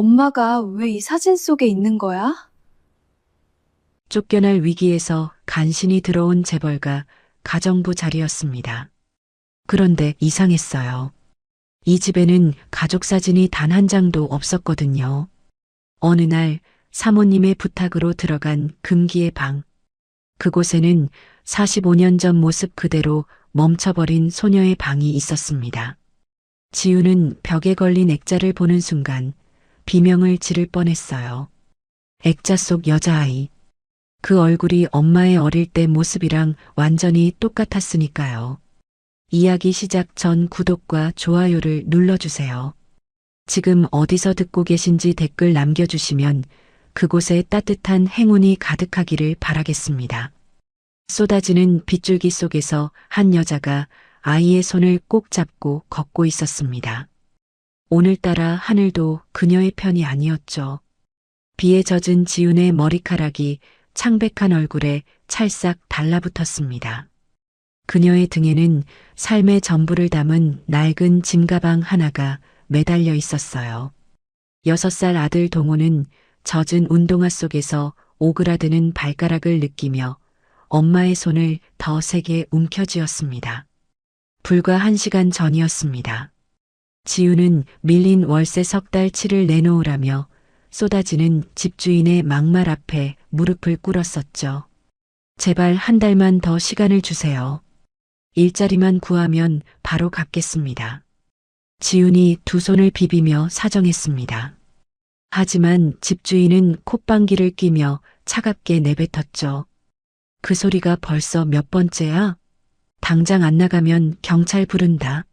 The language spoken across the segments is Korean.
엄마가 왜 이 사진 속에 있는 거야? 쫓겨날 위기에서 간신히 들어온 재벌가 가정부 자리였습니다. 그런데 이상했어요. 이 집에는 가족 사진이 단 한 장도 없었거든요. 어느 날 사모님의 부탁으로 들어간 금기의 방. 그곳에는 45년 전 모습 그대로 멈춰버린 소녀의 방이 있었습니다. 지우는 벽에 걸린 액자를 보는 순간 비명을 지를 뻔했어요. 액자 속 여자아이. 그 얼굴이 엄마의 어릴 때 모습이랑 완전히 똑같았으니까요. 이야기 시작 전 구독과 좋아요를 눌러주세요. 지금 어디서 듣고 계신지 댓글 남겨주시면 그곳에 따뜻한 행운이 가득하기를 바라겠습니다. 쏟아지는 빗줄기 속에서 한 여자가 아이의 손을 꼭 잡고 걷고 있었습니다. 오늘따라 하늘도 그녀의 편이 아니었죠. 비에 젖은 지훈의 머리카락이 창백한 얼굴에 찰싹 달라붙었습니다. 그녀의 등에는 삶의 전부를 담은 낡은 짐가방 하나가 매달려 있었어요. 6살 아들 동호는 젖은 운동화 속에서 오그라드는 발가락을 느끼며 엄마의 손을 더 세게 움켜쥐었습니다. 불과 1시간 전이었습니다. 지우는 밀린 월세 석 달치를 내놓으라며 쏟아지는 집주인의 막말 앞에 무릎을 꿇었었죠. 제발 한 달만 더 시간을 주세요. 일자리만 구하면 바로 갚겠습니다. 지훈이 두 손을 비비며 사정했습니다. 하지만 집주인은 콧방귀를 뀌며 차갑게 내뱉었죠. 그 소리가 벌써 몇 번째야? 당장 안 나가면 경찰 부른다.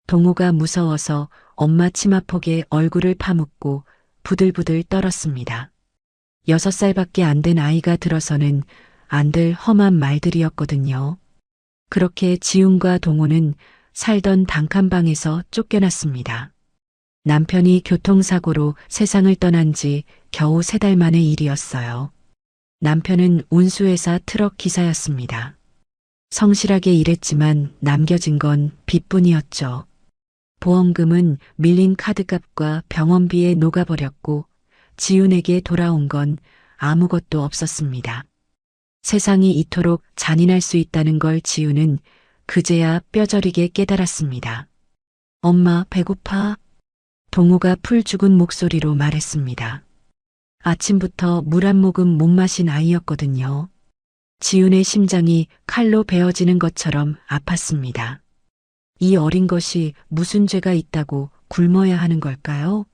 동호가 무서워서 엄마 치마폭에 얼굴을 파묻고 부들부들 떨었습니다. 6살밖에 안 된 아이가 들어서는 안 될 험한 말들이었거든요. 그렇게 지훈과 동호는 살던 단칸방에서 쫓겨났습니다. 남편이 교통사고로 세상을 떠난 지 겨우 3달 만의 일이었어요. 남편은 운수회사 트럭 기사였습니다. 성실하게 일했지만 남겨진 건 빚뿐이었죠. 보험금은 밀린 카드값과 병원비에 녹아버렸고 지훈에게 돌아온 건 아무것도 없었습니다. 세상이 이토록 잔인할 수 있다는 걸 지훈은 그제야 뼈저리게 깨달았습니다. 엄마 배고파? 동호가 풀 죽은 목소리로 말했습니다. 아침부터 물 한 모금 못 마신 아이였거든요. 지훈의 심장이 칼로 베어지는 것처럼 아팠습니다. 이 어린 것이 무슨 죄가 있다고 굶어야 하는 걸까요?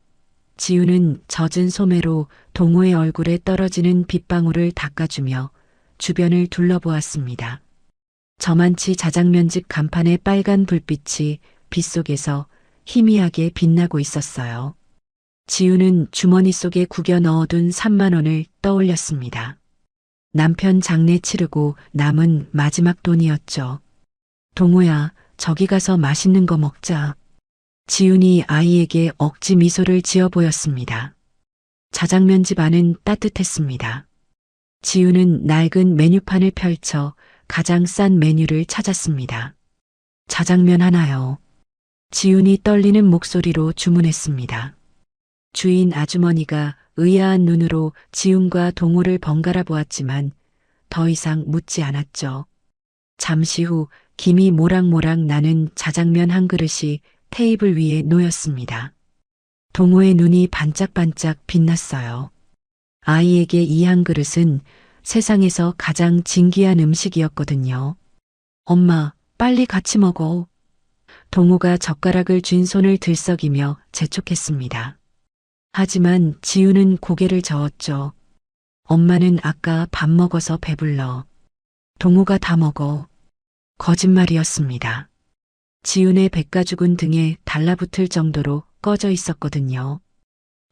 지훈은 젖은 소매로 동호의 얼굴에 떨어지는 빗방울을 닦아주며 주변을 둘러보았습니다. 저만치 자장면집 간판의 빨간 불빛이 빗속에서 희미하게 빛나고 있었어요. 지훈은 주머니 속에 구겨 넣어둔 3만 원을 떠올렸습니다. 남편 장례 치르고 남은 마지막 돈이었죠. 동호야, 저기 가서 맛있는 거 먹자. 지훈이 아이에게 억지 미소를 지어 보였습니다. 자장면집 안은 따뜻했습니다. 지훈은 낡은 메뉴판을 펼쳐 가장 싼 메뉴를 찾았습니다. 자장면 하나요. 지훈이 떨리는 목소리로 주문했습니다. 주인 아주머니가 의아한 눈으로 지훈과 동호를 번갈아 보았지만 더 이상 묻지 않았죠. 잠시 후 김이 모락모락 나는 자장면 한 그릇이 테이블 위에 놓였습니다. 동호의 눈이 반짝반짝 빛났어요. 아이에게 이 한 그릇은 세상에서 가장 진귀한 음식이었거든요. 엄마, 빨리 같이 먹어. 동호가 젓가락을 쥔 손을 들썩이며 재촉했습니다. 하지만 지우는 고개를 저었죠. 엄마는 아까 밥 먹어서 배불러. 동호가 다 먹어. 거짓말이었습니다. 지훈의 백가죽은 등에 달라붙을 정도로 꺼져 있었거든요.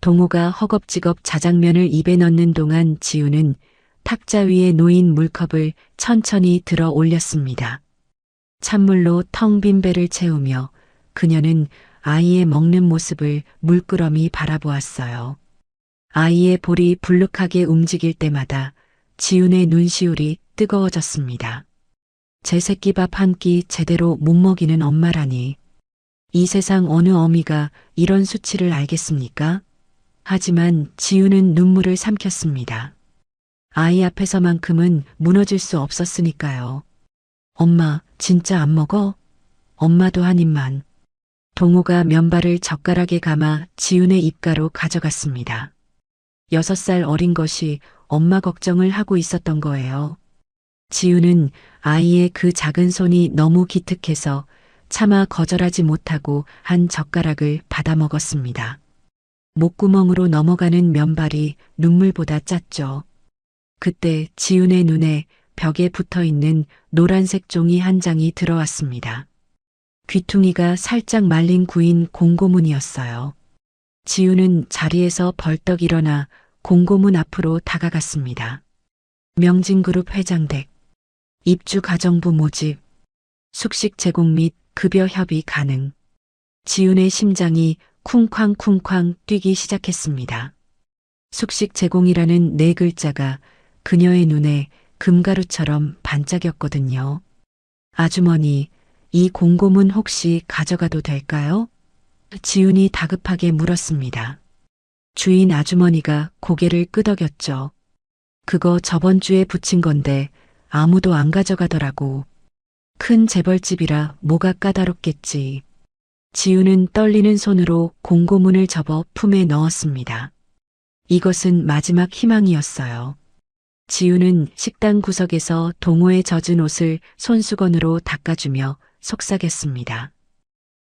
동호가 허겁지겁 자장면을 입에 넣는 동안 지훈은 탁자 위에 놓인 물컵을 천천히 들어 올렸습니다. 찬물로 텅 빈 배를 채우며 그녀는 아이의 먹는 모습을 물끄러미 바라보았어요. 아이의 볼이 불룩하게 움직일 때마다 지훈의 눈시울이 뜨거워졌습니다. 제 새끼밥 한 끼 제대로 못 먹이는 엄마라니. 이 세상 어느 어미가 이런 수치를 알겠습니까? 하지만 지우는 눈물을 삼켰습니다. 아이 앞에서만큼은 무너질 수 없었으니까요. 엄마, 진짜 안 먹어? 엄마도 한 입만. 동호가 면발을 젓가락에 감아 지훈의 입가로 가져갔습니다. 6살 어린 것이 엄마 걱정을 하고 있었던 거예요. 지훈은 아이의 그 작은 손이 너무 기특해서 차마 거절하지 못하고 한 젓가락을 받아 먹었습니다. 목구멍으로 넘어가는 면발이 눈물보다 짰죠. 그때 지훈의 눈에 벽에 붙어 있는 노란색 종이 한 장이 들어왔습니다. 귀퉁이가 살짝 말린 구인 공고문이었어요. 지훈은 자리에서 벌떡 일어나 공고문 앞으로 다가갔습니다. 명진그룹 회장댁, 입주가정부 모집, 숙식 제공 및 급여 협의 가능. 지훈의 심장이 쿵쾅쿵쾅 뛰기 시작했습니다. 숙식 제공이라는 네 글자가 그녀의 눈에 금가루처럼 반짝였거든요. 아주머니, 이 공고문 혹시 가져가도 될까요? 지훈이 다급하게 물었습니다. 주인 아주머니가 고개를 끄덕였죠. 그거 저번 주에 붙인 건데 아무도 안 가져가더라고. 큰 재벌집이라 뭐가 까다롭겠지. 지훈은 떨리는 손으로 공고문을 접어 품에 넣었습니다. 이것은 마지막 희망이었어요. 지훈은 식당 구석에서 동호의 젖은 옷을 손수건으로 닦아주며 속삭였습니다.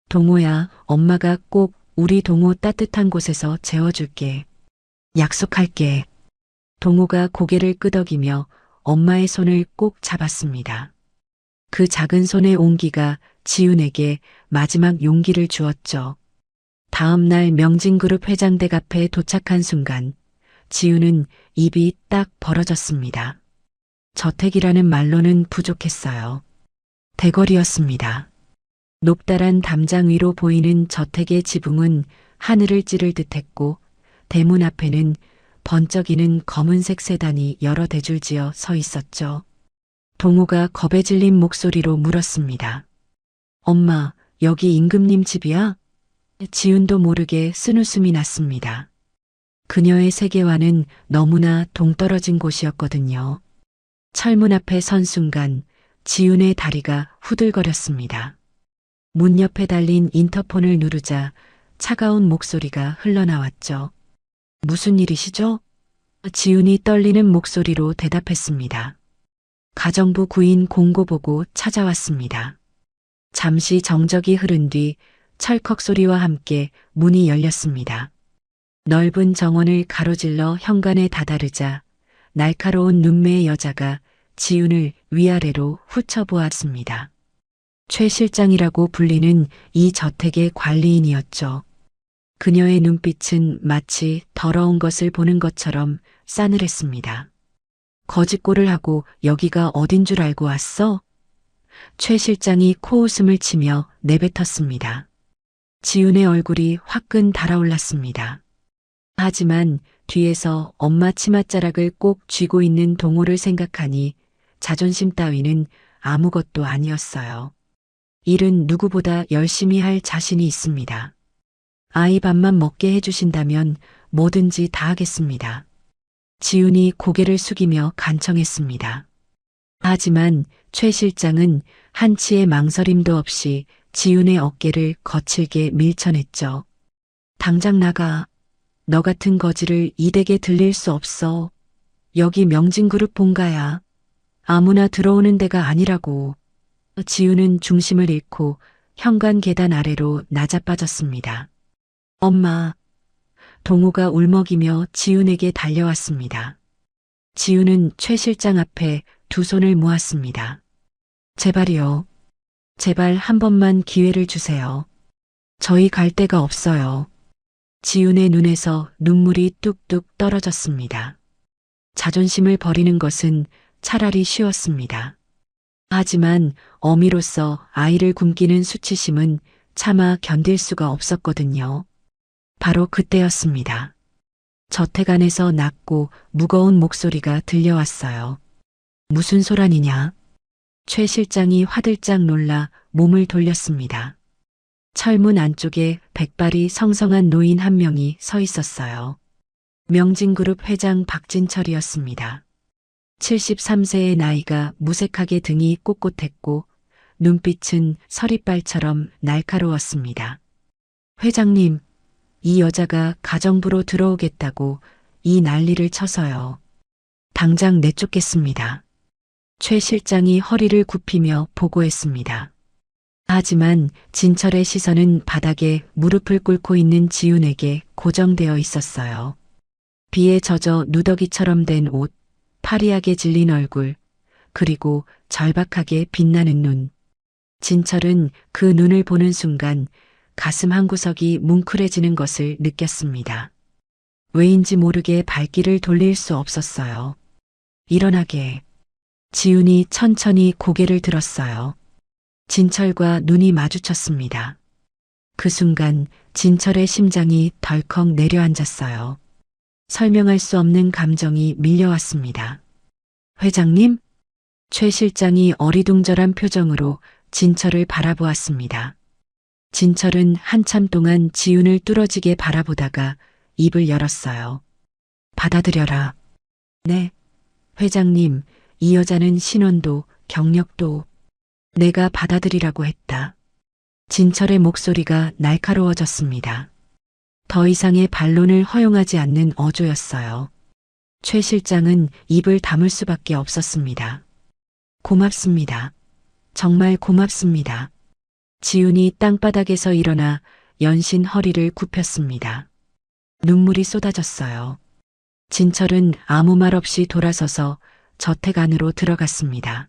동호야, 엄마가 꼭 우리 동호 따뜻한 곳에서 재워줄게. 약속할게. 동호가 고개를 끄덕이며 엄마의 손을 꼭 잡았습니다. 그 작은 손의 온기가 지훈에게 마지막 용기를 주었죠. 다음 날 명진그룹 회장댁 앞에 도착한 순간 지훈은 입이 딱 벌어졌습니다. 저택이라는 말로는 부족했어요. 대궐이었습니다. 높다란 담장 위로 보이는 저택의 지붕은 하늘을 찌를 듯했고 대문 앞에는 번쩍이는 검은색 세단이 여러 대줄 지어 서 있었죠. 동호가 겁에 질린 목소리로 물었습니다. 엄마, 여기 임금님 집이야? 지훈도 모르게 쓴웃음이 났습니다. 그녀의 세계와는 너무나 동떨어진 곳이었거든요. 철문 앞에 선 순간 지훈의 다리가 후들거렸습니다. 문 옆에 달린 인터폰을 누르자 차가운 목소리가 흘러나왔죠. 무슨 일이시죠? 지훈이 떨리는 목소리로 대답했습니다. 가정부 구인 공고 보고 찾아왔습니다. 잠시 정적이 흐른 뒤 철컥 소리와 함께 문이 열렸습니다. 넓은 정원을 가로질러 현관에 다다르자 날카로운 눈매의 여자가 지훈을 위아래로 훑어보았습니다. 최 실장이라고 불리는 이 저택의 관리인이었죠. 그녀의 눈빛은 마치 더러운 것을 보는 것처럼 싸늘했습니다. 거짓골을 하고 여기가 어딘 줄 알고 왔어? 최 실장이 코웃음을 치며 내뱉었습니다. 지훈의 얼굴이 화끈 달아올랐습니다. 하지만 뒤에서 엄마 치맛자락을 꼭 쥐고 있는 동호를 생각하니 자존심 따위는 아무것도 아니었어요. 일은 누구보다 열심히 할 자신이 있습니다. 아이 밥만 먹게 해주신다면 뭐든지 다 하겠습니다. 지훈이 고개를 숙이며 간청했습니다. 하지만 최 실장은 한치의 망설임도 없이 지훈의 어깨를 거칠게 밀쳐냈죠. 당장 나가. 너 같은 거지를 이 댁에 들릴 수 없어. 여기 명진그룹 본가야. 아무나 들어오는 데가 아니라고. 지훈은 중심을 잃고 현관 계단 아래로 낮아빠졌습니다. 엄마. 동호가 울먹이며 지훈에게 달려왔습니다. 지훈은 최 실장 앞에 두 손을 모았습니다. 제발이요. 제발 한 번만 기회를 주세요. 저희 갈 데가 없어요. 지훈의 눈에서 눈물이 뚝뚝 떨어졌습니다. 자존심을 버리는 것은 차라리 쉬웠습니다. 하지만 어미로서 아이를 굶기는 수치심은 차마 견딜 수가 없었거든요. 바로 그때였습니다. 저택 안에서 낮고 무거운 목소리가 들려왔어요. 무슨 소란이냐? 최 실장이 화들짝 놀라 몸을 돌렸습니다. 철문 안쪽에 백발이 성성한 노인 한 명이 서 있었어요. 명진그룹 회장 박진철이었습니다. 73세의 나이가 무색하게 등이 꼿꼿했고 눈빛은 서리빨처럼 날카로웠습니다. 회장님, 이 여자가 가정부로 들어오겠다고 이 난리를 쳐서요. 당장 내쫓겠습니다. 최 실장이 허리를 굽히며 보고했습니다. 하지만 진철의 시선은 바닥에 무릎을 꿇고 있는 지훈에게 고정되어 있었어요. 비에 젖어 누더기처럼 된 옷, 파리하게 질린 얼굴, 그리고 절박하게 빛나는 눈. 진철은 그 눈을 보는 순간 가슴 한구석이 뭉클해지는 것을 느꼈습니다. 왜인지 모르게 발길을 돌릴 수 없었어요. 일어나게. 지훈이 천천히 고개를 들었어요. 진철과 눈이 마주쳤습니다. 그 순간 진철의 심장이 덜컥 내려앉았어요. 설명할 수 없는 감정이 밀려왔습니다. 회장님? 최 실장이 어리둥절한 표정으로 진철을 바라보았습니다. 진철은 한참 동안 지훈을 뚫어지게 바라보다가 입을 열었어요. 받아들여라. 네. 회장님, 이 여자는 신원도 경력도 내가 받아들이라고 했다. 진철의 목소리가 날카로워졌습니다. 더 이상의 반론을 허용하지 않는 어조였어요. 최 실장은 입을 다물 수밖에 없었습니다. 고맙습니다. 정말 고맙습니다. 지훈이 땅바닥에서 일어나 연신 허리를 굽혔습니다. 눈물이 쏟아졌어요. 진철은 아무 말 없이 돌아서서 저택 안으로 들어갔습니다.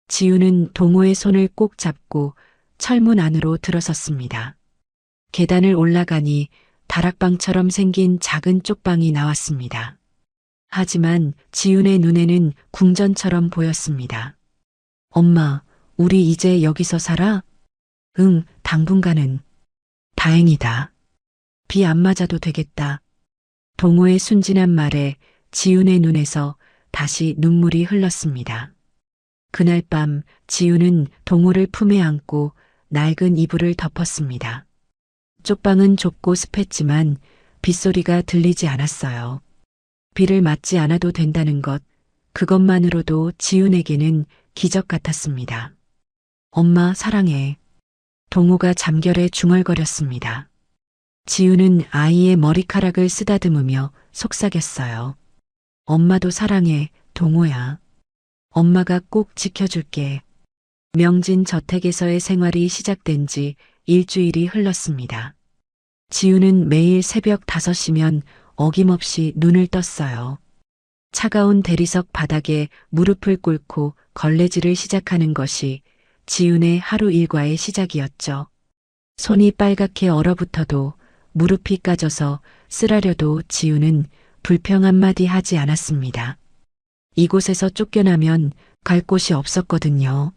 지훈은 동호의 손을 꼭 잡고 철문 안으로 들어섰습니다. 계단을 올라가니 다락방처럼 생긴 작은 쪽방이 나왔습니다. 하지만 지훈의 눈에는 궁전처럼 보였습니다. 엄마, 우리 이제 여기서 살아? 응, 당분간은. 다행이다. 비 안 맞아도 되겠다. 동호의 순진한 말에 지훈의 눈에서 다시 눈물이 흘렀습니다. 그날 밤 지훈은 동호를 품에 안고 낡은 이불을 덮었습니다. 쪽방은 좁고 습했지만 빗소리가 들리지 않았어요. 비를 맞지 않아도 된다는 것, 그것만으로도 지훈에게는 기적 같았습니다. 엄마 사랑해. 동호가 잠결에 중얼거렸습니다. 지훈은 아이의 머리카락을 쓰다듬으며 속삭였어요. 엄마도 사랑해, 동호야. 엄마가 꼭 지켜줄게. 명진 저택에서의 생활이 시작된 지 일주일이 흘렀습니다. 지훈은 매일 새벽 5시면 어김없이 눈을 떴어요. 차가운 대리석 바닥에 무릎을 꿇고 걸레질을 시작하는 것이 지훈의 하루 일과의 시작이었죠. 손이 빨갛게 얼어붙어도 무릎이 까져서 쓰라려도 지훈은 불평 한마디 하지 않았습니다. 이곳에서 쫓겨나면 갈 곳이 없었거든요.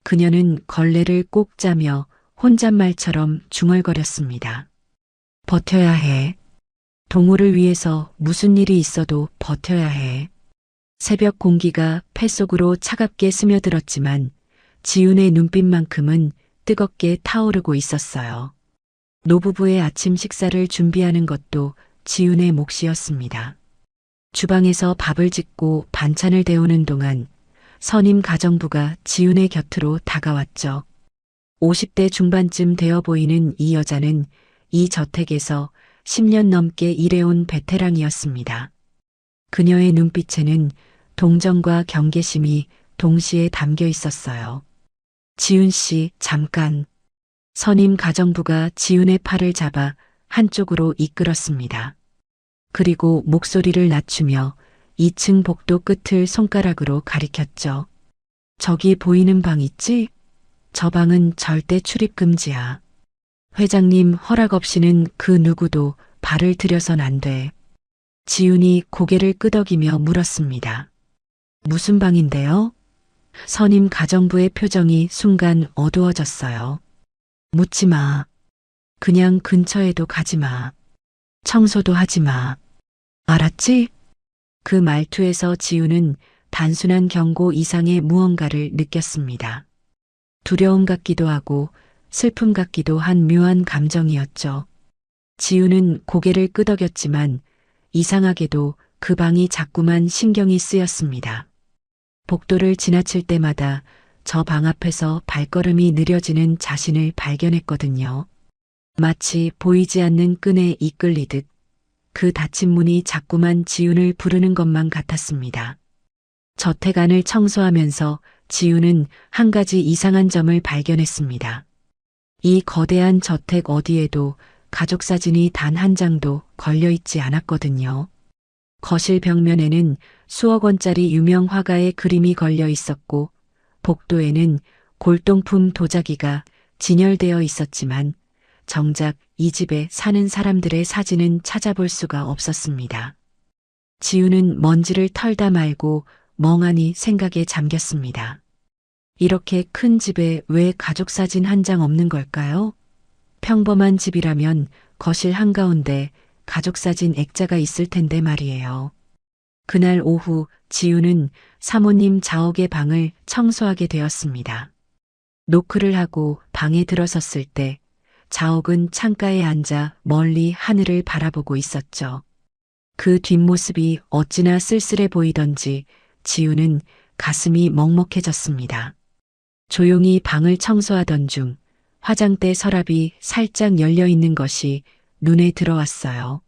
그녀는 걸레를 꼭 짜며 혼잣말처럼 중얼거렸습니다. 버텨야 해. 동호를 위해서 무슨 일이 있어도 버텨야 해. 새벽 공기가 폐 속으로 차갑게 스며들었지만 지훈의 눈빛만큼은 뜨겁게 타오르고 있었어요. 노부부의 아침 식사를 준비하는 것도 지훈의 몫이었습니다. 주방에서 밥을 짓고 반찬을 데우는 동안 선임 가정부가 지훈의 곁으로 다가왔죠. 50대 중반쯤 되어 보이는 이 여자는 이 저택에서 10년 넘게 일해온 베테랑이었습니다. 그녀의 눈빛에는 동정과 경계심이 동시에 담겨 있었어요. 지훈 씨, 잠깐. 선임 가정부가 지훈의 팔을 잡아 한쪽으로 이끌었습니다. 그리고 목소리를 낮추며 2층 복도 끝을 손가락으로 가리켰죠. 저기 보이는 방 있지? 저 방은 절대 출입 금지야. 회장님 허락 없이는 그 누구도 발을 들여선 안 돼. 지훈이 고개를 끄덕이며 물었습니다. 무슨 방인데요? 선임 가정부의 표정이 순간 어두워졌어요. 묻지 마. 그냥 근처에도 가지 마. 청소도 하지 마. 알았지? 그 말투에서 지훈은 단순한 경고 이상의 무언가를 느꼈습니다. 두려움 같기도 하고 슬픔 같기도 한 묘한 감정이었죠. 지훈은 고개를 끄덕였지만 이상하게도 그 방이 자꾸만 신경이 쓰였습니다. 복도를 지나칠 때마다 저 방 앞에서 발걸음이 느려지는 자신을 발견했거든요. 마치 보이지 않는 끈에 이끌리듯 그 닫힌 문이 자꾸만 지훈을 부르는 것만 같았습니다. 저택 안을 청소하면서 지훈은 한 가지 이상한 점을 발견했습니다. 이 거대한 저택 어디에도 가족 사진이 단 한 장도 걸려 있지 않았거든요. 거실 벽면에는 수억 원짜리 유명 화가의 그림이 걸려 있었고 복도에는 골동품 도자기가 진열되어 있었지만 정작 이 집에 사는 사람들의 사진은 찾아볼 수가 없었습니다. 지훈은 먼지를 털다 말고 멍하니 생각에 잠겼습니다. 이렇게 큰 집에 왜 가족 사진 한 장 없는 걸까요? 평범한 집이라면 거실 한가운데 가족 사진 액자가 있을 텐데 말이에요. 그날 오후 지훈은 사모님 자옥의 방을 청소하게 되었습니다. 노크를 하고 방에 들어섰을 때 자옥은 창가에 앉아 멀리 하늘을 바라보고 있었죠. 그 뒷모습이 어찌나 쓸쓸해 보이던지 지훈은 가슴이 먹먹해졌습니다. 조용히 방을 청소하던 중 화장대 서랍이 살짝 열려 있는 것이 눈에 들어왔어요.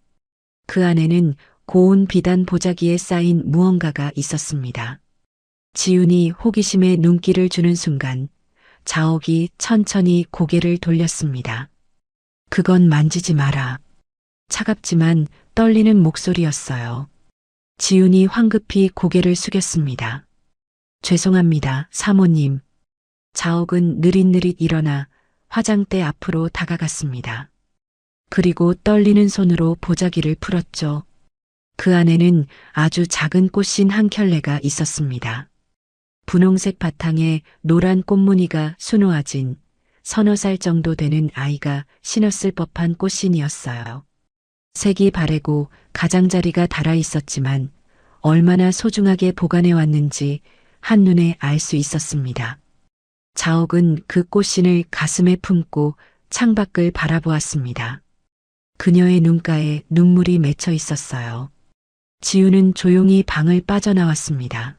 그 안에는 고운 비단 보자기에 쌓인 무언가가 있었습니다. 지훈이 호기심에 눈길을 주는 순간 자옥이 천천히 고개를 돌렸습니다. 그건 만지지 마라. 차갑지만 떨리는 목소리였어요. 지훈이 황급히 고개를 숙였습니다. 죄송합니다, 사모님. 자옥은 느릿느릿 일어나 화장대 앞으로 다가갔습니다. 그리고 떨리는 손으로 보자기를 풀었죠. 그 안에는 아주 작은 꽃신 한 켤레가 있었습니다. 분홍색 바탕에 노란 꽃무늬가 수놓아진 서너 살 정도 되는 아이가 신었을 법한 꽃신이었어요. 색이 바래고 가장자리가 달아 있었지만 얼마나 소중하게 보관해 왔는지 한눈에 알 수 있었습니다. 자옥은 그 꽃신을 가슴에 품고 창밖을 바라보았습니다. 그녀의 눈가에 눈물이 맺혀 있었어요. 지훈은 조용히 방을 빠져나왔습니다.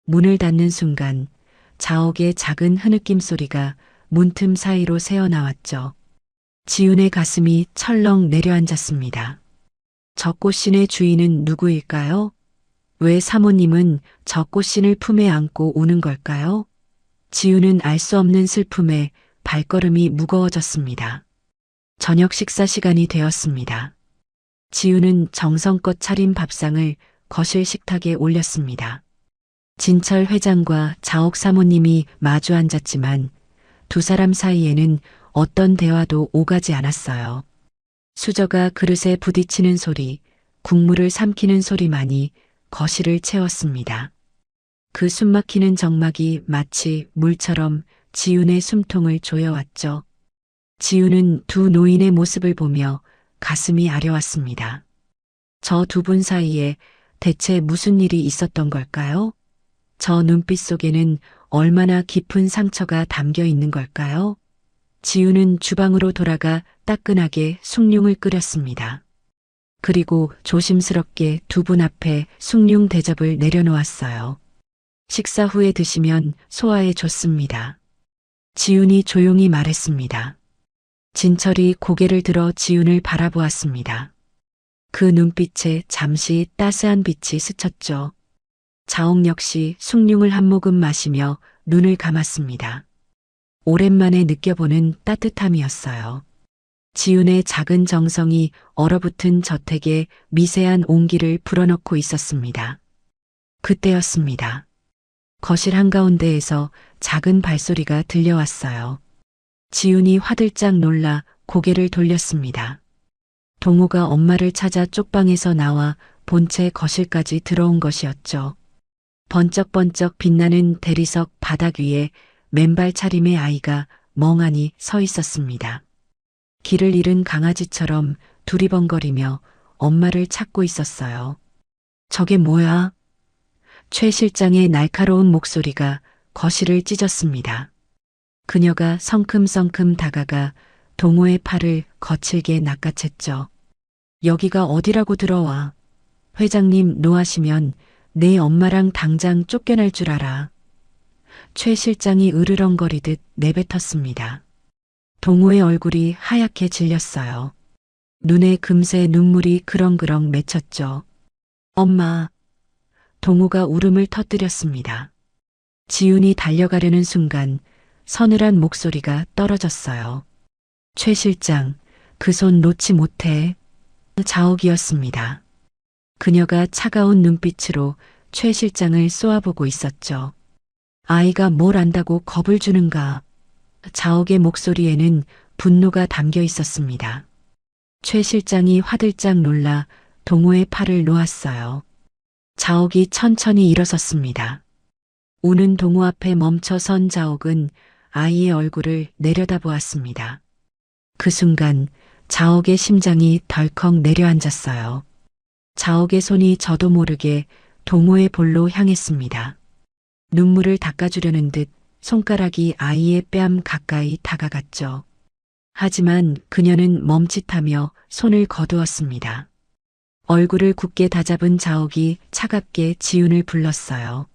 문을 닫는 순간 자옥의 작은 흐느낌 소리가 문틈 사이로 새어나왔죠. 지훈의 가슴이 철렁 내려앉았습니다. 저 꽃신의 주인은 누구일까요? 왜 사모님은 저 꽃신을 품에 안고 오는 걸까요? 지훈은 알 수 없는 슬픔에 발걸음이 무거워졌습니다. 저녁 식사 시간이 되었습니다. 지훈은 정성껏 차린 밥상을 거실 식탁에 올렸습니다. 진철 회장과 자옥 사모님이 마주 앉았지만 두 사람 사이에는 어떤 대화도 오가지 않았어요. 수저가 그릇에 부딪히는 소리, 국물을 삼키는 소리만이 거실을 채웠습니다. 그 숨막히는 정막이 마치 물처럼 지훈의 숨통을 조여왔죠. 지훈은 두 노인의 모습을 보며 가슴이 아려왔습니다. 저 두 분 사이에 대체 무슨 일이 있었던 걸까요? 저 눈빛 속에는 얼마나 깊은 상처가 담겨 있는 걸까요? 지훈은 주방으로 돌아가 따끈하게 숭늉을 끓였습니다. 그리고 조심스럽게 두 분 앞에 숭늉 대접을 내려놓았어요. 식사 후에 드시면 소화에 좋습니다. 지훈이 조용히 말했습니다. 진철이 고개를 들어 지훈을 바라보았습니다. 그 눈빛에 잠시 따스한 빛이 스쳤죠. 자옥 역시 숭늉을 한 모금 마시며 눈을 감았습니다. 오랜만에 느껴보는 따뜻함이었어요. 지훈의 작은 정성이 얼어붙은 저택에 미세한 온기를 불어넣고 있었습니다. 그때였습니다. 거실 한가운데에서 작은 발소리가 들려왔어요. 지훈이 화들짝 놀라 고개를 돌렸습니다. 동호가 엄마를 찾아 쪽방에서 나와 본체 거실까지 들어온 것이었죠. 번쩍번쩍 빛나는 대리석 바닥 위에 맨발 차림의 아이가 멍하니 서 있었습니다. 길을 잃은 강아지처럼 두리번거리며 엄마를 찾고 있었어요. 저게 뭐야? 최 실장의 날카로운 목소리가 거실을 찢었습니다. 그녀가 성큼성큼 다가가 동호의 팔을 거칠게 낚아챘죠. 여기가 어디라고 들어와. 회장님 노하시면 내 엄마랑 당장 쫓겨날 줄 알아. 최 실장이 으르렁거리듯 내뱉었습니다. 동호의 얼굴이 하얗게 질렸어요. 눈에 금세 눈물이 그렁그렁 맺혔죠. 엄마. 동호가 울음을 터뜨렸습니다. 지훈이 달려가려는 순간 서늘한 목소리가 떨어졌어요. 최 실장, 그 손 놓지 못해. 자옥이었습니다. 그녀가 차가운 눈빛으로 최 실장을 쏘아보고 있었죠. 아이가 뭘 안다고 겁을 주는가. 자옥의 목소리에는 분노가 담겨 있었습니다. 최 실장이 화들짝 놀라 동호의 팔을 놓았어요. 자옥이 천천히 일어섰습니다. 우는 동호 앞에 멈춰선 자옥은 아이의 얼굴을 내려다보았습니다. 그 순간 자옥의 심장이 덜컥 내려앉았어요. 자옥의 손이 저도 모르게 동호의 볼로 향했습니다. 눈물을 닦아주려는 듯 손가락이 아이의 뺨 가까이 다가갔죠. 하지만 그녀는 멈칫하며 손을 거두었습니다. 얼굴을 굳게 다잡은 자옥이 차갑게 지훈을 불렀어요.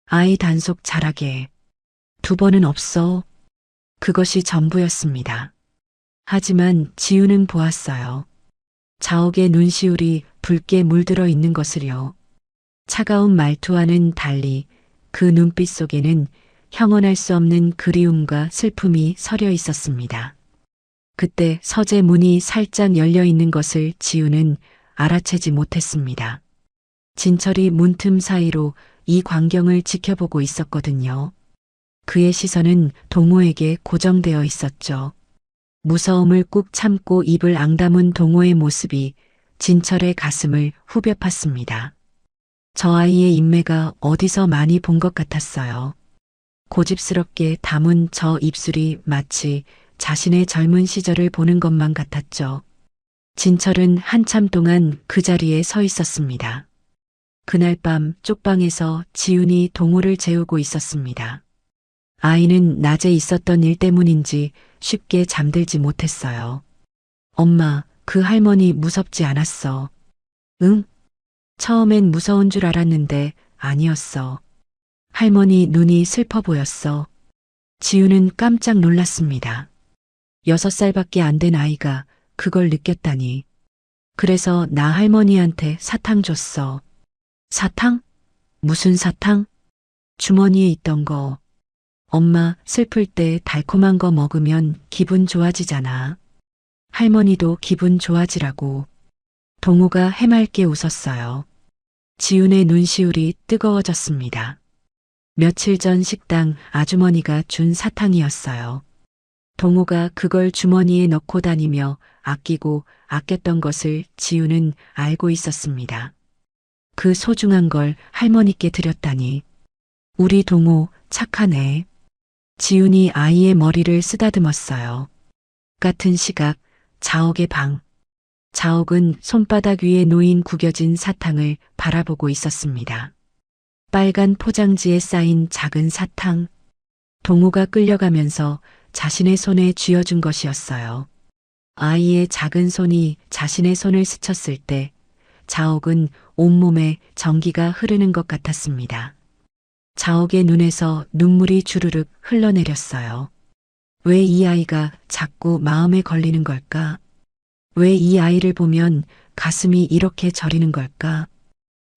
아이 단속 잘하게. 2번은 없어. 그것이 전부였습니다. 하지만 지훈은 보았어요. 자옥의 눈시울이 붉게 물들어 있는 것을요. 차가운 말투와는 달리 그 눈빛 속에는 형언할 수 없는 그리움과 슬픔이 서려 있었습니다. 그때 서재 문이 살짝 열려 있는 것을 지훈은 알아채지 못했습니다. 진철이 문틈 사이로 이 광경을 지켜보고 있었거든요. 그의 시선은 동호에게 고정되어 있었죠. 무서움을 꾹 참고 입을 앙다문 동호의 모습이 진철의 가슴을 후벼 팠습니다. 저 아이의 인매가 어디서 많이 본 것 같았어요. 고집스럽게 담은 저 입술이 마치 자신의 젊은 시절을 보는 것만 같았죠. 진철은 한참 동안 그 자리에 서 있었습니다. 그날 밤 쪽방에서 지훈이 동호를 재우고 있었습니다. 아이는 낮에 있었던 일 때문인지 쉽게 잠들지 못했어요. 엄마, 그 할머니 무섭지 않았어. 응? 처음엔 무서운 줄 알았는데 아니었어. 할머니 눈이 슬퍼 보였어. 지훈은 깜짝 놀랐습니다. 6살밖에 안 된 아이가 그걸 느꼈다니. 그래서 나 할머니한테 사탕 줬어. 사탕? 무슨 사탕? 주머니에 있던 거. 엄마 슬플 때 달콤한 거 먹으면 기분 좋아지잖아. 할머니도 기분 좋아지라고. 동호가 해맑게 웃었어요. 지훈의 눈시울이 뜨거워졌습니다. 며칠 전 식당 아주머니가 준 사탕이었어요. 동호가 그걸 주머니에 넣고 다니며 아끼고 아꼈던 것을 지훈은 알고 있었습니다. 그 소중한 걸 할머니께 드렸다니. 우리 동호 착하네. 지훈이 아이의 머리를 쓰다듬었어요. 같은 시각 자옥의 방. 자옥은 손바닥 위에 놓인 구겨진 사탕을 바라보고 있었습니다. 빨간 포장지에 쌓인 작은 사탕. 동호가 끌려가면서 자신의 손에 쥐어준 것이었어요. 아이의 작은 손이 자신의 손을 스쳤을 때 자옥은 온몸에 전기가 흐르는 것 같았습니다. 자옥의 눈에서 눈물이 주르륵 흘러내렸어요. 왜 이 아이가 자꾸 마음에 걸리는 걸까? 왜 이 아이를 보면 가슴이 이렇게 저리는 걸까?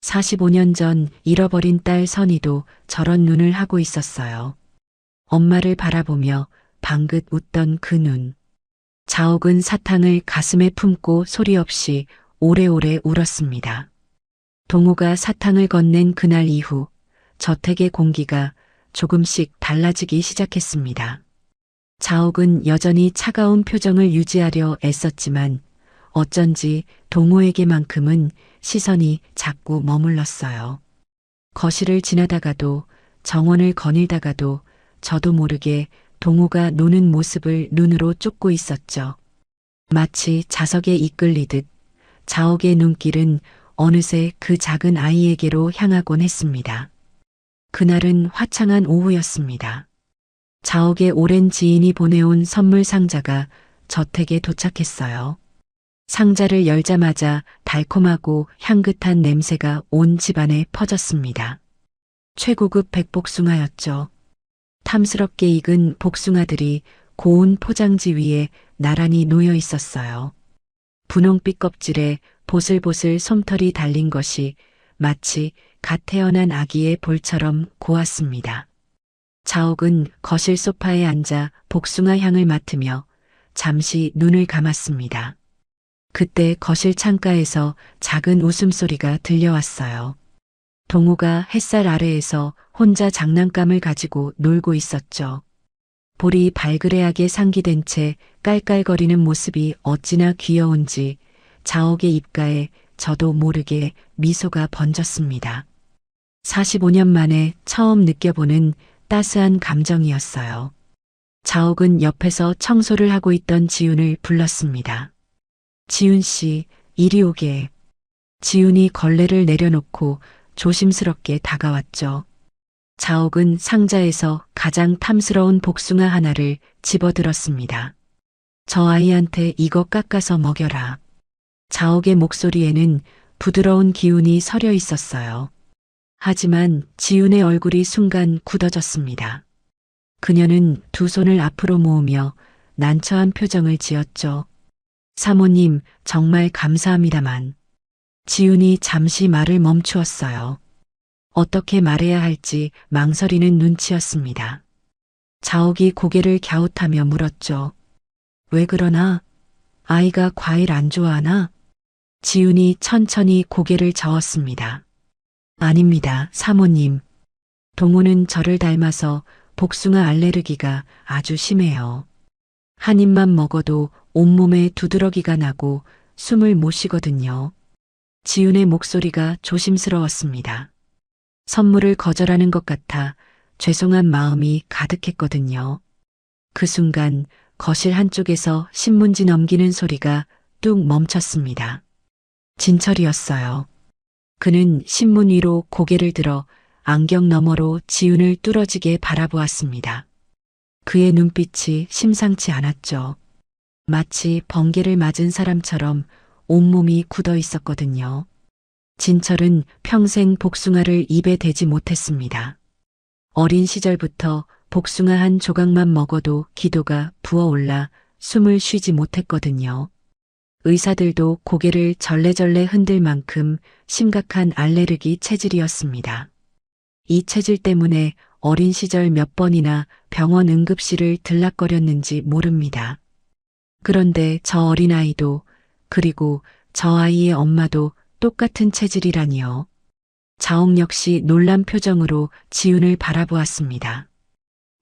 45년 전 잃어버린 딸 선이도 저런 눈을 하고 있었어요. 엄마를 바라보며 방긋 웃던 그 눈. 자옥은 사탕을 가슴에 품고 소리 없이 오래오래 울었습니다. 동호가 사탕을 건넨 그날 이후 저택의 공기가 조금씩 달라지기 시작했습니다. 자옥은 여전히 차가운 표정을 유지하려 애썼지만 어쩐지 동호에게만큼은 시선이 자꾸 머물렀어요. 거실을 지나다가도 정원을 거닐다가도 저도 모르게 동호가 노는 모습을 눈으로 쫓고 있었죠. 마치 자석에 이끌리듯 자옥의 눈길은 어느새 그 작은 아이에게로 향하곤 했습니다. 그날은 화창한 오후였습니다. 자옥의 오랜 지인이 보내온 선물 상자가 저택에 도착했어요. 상자를 열자마자 달콤하고 향긋한 냄새가 온 집안에 퍼졌습니다. 최고급 백복숭아였죠. 탐스럽게 익은 복숭아들이 고운 포장지 위에 나란히 놓여 있었어요. 분홍빛 껍질에 보슬보슬 솜털이 달린 것이 마치 갓 태어난 아기의 볼처럼 고왔습니다. 자옥은 거실 소파에 앉아 복숭아 향을 맡으며 잠시 눈을 감았습니다. 그때 거실 창가에서 작은 웃음소리가 들려왔어요. 동호가 햇살 아래에서 혼자 장난감을 가지고 놀고 있었죠. 볼이 발그레하게 상기된 채 깔깔거리는 모습이 어찌나 귀여운지 자옥의 입가에 저도 모르게 미소가 번졌습니다. 45년 만에 처음 느껴보는 따스한 감정이었어요. 자옥은 옆에서 청소를 하고 있던 지훈을 불렀습니다. 지훈 씨, 이리 오게. 지훈이 걸레를 내려놓고 조심스럽게 다가왔죠. 자옥은 상자에서 가장 탐스러운 복숭아 하나를 집어들었습니다. 저 아이한테 이거 깎아서 먹여라. 자옥의 목소리에는 부드러운 기운이 서려 있었어요. 하지만 지훈의 얼굴이 순간 굳어졌습니다. 그녀는 두 손을 앞으로 모으며 난처한 표정을 지었죠. 사모님, 정말 감사합니다만. 지훈이 잠시 말을 멈추었어요. 어떻게 말해야 할지 망설이는 눈치였습니다. 자옥이 고개를 갸웃하며 물었죠. 왜 그러나? 아이가 과일 안 좋아하나? 지훈이 천천히 고개를 저었습니다. 아닙니다, 사모님. 동호는 저를 닮아서 복숭아 알레르기가 아주 심해요. 한 입만 먹어도 온몸에 두드러기가 나고 숨을 못 쉬거든요. 지훈의 목소리가 조심스러웠습니다. 선물을 거절하는 것 같아 죄송한 마음이 가득했거든요. 그 순간 거실 한쪽에서 신문지 넘기는 소리가 뚝 멈췄습니다. 진철이었어요. 그는 신문 위로 고개를 들어 안경 너머로 지훈을 뚫어지게 바라보았습니다. 그의 눈빛이 심상치 않았죠. 마치 번개를 맞은 사람처럼 온몸이 굳어 있었거든요. 진철은 평생 복숭아를 입에 대지 못했습니다. 어린 시절부터 복숭아 한 조각만 먹어도 기도가 부어올라 숨을 쉬지 못했거든요. 의사들도 고개를 절레절레 흔들 만큼 심각한 알레르기 체질이었습니다. 이 체질 때문에 어린 시절 몇 번이나 병원 응급실을 들락거렸는지 모릅니다. 그런데 저 어린아이도 그리고 저 아이의 엄마도 똑같은 체질이라니요. 자옥 역시 놀란 표정으로 지훈을 바라보았습니다.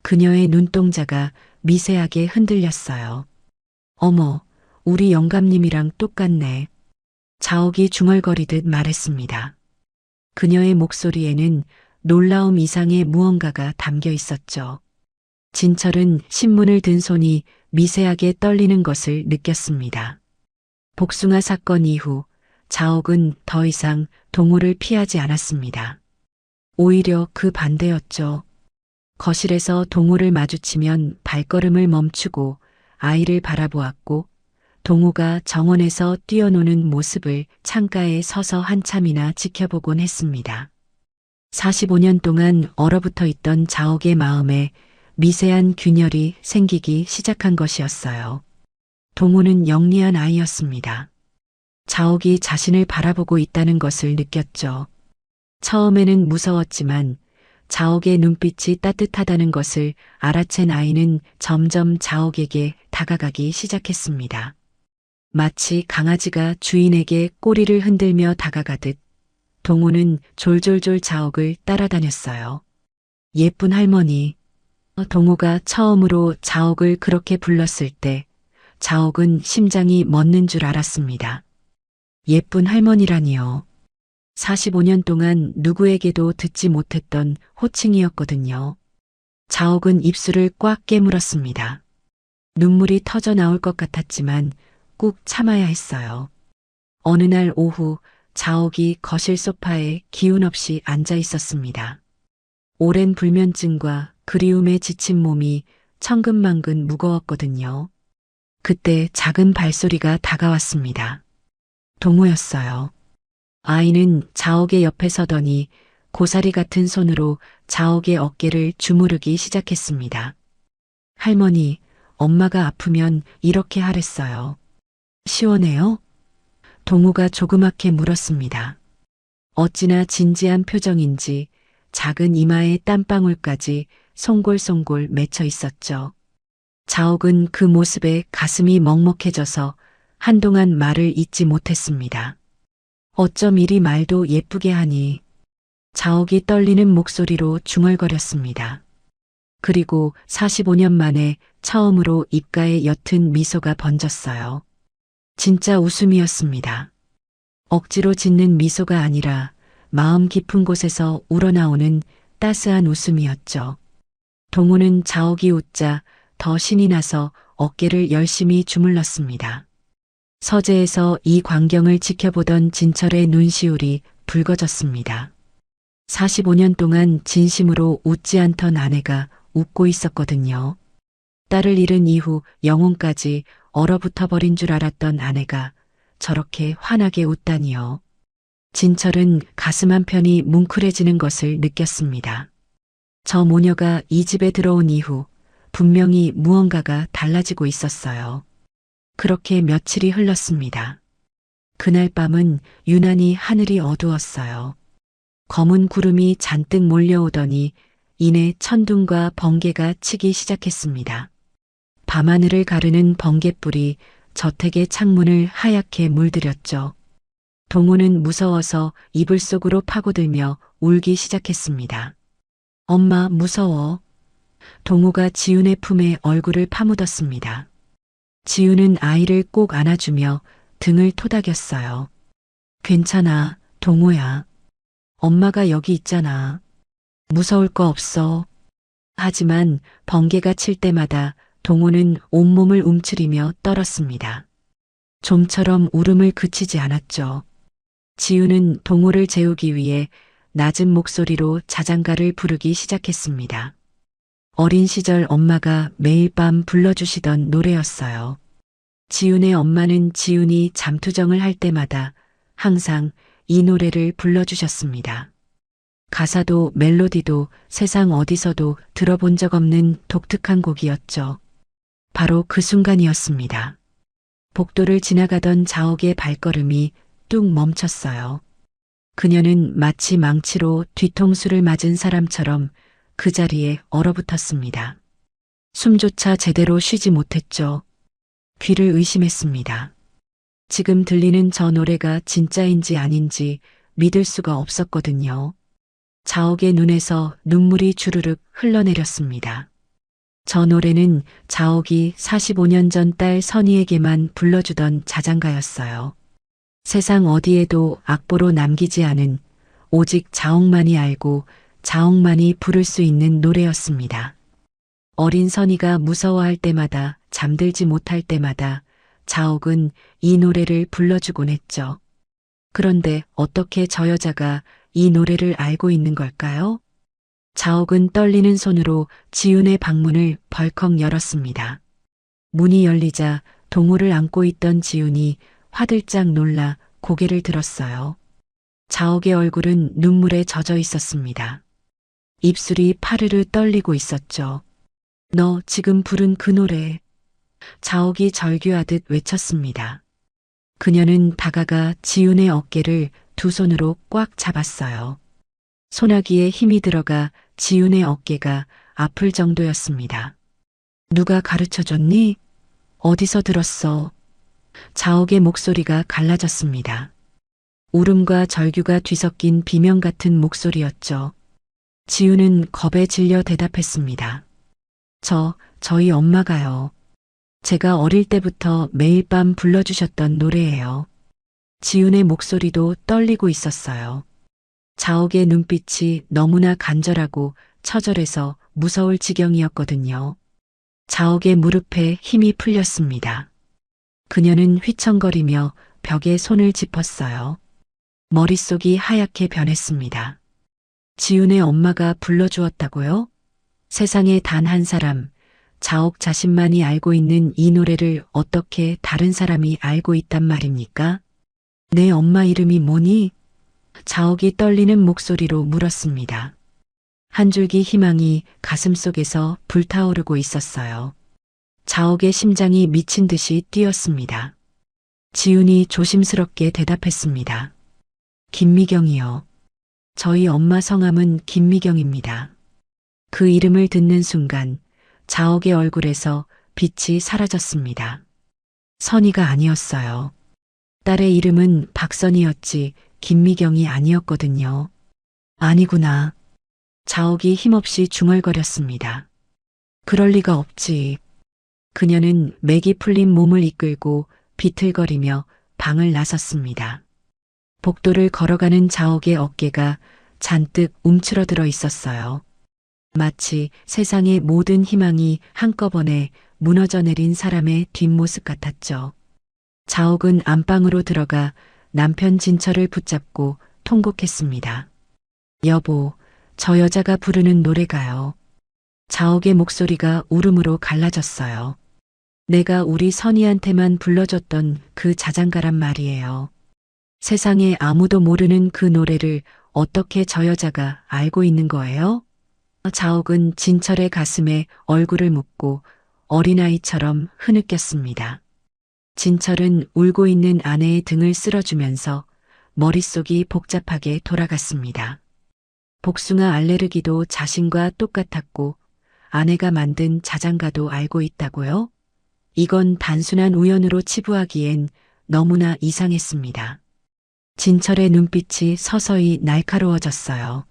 그녀의 눈동자가 미세하게 흔들렸어요. 어머, 우리 영감님이랑 똑같네. 자옥이 중얼거리듯 말했습니다. 그녀의 목소리에는 놀라움 이상의 무언가가 담겨 있었죠. 진철은 신문을 든 손이 미세하게 떨리는 것을 느꼈습니다. 복숭아 사건 이후 자옥은 더 이상 동호를 피하지 않았습니다. 오히려 그 반대였죠. 거실에서 동호를 마주치면 발걸음을 멈추고 아이를 바라보았고 동호가 정원에서 뛰어노는 모습을 창가에 서서 한참이나 지켜보곤 했습니다. 45년 동안 얼어붙어 있던 자옥의 마음에 미세한 균열이 생기기 시작한 것이었어요. 동호는 영리한 아이였습니다. 자옥이 자신을 바라보고 있다는 것을 느꼈죠. 처음에는 무서웠지만 자옥의 눈빛이 따뜻하다는 것을 알아챈 아이는 점점 자옥에게 다가가기 시작했습니다. 마치 강아지가 주인에게 꼬리를 흔들며 다가가듯 동호는 졸졸졸 자옥을 따라다녔어요. 예쁜 할머니. 동호가 처음으로 자옥을 그렇게 불렀을 때 자옥은 심장이 멎는 줄 알았습니다. 예쁜 할머니라니요. 45년 동안 누구에게도 듣지 못했던 호칭이었거든요. 자옥은 입술을 꽉 깨물었습니다. 눈물이 터져 나올 것 같았지만 꾹 참아야 했어요. 어느 날 오후 자옥이 거실 소파에 기운 없이 앉아 있었습니다. 오랜 불면증과 그리움에 지친 몸이 천근만근 무거웠거든요. 그때 작은 발소리가 다가왔습니다. 동호였어요. 아이는 자옥의 옆에 서더니 고사리 같은 손으로 자옥의 어깨를 주무르기 시작했습니다. 할머니, 엄마가 아프면 이렇게 하랬어요. 시원해요? 동우가 조그맣게 물었습니다. 어찌나 진지한 표정인지 작은 이마에 땀방울까지 송골송골 맺혀 있었죠. 자옥은 그 모습에 가슴이 먹먹해져서 한동안 말을 잇지 못했습니다. 어쩜 이리 말도 예쁘게 하니. 자옥이 떨리는 목소리로 중얼거렸습니다. 그리고 45년 만에 처음으로 입가에 옅은 미소가 번졌어요. 진짜 웃음이었습니다. 억지로 짓는 미소가 아니라 마음 깊은 곳에서 우러나오는 따스한 웃음이었죠. 동우는 자옥이 웃자 더 신이 나서 어깨를 열심히 주물렀습니다. 서재에서 이 광경을 지켜보던 진철의 눈시울이 붉어졌습니다. 45년 동안 진심으로 웃지 않던 아내가 웃고 있었거든요. 딸을 잃은 이후 영혼까지 얼어붙어 버린 줄 알았던 아내가 저렇게 환하게 웃다니요. 진철은 가슴 한편이 뭉클해지는 것을 느꼈습니다. 저 모녀가 이 집에 들어온 이후 분명히 무언가가 달라지고 있었어요. 그렇게 며칠이 흘렀습니다. 그날 밤은 유난히 하늘이 어두웠어요. 검은 구름이 잔뜩 몰려오더니 이내 천둥과 번개가 치기 시작했습니다. 밤하늘을 가르는 번갯불이 저택의 창문을 하얗게 물들였죠. 동우는 무서워서 이불 속으로 파고들며 울기 시작했습니다. 엄마, 무서워. 동우가 지훈의 품에 얼굴을 파묻었습니다. 지훈은 아이를 꼭 안아주며 등을 토닥였어요. 괜찮아, 동우야. 엄마가 여기 있잖아. 무서울 거 없어. 하지만 번개가 칠 때마다 동우는 온몸을 움츠리며 떨었습니다. 좀처럼 울음을 그치지 않았죠. 지우는 동우를 재우기 위해 낮은 목소리로 자장가를 부르기 시작했습니다. 어린 시절 엄마가 매일 밤 불러주시던 노래였어요. 지훈의 엄마는 지훈이 잠투정을 할 때마다 항상 이 노래를 불러주셨습니다. 가사도 멜로디도 세상 어디서도 들어본 적 없는 독특한 곡이었죠. 바로 그 순간이었습니다. 복도를 지나가던 자옥의 발걸음이 뚝 멈췄어요. 그녀는 마치 망치로 뒤통수를 맞은 사람처럼 그 자리에 얼어붙었습니다. 숨조차 제대로 쉬지 못했죠. 귀를 의심했습니다. 지금 들리는 저 노래가 진짜인지 아닌지 믿을 수가 없었거든요. 자옥의 눈에서 눈물이 주르륵 흘러내렸습니다. 저 노래는 자옥이 45년 전 딸 선희에게만 불러주던 자장가였어요. 세상 어디에도 악보로 남기지 않은 오직 자옥만이 알고 자옥만이 부를 수 있는 노래였습니다. 어린 선희가 무서워할 때마다 잠들지 못할 때마다 자옥은 이 노래를 불러주곤 했죠. 그런데 어떻게 저 여자가 이 노래를 알고 있는 걸까요? 자옥은 떨리는 손으로 지훈의 방문을 벌컥 열었습니다. 문이 열리자 동우를 안고 있던 지훈이 화들짝 놀라 고개를 들었어요. 자옥의 얼굴은 눈물에 젖어 있었습니다. 입술이 파르르 떨리고 있었죠. 너 지금 부른 그 노래. 자옥이 절규하듯 외쳤습니다. 그녀는 다가가 지훈의 어깨를 두 손으로 꽉 잡았어요. 소나기에 힘이 들어가 지훈의 어깨가 아플 정도였습니다. 누가 가르쳐줬니? 어디서 들었어? 자옥의 목소리가 갈라졌습니다. 울음과 절규가 뒤섞인 비명 같은 목소리였죠. 지훈은 겁에 질려 대답했습니다. 저희 엄마가요. 제가 어릴 때부터 매일 밤 불러주셨던 노래예요. 지훈의 목소리도 떨리고 있었어요. 자옥의 눈빛이 너무나 간절하고 처절해서 무서울 지경이었거든요. 자옥의 무릎에 힘이 풀렸습니다. 그녀는 휘청거리며 벽에 손을 짚었어요. 머릿속이 하얗게 변했습니다. 지훈의 엄마가 불러주었다고요? 세상에 단 한 사람, 자옥 자신만이 알고 있는 이 노래를 어떻게 다른 사람이 알고 있단 말입니까? 내 엄마 이름이 뭐니? 자옥이 떨리는 목소리로 물었습니다. 한 줄기 희망이 가슴속에서 불타오르고 있었어요. 자옥의 심장이 미친 듯이 뛰었습니다. 지훈이 조심스럽게 대답했습니다. 김미경이요. 저희 엄마 성함은 김미경입니다. 그 이름을 듣는 순간 자옥의 얼굴에서 빛이 사라졌습니다. 선희가 아니었어요. 딸의 이름은 박선희였지 김미경이 아니었거든요. 아니구나. 자옥이 힘없이 중얼거렸습니다. 그럴 리가 없지. 그녀는 맥이 풀린 몸을 이끌고 비틀거리며 방을 나섰습니다. 복도를 걸어가는 자옥의 어깨가 잔뜩 움츠러들어 있었어요. 마치 세상의 모든 희망이 한꺼번에 무너져 내린 사람의 뒷모습 같았죠. 자옥은 안방으로 들어가 남편 진철을 붙잡고 통곡했습니다. 여보, 저 여자가 부르는 노래가요. 자옥의 목소리가 울음으로 갈라졌어요. 내가 우리 선희한테만 불러줬던 그 자장가란 말이에요. 세상에 아무도 모르는 그 노래를 어떻게 저 여자가 알고 있는 거예요? 자옥은 진철의 가슴에 얼굴을 묻고 어린아이처럼 흐느꼈습니다. 진철은 울고 있는 아내의 등을 쓸어주면서 머릿속이 복잡하게 돌아갔습니다. 복숭아 알레르기도 자신과 똑같았고 아내가 만든 자장가도 알고 있다고요? 이건 단순한 우연으로 치부하기엔 너무나 이상했습니다. 진철의 눈빛이 서서히 날카로워졌어요.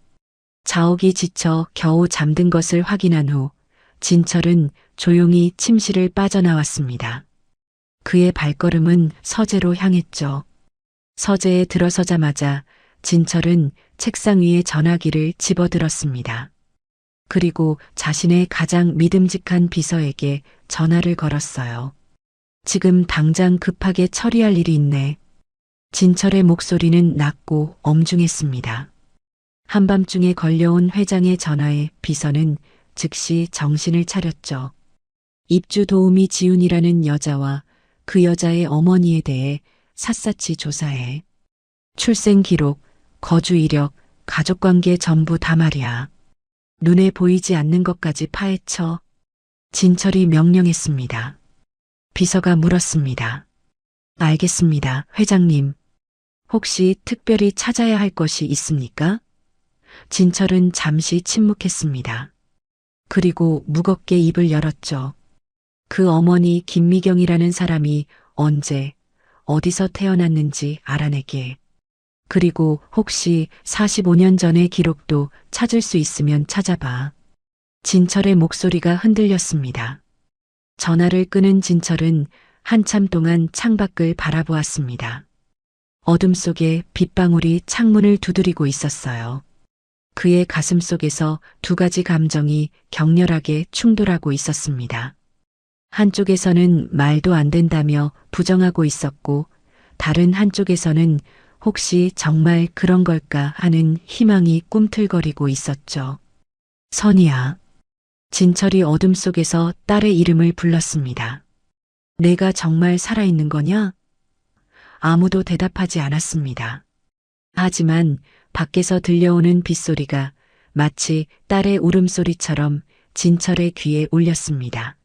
자옥이 지쳐 겨우 잠든 것을 확인한 후 진철은 조용히 침실을 빠져나왔습니다. 그의 발걸음은 서재로 향했죠. 서재에 들어서자마자 진철은 책상 위에 전화기를 집어들었습니다. 그리고 자신의 가장 믿음직한 비서에게 전화를 걸었어요. 지금 당장 급하게 처리할 일이 있네. 진철의 목소리는 낮고 엄중했습니다. 한밤중에 걸려온 회장의 전화에 비서는 즉시 정신을 차렸죠. 입주 도우미 지훈이라는 여자와 그 여자의 어머니에 대해 샅샅이 조사해. 출생 기록, 거주 이력, 가족관계 전부 다 말이야. 눈에 보이지 않는 것까지 파헤쳐. 진철이 명령했습니다. 비서가 물었습니다. 알겠습니다, 회장님. 혹시 특별히 찾아야 할 것이 있습니까? 진철은 잠시 침묵했습니다. 그리고 무겁게 입을 열었죠. 그 어머니 김미경이라는 사람이 언제, 어디서 태어났는지 알아내게. 그리고 혹시 45년 전의 기록도 찾을 수 있으면 찾아봐. 진철의 목소리가 흔들렸습니다. 전화를 끄는 진철은 한참 동안 창밖을 바라보았습니다. 어둠 속에 빗방울이 창문을 두드리고 있었어요. 그의 가슴 속에서 두 가지 감정이 격렬하게 충돌하고 있었습니다. 한쪽에서는 말도 안 된다며 부정하고 있었고, 다른 한쪽에서는 혹시 정말 그런 걸까 하는 희망이 꿈틀거리고 있었죠. 선희야. 진철이 어둠 속에서 딸의 이름을 불렀습니다. 내가 정말 살아있는 거냐? 아무도 대답하지 않았습니다. 하지만 밖에서 들려오는 빗소리가 마치 딸의 울음소리처럼 진철의 귀에 울렸습니다.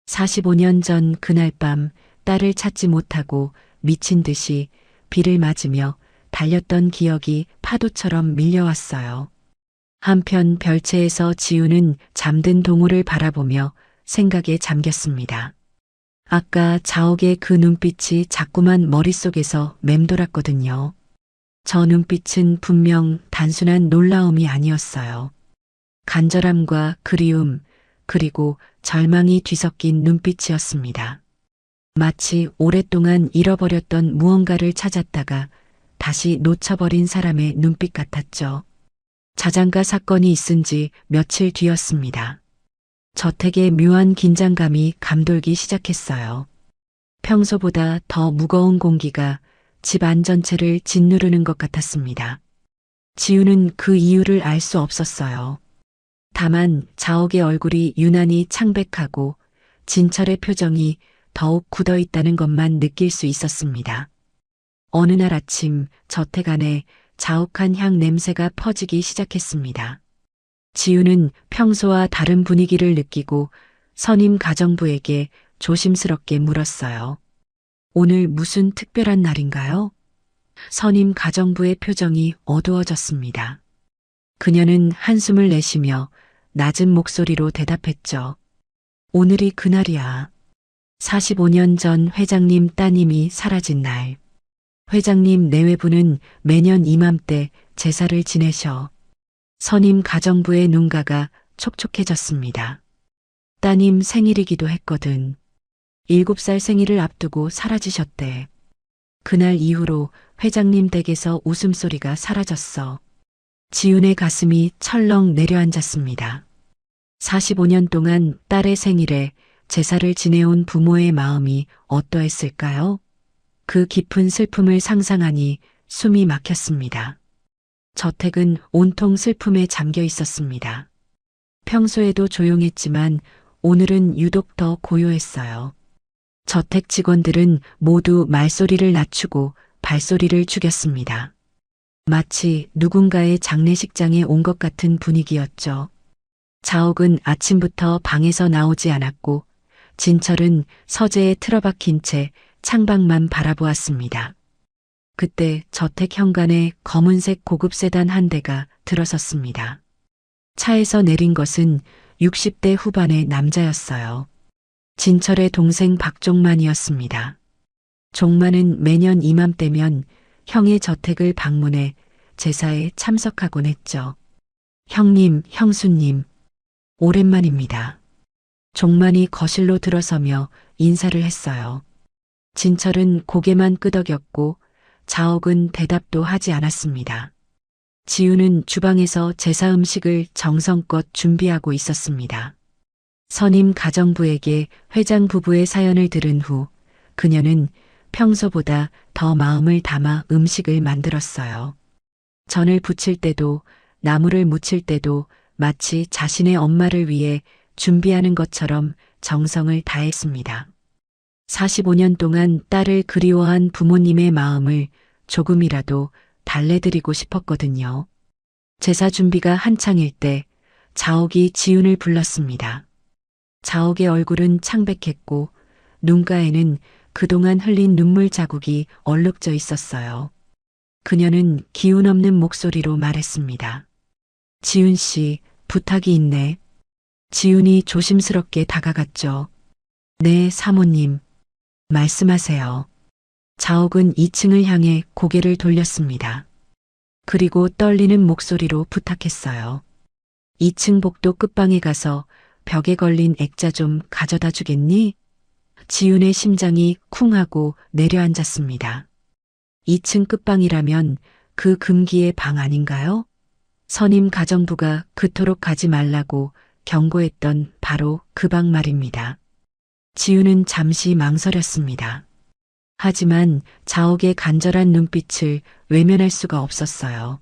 45년 전 그날 밤 딸을 찾지 못하고 미친 듯이 비를 맞으며 달렸던 기억이 파도처럼 밀려왔어요. 한편 별채에서 지우는 잠든 동호를 바라보며 생각에 잠겼습니다. 아까 자옥의 그 눈빛이 자꾸만 머릿속에서 맴돌았거든요. 저 눈빛은 분명 단순한 놀라움이 아니었어요. 간절함과 그리움, 그리고 절망이 뒤섞인 눈빛이었습니다. 마치 오랫동안 잃어버렸던 무언가를 찾았다가 다시 놓쳐버린 사람의 눈빛 같았죠. 자장가 사건이 있은 지 며칠 뒤였습니다. 저택의 묘한 긴장감이 감돌기 시작했어요. 평소보다 더 무거운 공기가 집 안 전체를 짓누르는 것 같았습니다. 지우는 그 이유를 알 수 없었어요. 다만 자옥의 얼굴이 유난히 창백하고 진철의 표정이 더욱 굳어 있다는 것만 느낄 수 있었습니다. 어느 날 아침 저택 안에 자욱한 향 냄새가 퍼지기 시작했습니다. 지우는 평소와 다른 분위기를 느끼고 선임 가정부에게 조심스럽게 물었어요. 오늘 무슨 특별한 날인가요? 선임 가정부의 표정이 어두워졌습니다. 그녀는 한숨을 내쉬며 낮은 목소리로 대답했죠. 오늘이 그날이야. 45년 전 회장님 따님이 사라진 날. 회장님 내외부는 매년 이맘때 제사를 지내셔. 선임 가정부의 눈가가 촉촉해졌습니다. 따님 생일이기도 했거든. 7살 생일을 앞두고 사라지셨대. 그날 이후로 회장님 댁에서 웃음소리가 사라졌어. 지훈의 가슴이 철렁 내려앉았습니다. 45년 동안 딸의 생일에 제사를 지내온 부모의 마음이 어떠했을까요? 그 깊은 슬픔을 상상하니 숨이 막혔습니다. 저택은 온통 슬픔에 잠겨 있었습니다. 평소에도 조용했지만 오늘은 유독 더 고요했어요. 저택 직원들은 모두 말소리를 낮추고 발소리를 죽였습니다. 마치 누군가의 장례식장에 온 것 같은 분위기였죠. 자옥은 아침부터 방에서 나오지 않았고 진철은 서재에 틀어박힌 채 창밖만 바라보았습니다. 그때 저택 현관에 검은색 고급 세단 한 대가 들어섰습니다. 차에서 내린 것은 60대 후반의 남자였어요. 진철의 동생 박종만이었습니다. 종만은 매년 이맘때면 형의 저택을 방문해 제사에 참석하곤 했죠. 형님, 형수님, 오랜만입니다. 종만이 거실로 들어서며 인사를 했어요. 진철은 고개만 끄덕였고 자옥은 대답도 하지 않았습니다. 지우는 주방에서 제사 음식을 정성껏 준비하고 있었습니다. 선임 가정부에게 회장 부부의 사연을 들은 후 그녀는 평소보다 더 마음을 담아 음식을 만들었어요. 전을 부칠 때도 나물을 무칠 때도 마치 자신의 엄마를 위해 준비하는 것처럼 정성을 다했습니다. 45년 동안 딸을 그리워한 부모님의 마음을 조금이라도 달래드리고 싶었거든요. 제사 준비가 한창일 때 자옥이 지훈을 불렀습니다. 자옥의 얼굴은 창백했고 눈가에는 그동안 흘린 눈물 자국이 얼룩져 있었어요. 그녀는 기운 없는 목소리로 말했습니다. 지훈 씨, 부탁이 있네. 지훈이 조심스럽게 다가갔죠. 네, 사모님. 말씀하세요. 자옥은 2층을 향해 고개를 돌렸습니다. 그리고 떨리는 목소리로 부탁했어요. 2층 복도 끝방에 가서 벽에 걸린 액자 좀 가져다 주겠니? 지훈의 심장이 쿵 하고 내려앉았습니다. 2층 끝방이라면 그 금기의 방 아닌가요? 선임 가정부가 그토록 가지 말라고 경고했던 바로 그 방 말입니다. 지훈은 잠시 망설였습니다. 하지만 자옥의 간절한 눈빛을 외면할 수가 없었어요.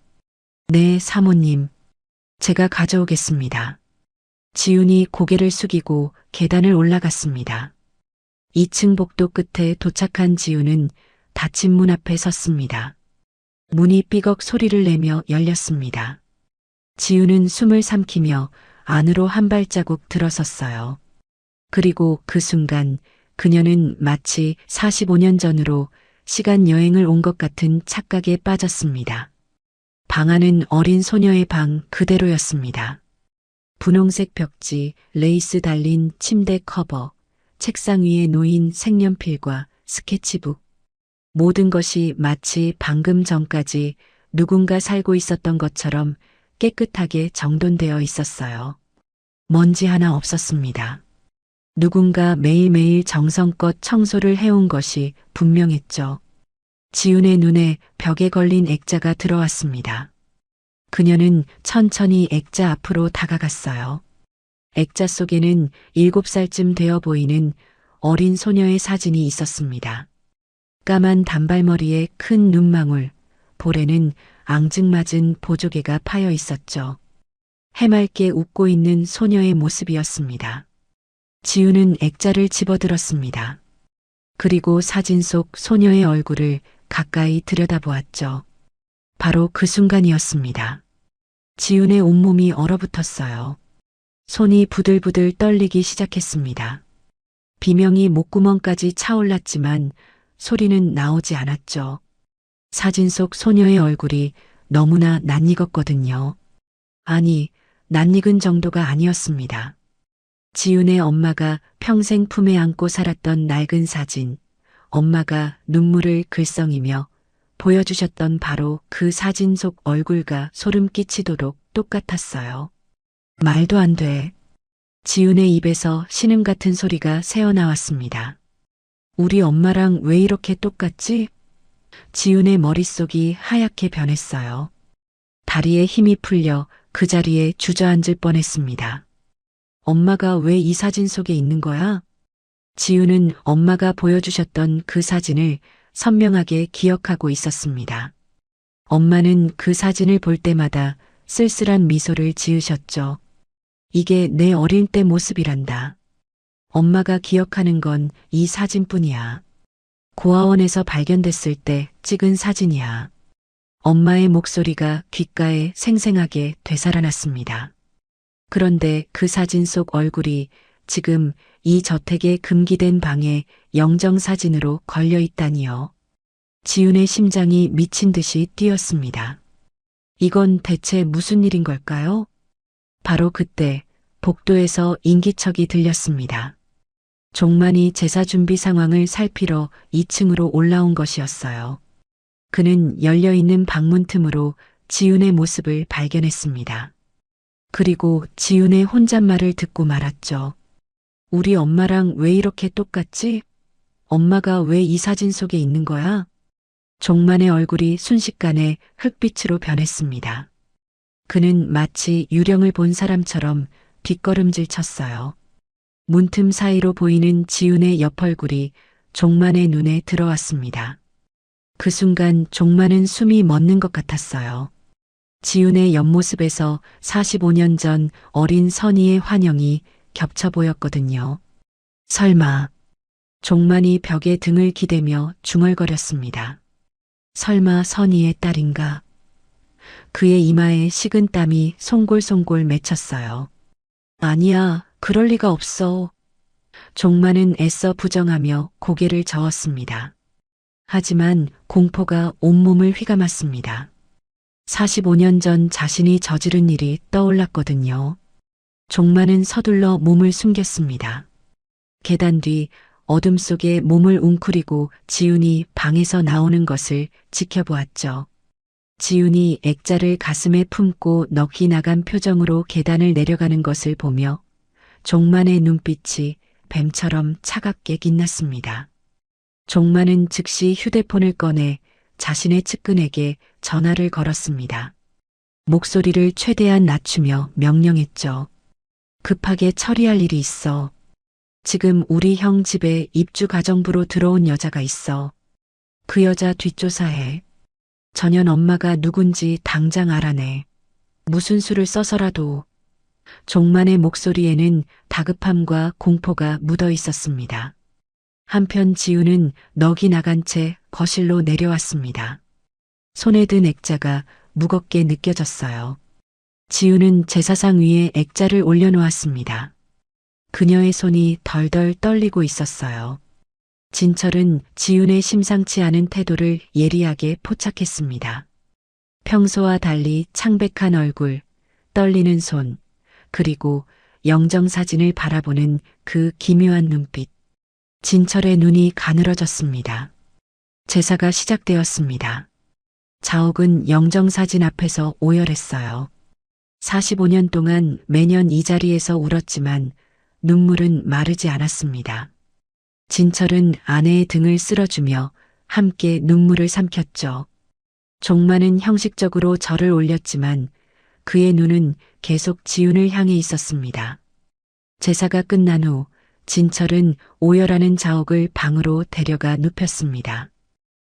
네, 사모님. 제가 가져오겠습니다. 지훈이 고개를 숙이고 계단을 올라갔습니다. 2층 복도 끝에 도착한 지훈은 닫힌 문 앞에 섰습니다. 문이 삐걱 소리를 내며 열렸습니다. 지훈은 숨을 삼키며 안으로 한 발자국 들어섰어요. 그리고 그 순간 그녀는 마치 45년 전으로 시간 여행을 온 것 같은 착각에 빠졌습니다. 방 안은 어린 소녀의 방 그대로였습니다. 분홍색 벽지, 레이스 달린 침대 커버, 책상 위에 놓인 색연필과 스케치북. 모든 것이 마치 방금 전까지 누군가 살고 있었던 것처럼 깨끗하게 정돈되어 있었어요. 먼지 하나 없었습니다. 누군가 매일매일 정성껏 청소를 해온 것이 분명했죠. 지훈의 눈에 벽에 걸린 액자가 들어왔습니다. 그녀는 천천히 액자 앞으로 다가갔어요. 액자 속에는 7살쯤 되어 보이는 어린 소녀의 사진이 있었습니다. 까만 단발머리에 큰 눈망울, 볼에는 앙증맞은 보조개가 파여 있었죠. 해맑게 웃고 있는 소녀의 모습이었습니다. 지우는 액자를 집어들었습니다. 그리고 사진 속 소녀의 얼굴을 가까이 들여다보았죠. 바로 그 순간이었습니다. 지훈의 온몸이 얼어붙었어요. 손이 부들부들 떨리기 시작했습니다. 비명이 목구멍까지 차올랐지만 소리는 나오지 않았죠. 사진 속 소녀의 얼굴이 너무나 낯익었거든요. 아니, 낯익은 정도가 아니었습니다. 지훈의 엄마가 평생 품에 안고 살았던 낡은 사진, 엄마가 눈물을 글썽이며 보여주셨던 바로 그 사진 속 얼굴과 소름 끼치도록 똑같았어요. 말도 안 돼. 지훈의 입에서 신음 같은 소리가 새어나왔습니다. 우리 엄마랑 왜 이렇게 똑같지? 지훈의 머릿속이 하얗게 변했어요. 다리에 힘이 풀려 그 자리에 주저앉을 뻔했습니다. 엄마가 왜 이 사진 속에 있는 거야? 지훈은 엄마가 보여주셨던 그 사진을 선명하게 기억하고 있었습니다. 엄마는 그 사진을 볼 때마다 쓸쓸한 미소를 지으셨죠. 이게 내 어릴 때 모습이란다. 엄마가 기억하는 건 이 사진뿐이야. 고아원에서 발견됐을 때 찍은 사진이야. 엄마의 목소리가 귓가에 생생하게 되살아났습니다. 그런데 그 사진 속 얼굴이 지금 이 저택의 금기된 방에 영정사진으로 걸려 있다니요. 지훈의 심장이 미친 듯이 뛰었습니다. 이건 대체 무슨 일인 걸까요? 바로 그때 복도에서 인기척이 들렸습니다. 종만이 제사 준비 상황을 살피러 2층으로 올라온 것이었어요. 그는 열려있는 방문 틈으로 지훈의 모습을 발견했습니다. 그리고 지훈의 혼잣말을 듣고 말았죠. 우리 엄마랑 왜 이렇게 똑같지? 엄마가 왜 이 사진 속에 있는 거야? 종만의 얼굴이 순식간에 흑빛으로 변했습니다. 그는 마치 유령을 본 사람처럼 뒷걸음질 쳤어요. 문틈 사이로 보이는 지훈의 옆얼굴이 종만의 눈에 들어왔습니다. 그 순간 종만은 숨이 멎는 것 같았어요. 지훈의 옆모습에서 45년 전 어린 선희의 환영이 겹쳐 보였거든요. 설마. 종만이 벽에 등을 기대며 중얼거렸습니다. 설마 선희의 딸인가? 그의 이마에 식은 땀이 송골송골 맺혔어요. 아니야, 그럴 리가 없어. 종만은 애써 부정하며 고개를 저었습니다. 하지만 공포가 온몸을 휘감았습니다. 45년 전 자신이 저지른 일이 떠올랐거든요. 종만은 서둘러 몸을 숨겼습니다. 계단 뒤 어둠 속에 몸을 웅크리고 지훈이 방에서 나오는 것을 지켜보았죠. 지훈이 액자를 가슴에 품고 넋이 나간 표정으로 계단을 내려가는 것을 보며 종만의 눈빛이 뱀처럼 차갑게 빛났습니다. 종만은 즉시 휴대폰을 꺼내 자신의 측근에게 전화를 걸었습니다. 목소리를 최대한 낮추며 명령했죠. 급하게 처리할 일이 있어. 지금 우리 형 집에 입주가정부로 들어온 여자가 있어. 그 여자 뒷조사해. 전현 엄마가 누군지 당장 알아내. 무슨 수를 써서라도. 종만의 목소리에는 다급함과 공포가 묻어 있었습니다. 한편 지훈은 넋이 나간 채 거실로 내려왔습니다. 손에 든 액자가 무겁게 느껴졌어요. 지훈은 제사상 위에 액자를 올려놓았습니다. 그녀의 손이 덜덜 떨리고 있었어요. 진철은 지훈의 심상치 않은 태도를 예리하게 포착했습니다. 평소와 달리 창백한 얼굴, 떨리는 손, 그리고 영정사진을 바라보는 그 기묘한 눈빛. 진철의 눈이 가늘어졌습니다. 제사가 시작되었습니다. 자옥은 영정사진 앞에서 오열했어요. 45년 동안 매년 이 자리에서 울었지만 눈물은 마르지 않았습니다. 진철은 아내의 등을 쓸어주며 함께 눈물을 삼켰죠. 종만은 형식적으로 절을 올렸지만 그의 눈은 계속 지훈을 향해 있었습니다. 제사가 끝난 후 진철은 오열하는 자옥을 방으로 데려가 눕혔습니다.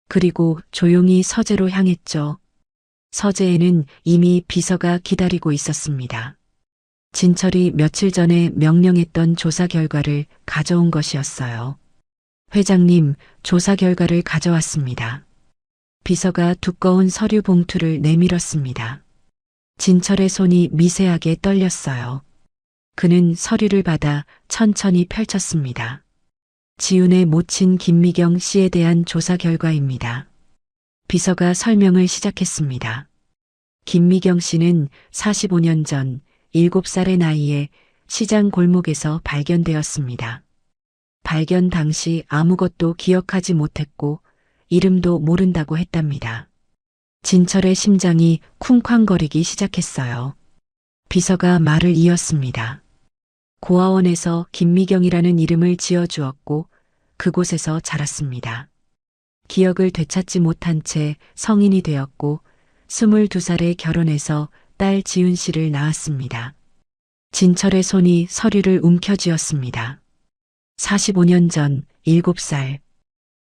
그리고 조용히 서재로 향했죠. 서재에는 이미 비서가 기다리고 있었습니다. 진철이 며칠 전에 명령했던 조사 결과를 가져온 것이었어요. 회장님, 조사 결과를 가져왔습니다. 비서가 두꺼운 서류 봉투를 내밀었습니다. 진철의 손이 미세하게 떨렸어요. 그는 서류를 받아 천천히 펼쳤습니다. 지훈의 모친 김미경 씨에 대한 조사 결과입니다. 비서가 설명을 시작했습니다. 김미경 씨는 45년 전 7살의 나이에 시장 골목에서 발견되었습니다. 발견 당시 아무것도 기억하지 못했고 이름도 모른다고 했답니다. 진철의 심장이 쿵쾅거리기 시작했어요. 비서가 말을 이었습니다. 고아원에서 김미경이라는 이름을 지어주었고 그곳에서 자랐습니다. 기억을 되찾지 못한 채 성인이 되었고 22살에 결혼해서 딸 지훈 씨를 낳았습니다. 진철의 손이 서류를 움켜쥐었습니다. 45년 전 7살.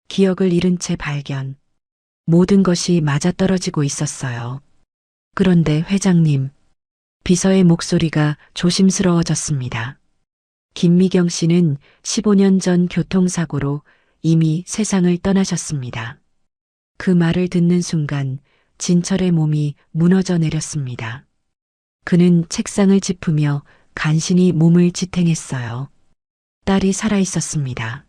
기억을 잃은 채 발견. 모든 것이 맞아떨어지고 있었어요. 그런데 회장님, 비서의 목소리가 조심스러워졌습니다. 김미경 씨는 15년 전 교통사고로 이미 세상을 떠나셨습니다. 그 말을 듣는 순간 진철의 몸이 무너져 내렸습니다. 그는 책상을 짚으며 간신히 몸을 지탱했어요. 딸이 살아 있었습니다.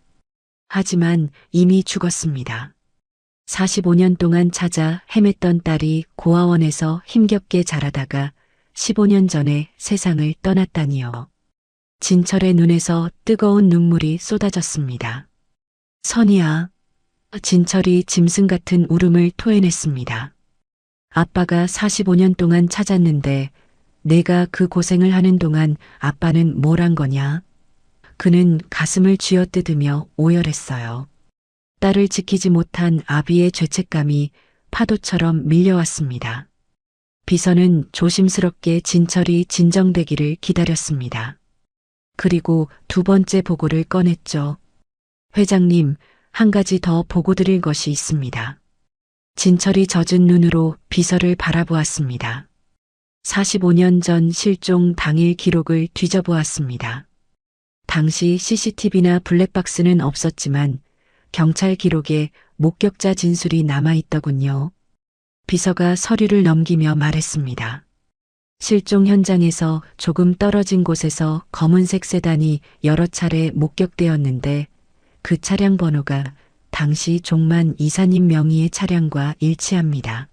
하지만 이미 죽었습니다. 45년 동안 찾아 헤맸던 딸이 고아원에서 힘겹게 자라다가 15년 전에 세상을 떠났다니요. 진철의 눈에서 뜨거운 눈물이 쏟아졌습니다. 선이야. 진철이 짐승 같은 울음을 토해냈습니다. 아빠가 45년 동안 찾았는데 내가 그 고생을 하는 동안 아빠는 뭘 한 거냐? 그는 가슴을 쥐어뜯으며 오열했어요. 딸을 지키지 못한 아비의 죄책감이 파도처럼 밀려왔습니다. 비서는 조심스럽게 진철이 진정되기를 기다렸습니다. 그리고 두 번째 보고를 꺼냈죠. 회장님, 한 가지 더 보고 드릴 것이 있습니다. 진철이 젖은 눈으로 비서를 바라보았습니다. 45년 전 실종 당일 기록을 뒤져보았습니다. 당시 CCTV나 블랙박스는 없었지만 경찰 기록에 목격자 진술이 남아있더군요. 비서가 서류를 넘기며 말했습니다. 실종 현장에서 조금 떨어진 곳에서 검은색 세단이 여러 차례 목격되었는데 그 차량 번호가 당시 종만 이사님 명의의 차량과 일치합니다.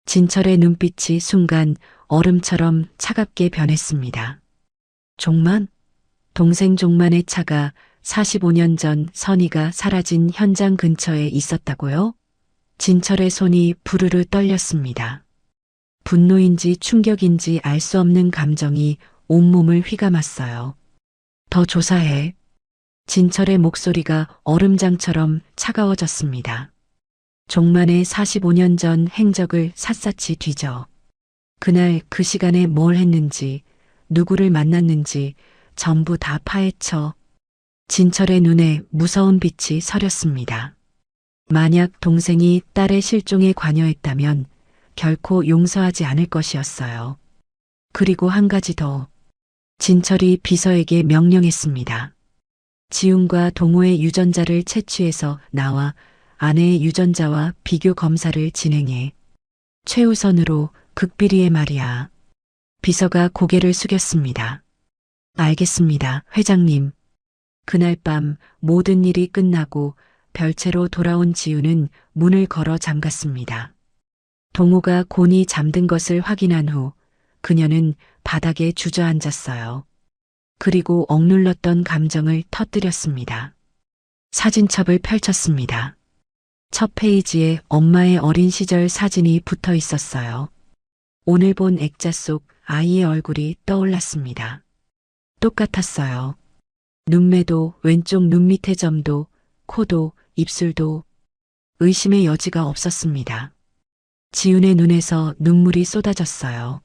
진철의 눈빛이 순간 얼음처럼 차갑게 변했습니다. 종만? 동생 종만의 차가 45년 전 선희가 사라진 현장 근처에 있었다고요? 진철의 손이 부르르 떨렸습니다. 분노인지 충격인지 알 수 없는 감정이 온몸을 휘감았어요. 더 조사해. 진철의 목소리가 얼음장처럼 차가워졌습니다. 종만의 45년 전 행적을 샅샅이 뒤져. 그날 그 시간에 뭘 했는지, 누구를 만났는지 전부 다 파헤쳐. 진철의 눈에 무서운 빛이 서렸습니다. 만약 동생이 딸의 실종에 관여했다면 결코 용서하지 않을 것이었어요. 그리고 한 가지 더. 진철이 비서에게 명령했습니다. 지훈과 동호의 유전자를 채취해서 나와 아내의 유전자와 비교 검사를 진행해. 최우선으로 극비리의 말이야. 비서가 고개를 숙였습니다. 알겠습니다, 회장님. 그날 밤 모든 일이 끝나고 별채로 돌아온 지훈은 문을 걸어 잠갔습니다. 동호가 곤히 잠든 것을 확인한 후 그녀는 바닥에 주저앉았어요. 그리고 억눌렀던 감정을 터뜨렸습니다. 사진첩을 펼쳤습니다. 첫 페이지에 엄마의 어린 시절 사진이 붙어 있었어요. 오늘 본 액자 속 아이의 얼굴이 떠올랐습니다. 똑같았어요. 눈매도, 왼쪽 눈 밑의 점도, 코도, 입술도 의심의 여지가 없었습니다. 지훈의 눈에서 눈물이 쏟아졌어요.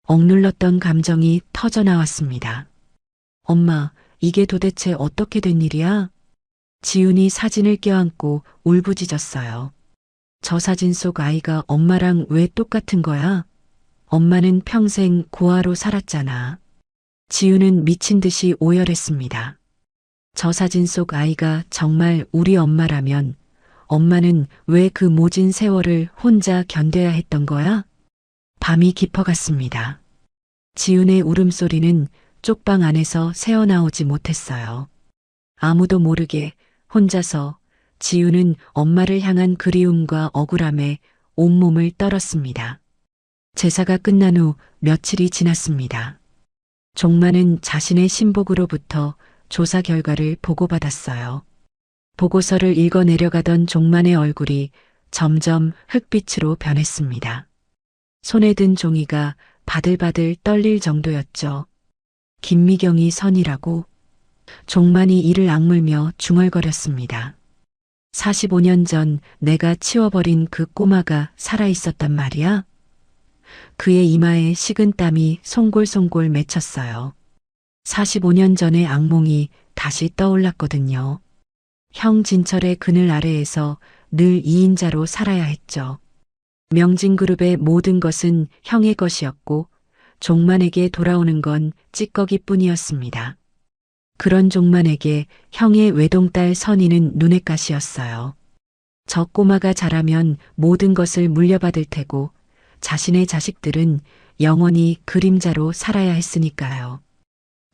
억눌렀던 감정이 터져나왔습니다. 엄마, 이게 도대체 어떻게 된 일이야? 지훈이 사진을 껴안고 울부짖었어요. 저 사진 속 아이가 엄마랑 왜 똑같은 거야? 엄마는 평생 고아로 살았잖아. 지우는 미친 듯이 오열했습니다. 저 사진 속 아이가 정말 우리 엄마라면 엄마는 왜 그 모진 세월을 혼자 견뎌야 했던 거야? 밤이 깊어갔습니다. 지훈의 울음소리는 쪽방 안에서 새어나오지 못했어요. 아무도 모르게 혼자서 지훈은 엄마를 향한 그리움과 억울함에 온몸을 떨었습니다. 제사가 끝난 후 며칠이 지났습니다. 종만은 자신의 신복으로부터 조사 결과를 보고받았어요. 보고서를 읽어 내려가던 종만의 얼굴이 점점 흑빛으로 변했습니다. 손에 든 종이가 바들바들 떨릴 정도였죠. 김미경이 선이라고? 종만이 이를 악물며 중얼거렸습니다. 45년 전 내가 치워버린 그 꼬마가 살아있었단 말이야? 그의 이마에 식은 땀이 송골송골 맺혔어요. 45년 전의 악몽이 다시 떠올랐거든요. 형 진철의 그늘 아래에서 늘 2인자로 살아야 했죠. 명진그룹의 모든 것은 형의 것이었고 종만에게 돌아오는 건 찌꺼기뿐이었습니다. 그런 종만에게 형의 외동딸 선이는 눈엣 가시였어요. 저 꼬마가 자라면 모든 것을 물려받을 테고 자신의 자식들은 영원히 그림자로 살아야 했으니까요.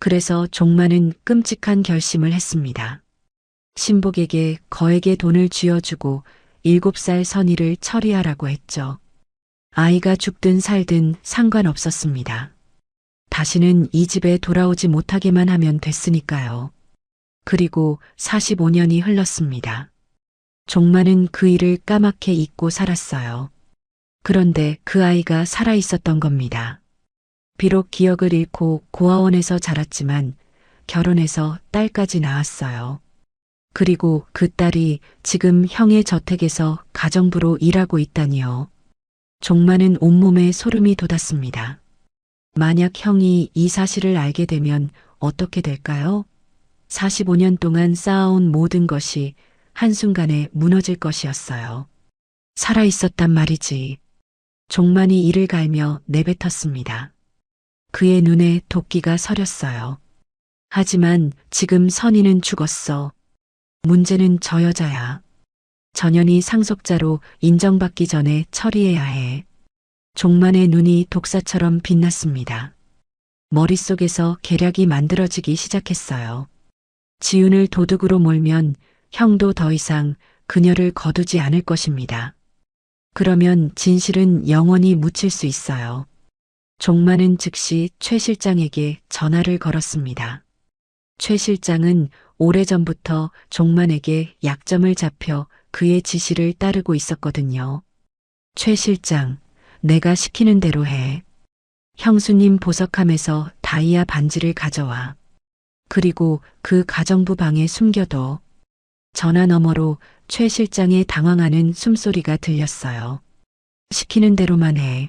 그래서 종만은 끔찍한 결심을 했습니다. 신복에게 거액의 돈을 쥐어주고 7살 선이를 처리하라고 했죠. 아이가 죽든 살든 상관없었습니다. 다시는 이 집에 돌아오지 못하게만 하면 됐으니까요. 그리고 45년이 흘렀습니다. 종만은 그 일을 까맣게 잊고 살았어요. 그런데 그 아이가 살아있었던 겁니다. 비록 기억을 잃고 고아원에서 자랐지만 결혼해서 딸까지 낳았어요. 그리고 그 딸이 지금 형의 저택에서 가정부로 일하고 있다니요. 종만은 온몸에 소름이 돋았습니다. 만약 형이 이 사실을 알게 되면 어떻게 될까요? 45년 동안 쌓아온 모든 것이 한순간에 무너질 것이었어요. 살아있었단 말이지. 종만이 이를 갈며 내뱉었습니다. 그의 눈에 도끼가 서렸어요. 하지만 지금 선이는 죽었어. 문제는 저 여자야. 전현이 상속자로 인정받기 전에 처리해야 해. 종만의 눈이 독사처럼 빛났습니다. 머릿속에서 계략이 만들어지기 시작했어요. 지훈을 도둑으로 몰면 형도 더 이상 그녀를 거두지 않을 것입니다. 그러면 진실은 영원히 묻힐 수 있어요. 종만은 즉시 최 실장에게 전화를 걸었습니다. 최 실장은 오래전부터 종만에게 약점을 잡혀 그의 지시를 따르고 있었거든요. 최 실장, 내가 시키는 대로 해. 형수님 보석함에서 다이아 반지를 가져와. 그리고 그 가정부 방에 숨겨둬. 전화 너머로 최 실장의 당황하는 숨소리가 들렸어요. 시키는 대로만 해.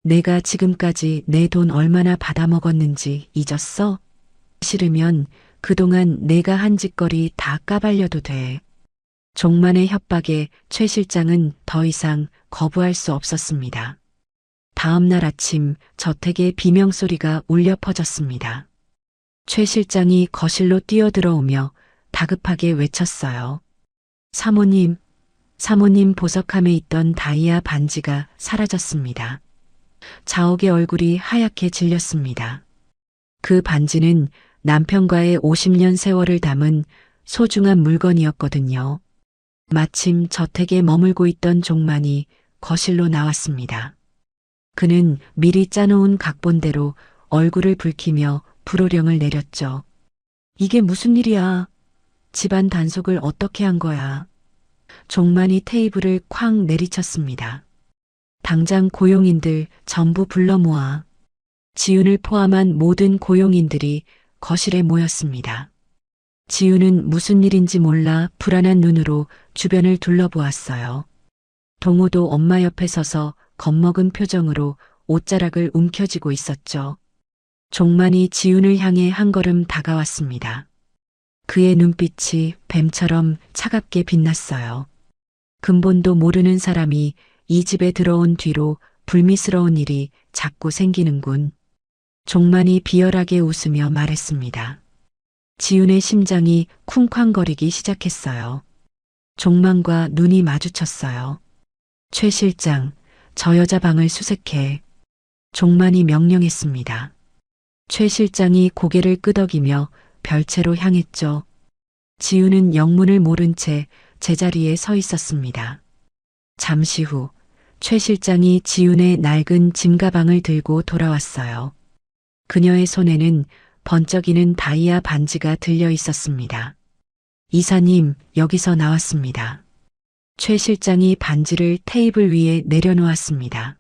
내가 지금까지 내 돈 얼마나 받아먹었는지 잊었어? 싫으면 그동안 내가 한 짓거리 다 까발려도 돼. 종만의 협박에 최 실장은 더 이상 거부할 수 없었습니다. 다음 날 아침 저택의 비명소리가 울려 퍼졌습니다. 최 실장이 거실로 뛰어들어오며 다급하게 외쳤어요. 사모님, 사모님 보석함에 있던 다이아 반지가 사라졌습니다. 자옥의 얼굴이 하얗게 질렸습니다. 그 반지는 남편과의 50년 세월을 담은 소중한 물건이었거든요. 마침 저택에 머물고 있던 종만이 거실로 나왔습니다. 그는 미리 짜놓은 각본대로 얼굴을 붉히며 불호령을 내렸죠. 이게 무슨 일이야? 집안 단속을 어떻게 한 거야? 종만이 테이블을 쾅 내리쳤습니다. 당장 고용인들 전부 불러 모아. 지훈을 포함한 모든 고용인들이 거실에 모였습니다. 지훈은 무슨 일인지 몰라 불안한 눈으로 주변을 둘러보았어요. 동호도 엄마 옆에 서서 겁먹은 표정으로 옷자락을 움켜쥐고 있었죠. 종만이 지훈을 향해 한 걸음 다가왔습니다. 그의 눈빛이 뱀처럼 차갑게 빛났어요. 근본도 모르는 사람이 이 집에 들어온 뒤로 불미스러운 일이 자꾸 생기는군. 종만이 비열하게 웃으며 말했습니다. 지훈의 심장이 쿵쾅거리기 시작했어요. 종만과 눈이 마주쳤어요. 최 실장, 저 여자 방을 수색해. 종만이 명령했습니다. 최 실장이 고개를 끄덕이며 별채로 향했죠. 지훈은 영문을 모른 채 제자리에 서 있었습니다. 잠시 후 최 실장이 지훈의 낡은 짐가방을 들고 돌아왔어요. 그녀의 손에는 번쩍이는 다이아 반지가 들려 있었습니다. 이사님, 여기서 나왔습니다. 최 실장이 반지를 테이블 위에 내려놓았습니다.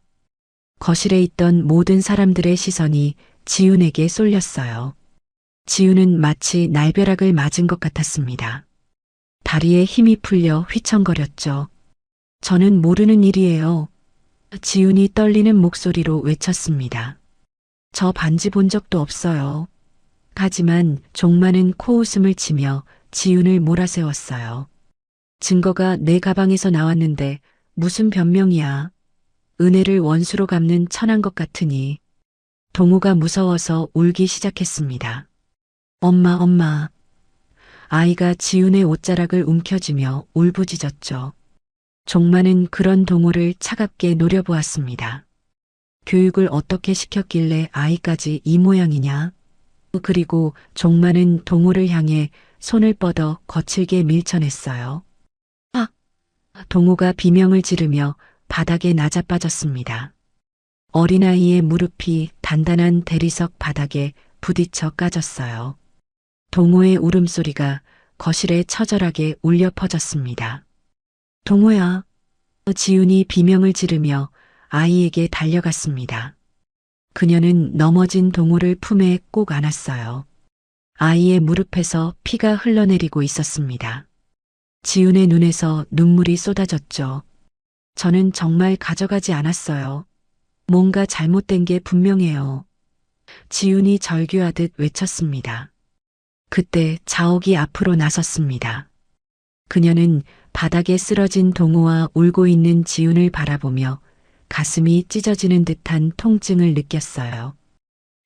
거실에 있던 모든 사람들의 시선이 지훈에게 쏠렸어요. 지훈은 마치 날벼락을 맞은 것 같았습니다. 다리에 힘이 풀려 휘청거렸죠. 저는 모르는 일이에요. 지훈이 떨리는 목소리로 외쳤습니다. 저 반지 본 적도 없어요. 하지만 종만은 코웃음을 치며 지훈을 몰아세웠어요. 증거가 내 가방에서 나왔는데 무슨 변명이야. 은혜를 원수로 갚는 천한 것 같으니. 동우가 무서워서 울기 시작했습니다. 엄마. 아이가 지훈의 옷자락을 움켜쥐며 울부짖었죠. 종만은 그런 동우를 차갑게 노려보았습니다. 교육을 어떻게 시켰길래 아이까지 이 모양이냐? 그리고 종만은 동우를 향해 손을 뻗어 거칠게 밀쳐냈어요. 아! 동우가 비명을 지르며 바닥에 낮아빠졌습니다. 어린아이의 무릎이 단단한 대리석 바닥에 부딪혀 까졌어요. 동우의 울음소리가 거실에 처절하게 울려 퍼졌습니다. 동우야. 지훈이 비명을 지르며 아이에게 달려갔습니다. 그녀는 넘어진 동우를 품에 꼭 안았어요. 아이의 무릎에서 피가 흘러내리고 있었습니다. 지훈의 눈에서 눈물이 쏟아졌죠. 저는 정말 가져가지 않았어요. 뭔가 잘못된 게 분명해요. 지훈이 절규하듯 외쳤습니다. 그때 자옥이 앞으로 나섰습니다. 그녀는 바닥에 쓰러진 동우와 울고 있는 지훈을 바라보며 가슴이 찢어지는 듯한 통증을 느꼈어요.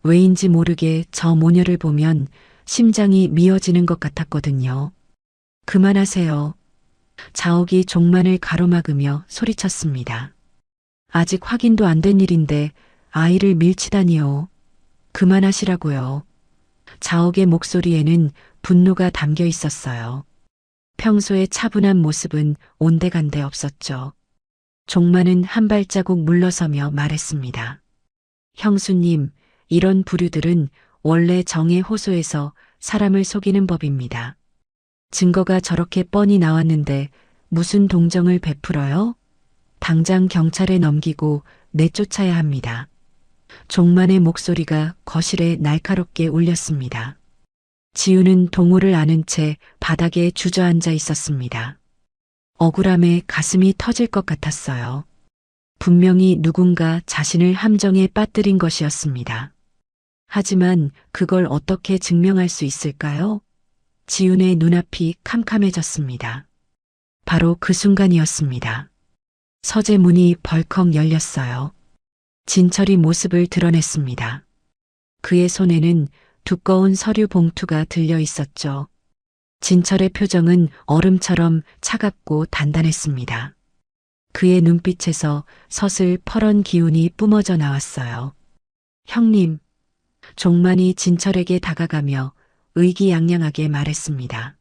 왜인지 모르게 저 모녀를 보면 심장이 미어지는 것 같았거든요. 그만하세요. 자옥이 종만을 가로막으며 소리쳤습니다. 아직 확인도 안 된 일인데 아이를 밀치다니요. 그만하시라고요. 자옥의 목소리에는 분노가 담겨 있었어요. 평소의 차분한 모습은 온데간데 없었죠. 종만은 한 발자국 물러서며 말했습니다. 형수님, 이런 부류들은 원래 정의 호소해서 사람을 속이는 법입니다. 증거가 저렇게 뻔히 나왔는데 무슨 동정을 베풀어요? 당장 경찰에 넘기고 내쫓아야 합니다. 종만의 목소리가 거실에 날카롭게 울렸습니다. 지훈은 동우를 안은 채 바닥에 주저앉아 있었습니다. 억울함에 가슴이 터질 것 같았어요. 분명히 누군가 자신을 함정에 빠뜨린 것이었습니다. 하지만 그걸 어떻게 증명할 수 있을까요? 지훈의 눈앞이 캄캄해졌습니다. 바로 그 순간이었습니다. 서재 문이 벌컥 열렸어요. 진철이 모습을 드러냈습니다. 그의 손에는 두꺼운 서류 봉투가 들려 있었죠. 진철의 표정은 얼음처럼 차갑고 단단했습니다. 그의 눈빛에서 서슬 퍼런 기운이 뿜어져 나왔어요. 형님, 종만이 진철에게 다가가며 의기양양하게 말했습니다.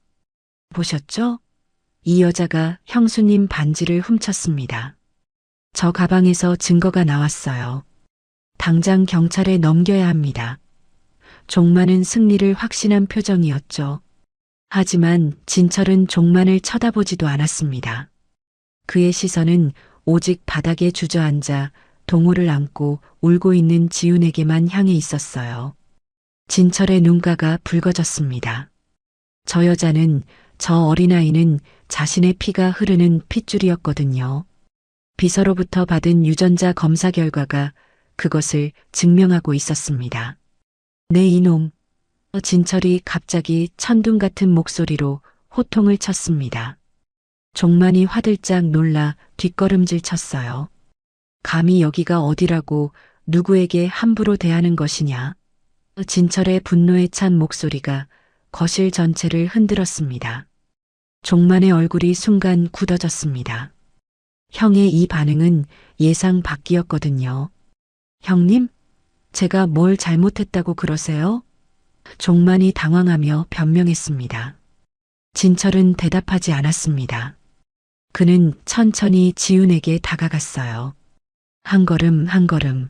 보셨죠? 이 여자가 형수님 반지를 훔쳤습니다. 저 가방에서 증거가 나왔어요. 당장 경찰에 넘겨야 합니다. 종만은 승리를 확신한 표정이었죠. 하지만 진철은 종만을 쳐다보지도 않았습니다. 그의 시선은 오직 바닥에 주저앉아 동우를 안고 울고 있는 지훈에게만 향해 있었어요. 진철의 눈가가 붉어졌습니다. 저 여자는, 저 어린아이는 자신의 피가 흐르는 핏줄이었거든요. 비서로부터 받은 유전자 검사 결과가 그것을 증명하고 있었습니다. 네 이놈. 진철이 갑자기 천둥 같은 목소리로 호통을 쳤습니다. 종만이 화들짝 놀라 뒷걸음질 쳤어요. 감히 여기가 어디라고 누구에게 함부로 대하는 것이냐. 진철의 분노에 찬 목소리가 거실 전체를 흔들었습니다. 종만의 얼굴이 순간 굳어졌습니다. 형의 이 반응은 예상 밖이었거든요. 형님? 제가 뭘 잘못했다고 그러세요? 종만이 당황하며 변명했습니다. 진철은 대답하지 않았습니다. 그는 천천히 지훈에게 다가갔어요. 한 걸음 한 걸음.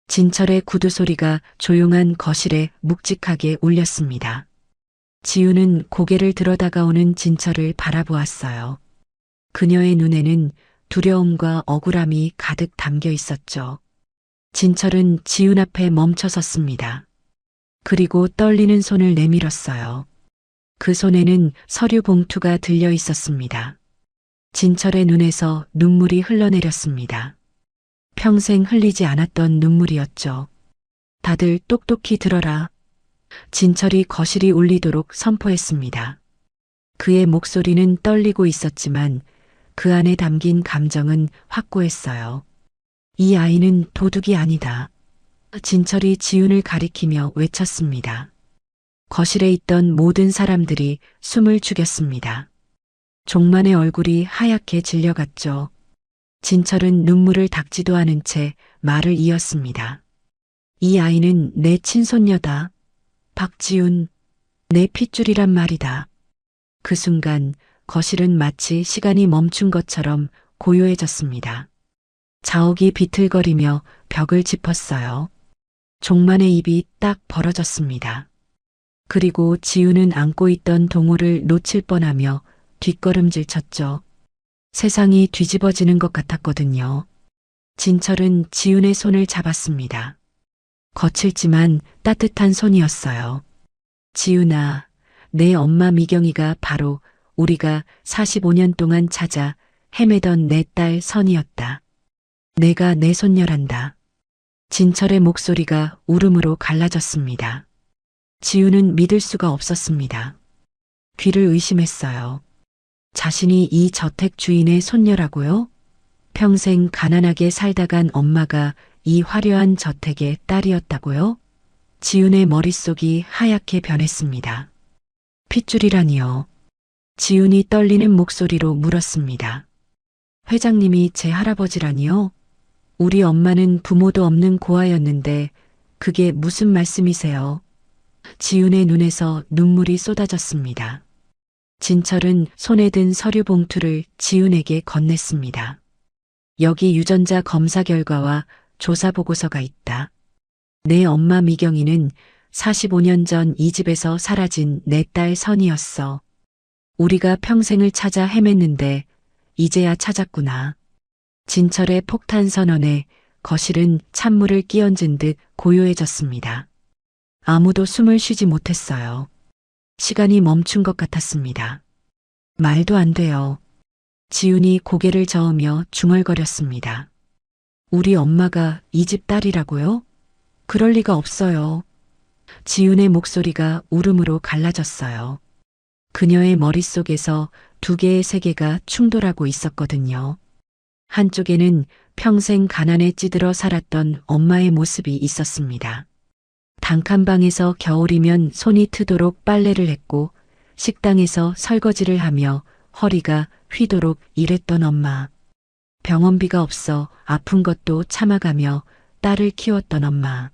진철의 구두 소리가 조용한 거실에 묵직하게 울렸습니다. 지훈은 고개를 들어 다가오는 진철을 바라보았어요. 그녀의 눈에는 두려움과 억울함이 가득 담겨 있었죠. 진철은 지훈 앞에 멈춰 섰습니다. 그리고 떨리는 손을 내밀었어요. 그 손에는 서류 봉투가 들려 있었습니다. 진철의 눈에서 눈물이 흘러내렸습니다. 평생 흘리지 않았던 눈물이었죠. 다들 똑똑히 들어라. 진철이 거실이 울리도록 선포했습니다. 그의 목소리는 떨리고 있었지만 그 안에 담긴 감정은 확고했어요. 이 아이는 도둑이 아니다. 진철이 지훈을 가리키며 외쳤습니다. 거실에 있던 모든 사람들이 숨을 죽였습니다. 종만의 얼굴이 하얗게 질려갔죠. 진철은 눈물을 닦지도 않은 채 말을 이었습니다. 이 아이는 내 친손녀다. 박지훈, 내 핏줄이란 말이다. 그 순간 거실은 마치 시간이 멈춘 것처럼 고요해졌습니다. 자옥이 비틀거리며 벽을 짚었어요. 종만의 입이 딱 벌어졌습니다. 그리고 지훈은 안고 있던 동호를 놓칠 뻔하며 뒷걸음질 쳤죠. 세상이 뒤집어지는 것 같았거든요. 진철은 지훈의 손을 잡았습니다. 거칠지만 따뜻한 손이었어요. 지훈아, 내 엄마 미경이가 바로 우리가 45년 동안 찾아 헤매던 내 딸 선이었다. 내가 내 손녀란다. 진철의 목소리가 울음으로 갈라졌습니다. 지훈은 믿을 수가 없었습니다. 귀를 의심했어요. 자신이 이 저택 주인의 손녀라고요? 평생 가난하게 살다 간 엄마가 이 화려한 저택의 딸이었다고요? 지훈의 머릿속이 하얗게 변했습니다. 핏줄이라니요. 지훈이 떨리는 목소리로 물었습니다. 회장님이 제 할아버지라니요? 우리 엄마는 부모도 없는 고아였는데 그게 무슨 말씀이세요? 지훈의 눈에서 눈물이 쏟아졌습니다. 진철은 손에 든 서류 봉투를 지훈에게 건넸습니다. 여기 유전자 검사 결과와 조사 보고서가 있다. 내 엄마 미경이는 45년 전 이 집에서 사라진 내 딸 선이었어. 우리가 평생을 찾아 헤맸는데 이제야 찾았구나. 진철의 폭탄 선언에 거실은 찬물을 끼얹은 듯 고요해졌습니다. 아무도 숨을 쉬지 못했어요. 시간이 멈춘 것 같았습니다. 말도 안 돼요. 지훈이 고개를 저으며 중얼거렸습니다. 우리 엄마가 이 집 딸이라고요? 그럴 리가 없어요. 지훈의 목소리가 울음으로 갈라졌어요. 그녀의 머릿속에서 두 개의 세계가 충돌하고 있었거든요. 한쪽에는 평생 가난에 찌들어 살았던 엄마의 모습이 있었습니다. 단칸방에서 겨울이면 손이 트도록 빨래를 했고 식당에서 설거지를 하며 허리가 휘도록 일했던 엄마. 병원비가 없어 아픈 것도 참아가며 딸을 키웠던 엄마.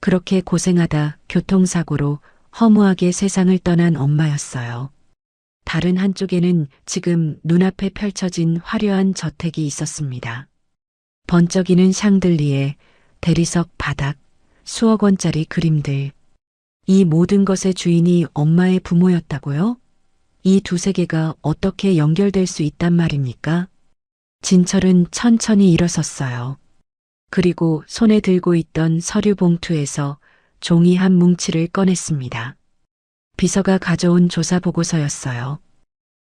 그렇게 고생하다 교통사고로 허무하게 세상을 떠난 엄마였어요. 다른 한쪽에는 지금 눈앞에 펼쳐진 화려한 저택이 있었습니다. 번쩍이는 샹들리에, 대리석 바닥, 수억 원짜리 그림들. 이 모든 것의 주인이 엄마의 부모였다고요? 이 두 세계가 어떻게 연결될 수 있단 말입니까? 진철은 천천히 일어섰어요. 그리고 손에 들고 있던 서류 봉투에서 종이 한 뭉치를 꺼냈습니다. 비서가 가져온 조사 보고서였어요.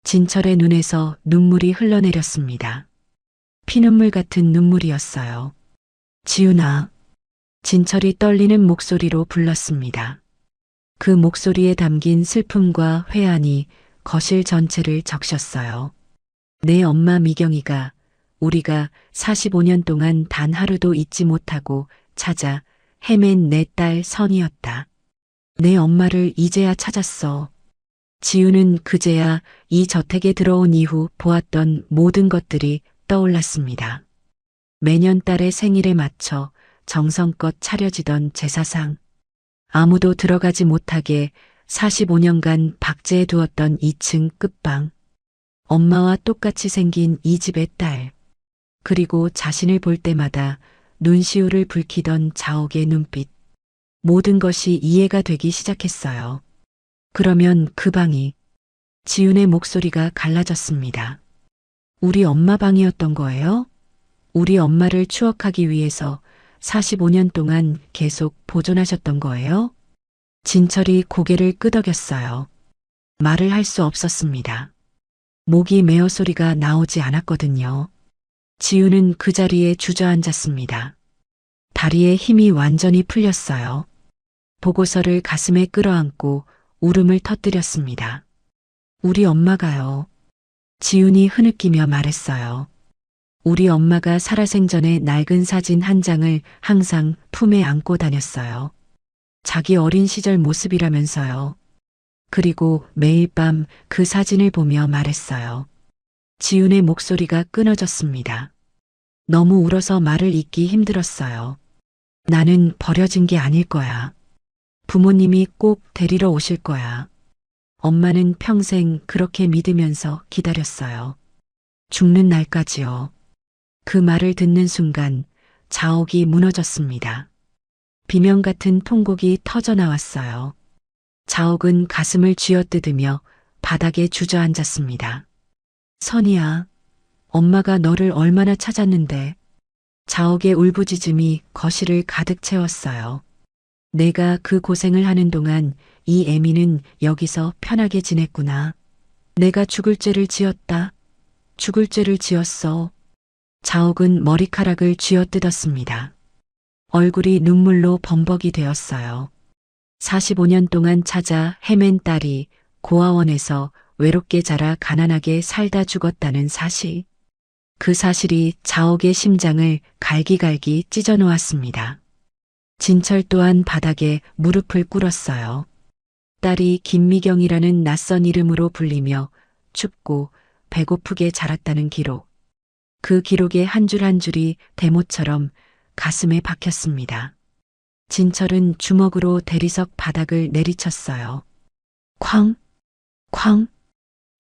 진철의 눈에서 눈물이 흘러내렸습니다. 피눈물 같은 눈물이었어요. 지훈아. 진철이 떨리는 목소리로 불렀습니다. 그 목소리에 담긴 슬픔과 회한이 거실 전체를 적셨어요. 내 엄마 미경이가 우리가 45년 동안 단 하루도 잊지 못하고 찾아 헤맨 내 딸 선이었다. 내 엄마를 이제야 찾았어. 지우는 그제야 이 저택에 들어온 이후 보았던 모든 것들이 떠올랐습니다. 매년 딸의 생일에 맞춰 정성껏 차려지던 제사상, 아무도 들어가지 못하게 45년간 박제해 두었던 2층 끝방, 엄마와 똑같이 생긴 이 집의 딸, 그리고 자신을 볼 때마다 눈시울을 붉히던 자옥의 눈빛, 모든 것이 이해가 되기 시작했어요. 그러면 그 방이, 지훈의 목소리가 갈라졌습니다. 우리 엄마 방이었던 거예요? 우리 엄마를 추억하기 위해서 45년 동안 계속 보존하셨던 거예요? 진철이 고개를 끄덕였어요. 말을 할 수 없었습니다. 목이 메어 소리가 나오지 않았거든요. 지우는 그 자리에 주저앉았습니다. 다리에 힘이 완전히 풀렸어요. 보고서를 가슴에 끌어안고 울음을 터뜨렸습니다. 우리 엄마가요. 지훈이 흐느끼며 말했어요. 우리 엄마가 살아생전에 낡은 사진 한 장을 항상 품에 안고 다녔어요. 자기 어린 시절 모습이라면서요. 그리고 매일 밤 그 사진을 보며 말했어요. 지훈의 목소리가 끊어졌습니다. 너무 울어서 말을 잇기 힘들었어요. 나는 버려진 게 아닐 거야. 부모님이 꼭 데리러 오실 거야. 엄마는 평생 그렇게 믿으면서 기다렸어요. 죽는 날까지요. 그 말을 듣는 순간 자옥이 무너졌습니다. 비명 같은 통곡이 터져 나왔어요. 자옥은 가슴을 쥐어뜯으며 바닥에 주저앉았습니다. 선이야, 엄마가 너를 얼마나 찾았는데. 자옥의 울부짖음이 거실을 가득 채웠어요. 내가 그 고생을 하는 동안 이 애미는 여기서 편하게 지냈구나. 내가 죽을 죄를 지었다. 죽을 죄를 지었어. 자옥은 머리카락을 쥐어뜯었습니다. 얼굴이 눈물로 범벅이 되었어요. 45년 동안 찾아 헤맨 딸이 고아원에서 외롭게 자라 가난하게 살다 죽었다는 사실. 그 사실이 자옥의 심장을 갈기갈기 찢어 놓았습니다. 진철 또한 바닥에 무릎을 꿇었어요. 딸이 김미경이라는 낯선 이름으로 불리며 춥고 배고프게 자랐다는 기록. 그 기록의 한 줄 한 줄이 대모처럼 가슴에 박혔습니다. 진철은 주먹으로 대리석 바닥을 내리쳤어요. 쾅, 쾅,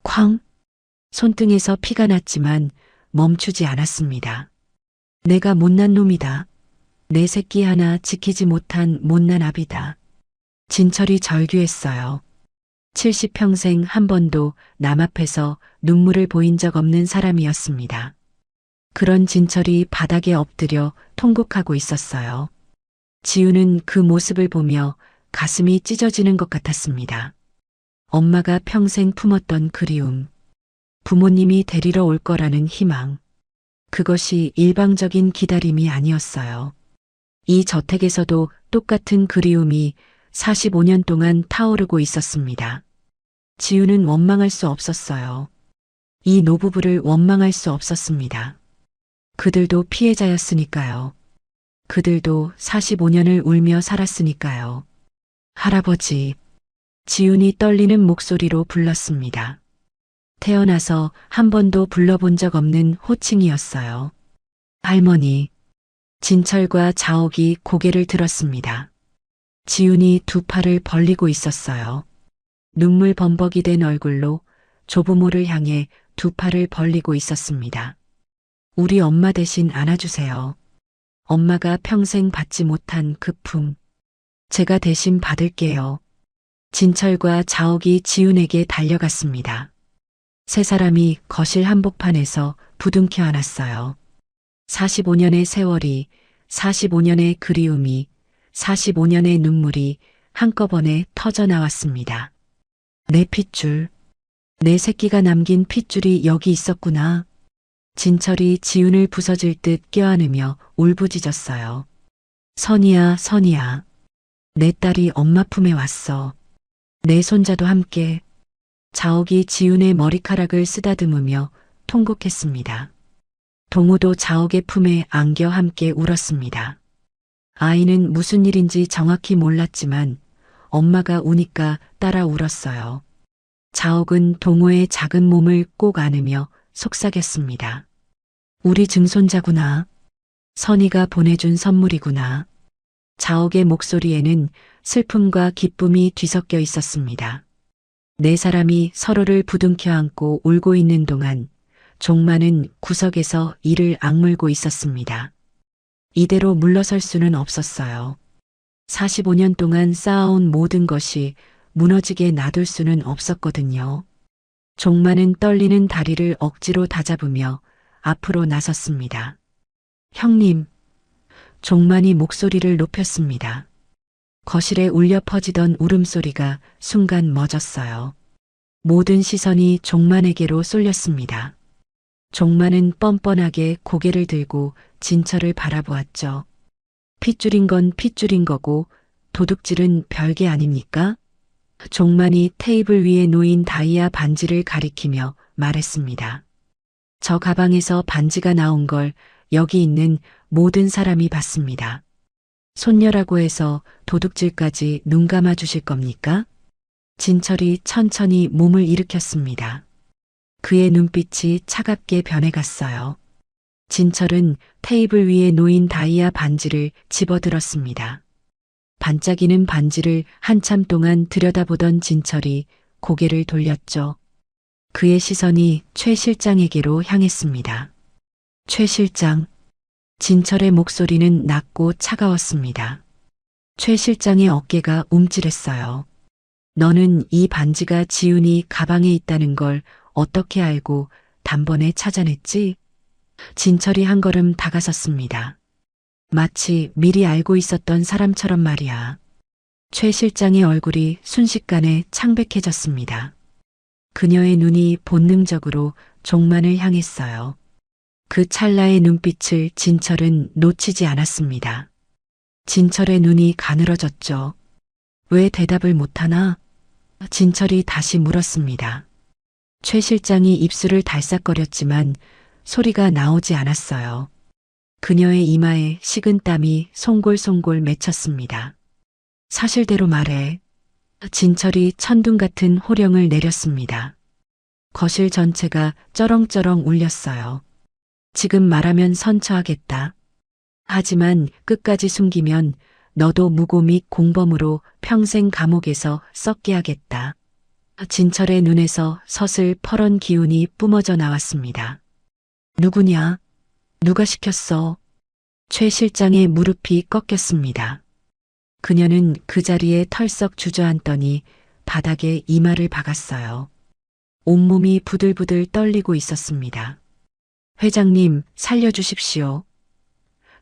쾅. 손등에서 피가 났지만 멈추지 않았습니다. 내가 못난 놈이다. 내 새끼 하나 지키지 못한 못난 아비다. 진철이 절규했어요. 70평생 한 번도 남 앞에서 눈물을 보인 적 없는 사람이었습니다. 그런 진철이 바닥에 엎드려 통곡하고 있었어요. 지우는 그 모습을 보며 가슴이 찢어지는 것 같았습니다. 엄마가 평생 품었던 그리움, 부모님이 데리러 올 거라는 희망, 그것이 일방적인 기다림이 아니었어요. 이 저택에서도 똑같은 그리움이 45년 동안 타오르고 있었습니다. 지우는 원망할 수 없었어요. 이 노부부를 원망할 수 없었습니다. 그들도 피해자였으니까요. 그들도 45년을 울며 살았으니까요. 할아버지, 지훈이 떨리는 목소리로 불렀습니다. 태어나서 한 번도 불러본 적 없는 호칭이었어요. 할머니. 진철과 자옥이 고개를 들었습니다. 지훈이 두 팔을 벌리고 있었어요. 눈물 범벅이 된 얼굴로 조부모를 향해 두 팔을 벌리고 있었습니다. 우리 엄마 대신 안아주세요. 엄마가 평생 받지 못한 그 품, 제가 대신 받을게요. 진철과 자옥이 지훈에게 달려갔습니다. 세 사람이 거실 한복판에서 부둥켜 안았어요. 45년의 세월이, 45년의 그리움이, 45년의 눈물이 한꺼번에 터져 나왔습니다. 내 핏줄, 내 새끼가 남긴 핏줄이 여기 있었구나. 진철이 지훈을 부서질 듯 껴안으며 울부짖었어요. 선이야, 선이야. 내 딸이 엄마 품에 왔어. 내 손자도 함께. 자옥이 지훈의 머리카락을 쓰다듬으며 통곡했습니다. 동우도 자옥의 품에 안겨 함께 울었습니다. 아이는 무슨 일인지 정확히 몰랐지만 엄마가 우니까 따라 울었어요. 자옥은 동호의 작은 몸을 꼭 안으며 속삭였습니다. 우리 증손자구나. 선이가 보내준 선물이구나. 자옥의 목소리에는 슬픔과 기쁨이 뒤섞여 있었습니다. 네 사람이 서로를 부둥켜 안고 울고 있는 동안 종만은 구석에서 이를 악물고 있었습니다. 이대로 물러설 수는 없었어요. 45년 동안 쌓아온 모든 것이 무너지게 놔둘 수는 없었거든요. 종만은 떨리는 다리를 억지로 다잡으며 앞으로 나섰습니다. 형님, 종만이 목소리를 높였습니다. 거실에 울려 퍼지던 울음소리가 순간 멎었어요. 모든 시선이 종만에게로 쏠렸습니다. 종만은 뻔뻔하게 고개를 들고 진철을 바라보았죠. 핏줄인 건 핏줄인 거고 도둑질은 별게 아닙니까? 종만이 테이블 위에 놓인 다이아 반지를 가리키며 말했습니다. 저 가방에서 반지가 나온 걸 여기 있는 모든 사람이 봤습니다. 손녀라고 해서 도둑질까지 눈 감아 주실 겁니까? 진철이 천천히 몸을 일으켰습니다. 그의 눈빛이 차갑게 변해갔어요. 진철은 테이블 위에 놓인 다이아 반지를 집어들었습니다. 반짝이는 반지를 한참 동안 들여다보던 진철이 고개를 돌렸죠. 그의 시선이 최 실장에게로 향했습니다. 최 실장. 진철의 목소리는 낮고 차가웠습니다. 최 실장의 어깨가 움찔했어요. 너는 이 반지가 지훈이 가방에 있다는 걸 어떻게 알고 단번에 찾아냈지? 진철이 한 걸음 다가섰습니다. 마치 미리 알고 있었던 사람처럼 말이야. 최 실장의 얼굴이 순식간에 창백해졌습니다. 그녀의 눈이 본능적으로 종만을 향했어요. 그 찰나의 눈빛을 진철은 놓치지 않았습니다. 진철의 눈이 가늘어졌죠. 왜 대답을 못하나? 진철이 다시 물었습니다. 최 실장이 입술을 달싹거렸지만 소리가 나오지 않았어요. 그녀의 이마에 식은 땀이 송골송골 맺혔습니다. 사실대로 말해. 진철이 천둥 같은 호령을 내렸습니다. 거실 전체가 쩌렁쩌렁 울렸어요. 지금 말하면 선처하겠다. 하지만 끝까지 숨기면 너도 무고 및 공범으로 평생 감옥에서 썩게 하겠다. 진철의 눈에서 서슬 퍼런 기운이 뿜어져 나왔습니다. 누구냐? 누가 시켰어? 최 실장의 무릎이 꺾였습니다. 그녀는 그 자리에 털썩 주저앉더니 바닥에 이마를 박았어요. 온몸이 부들부들 떨리고 있었습니다. 회장님, 살려주십시오.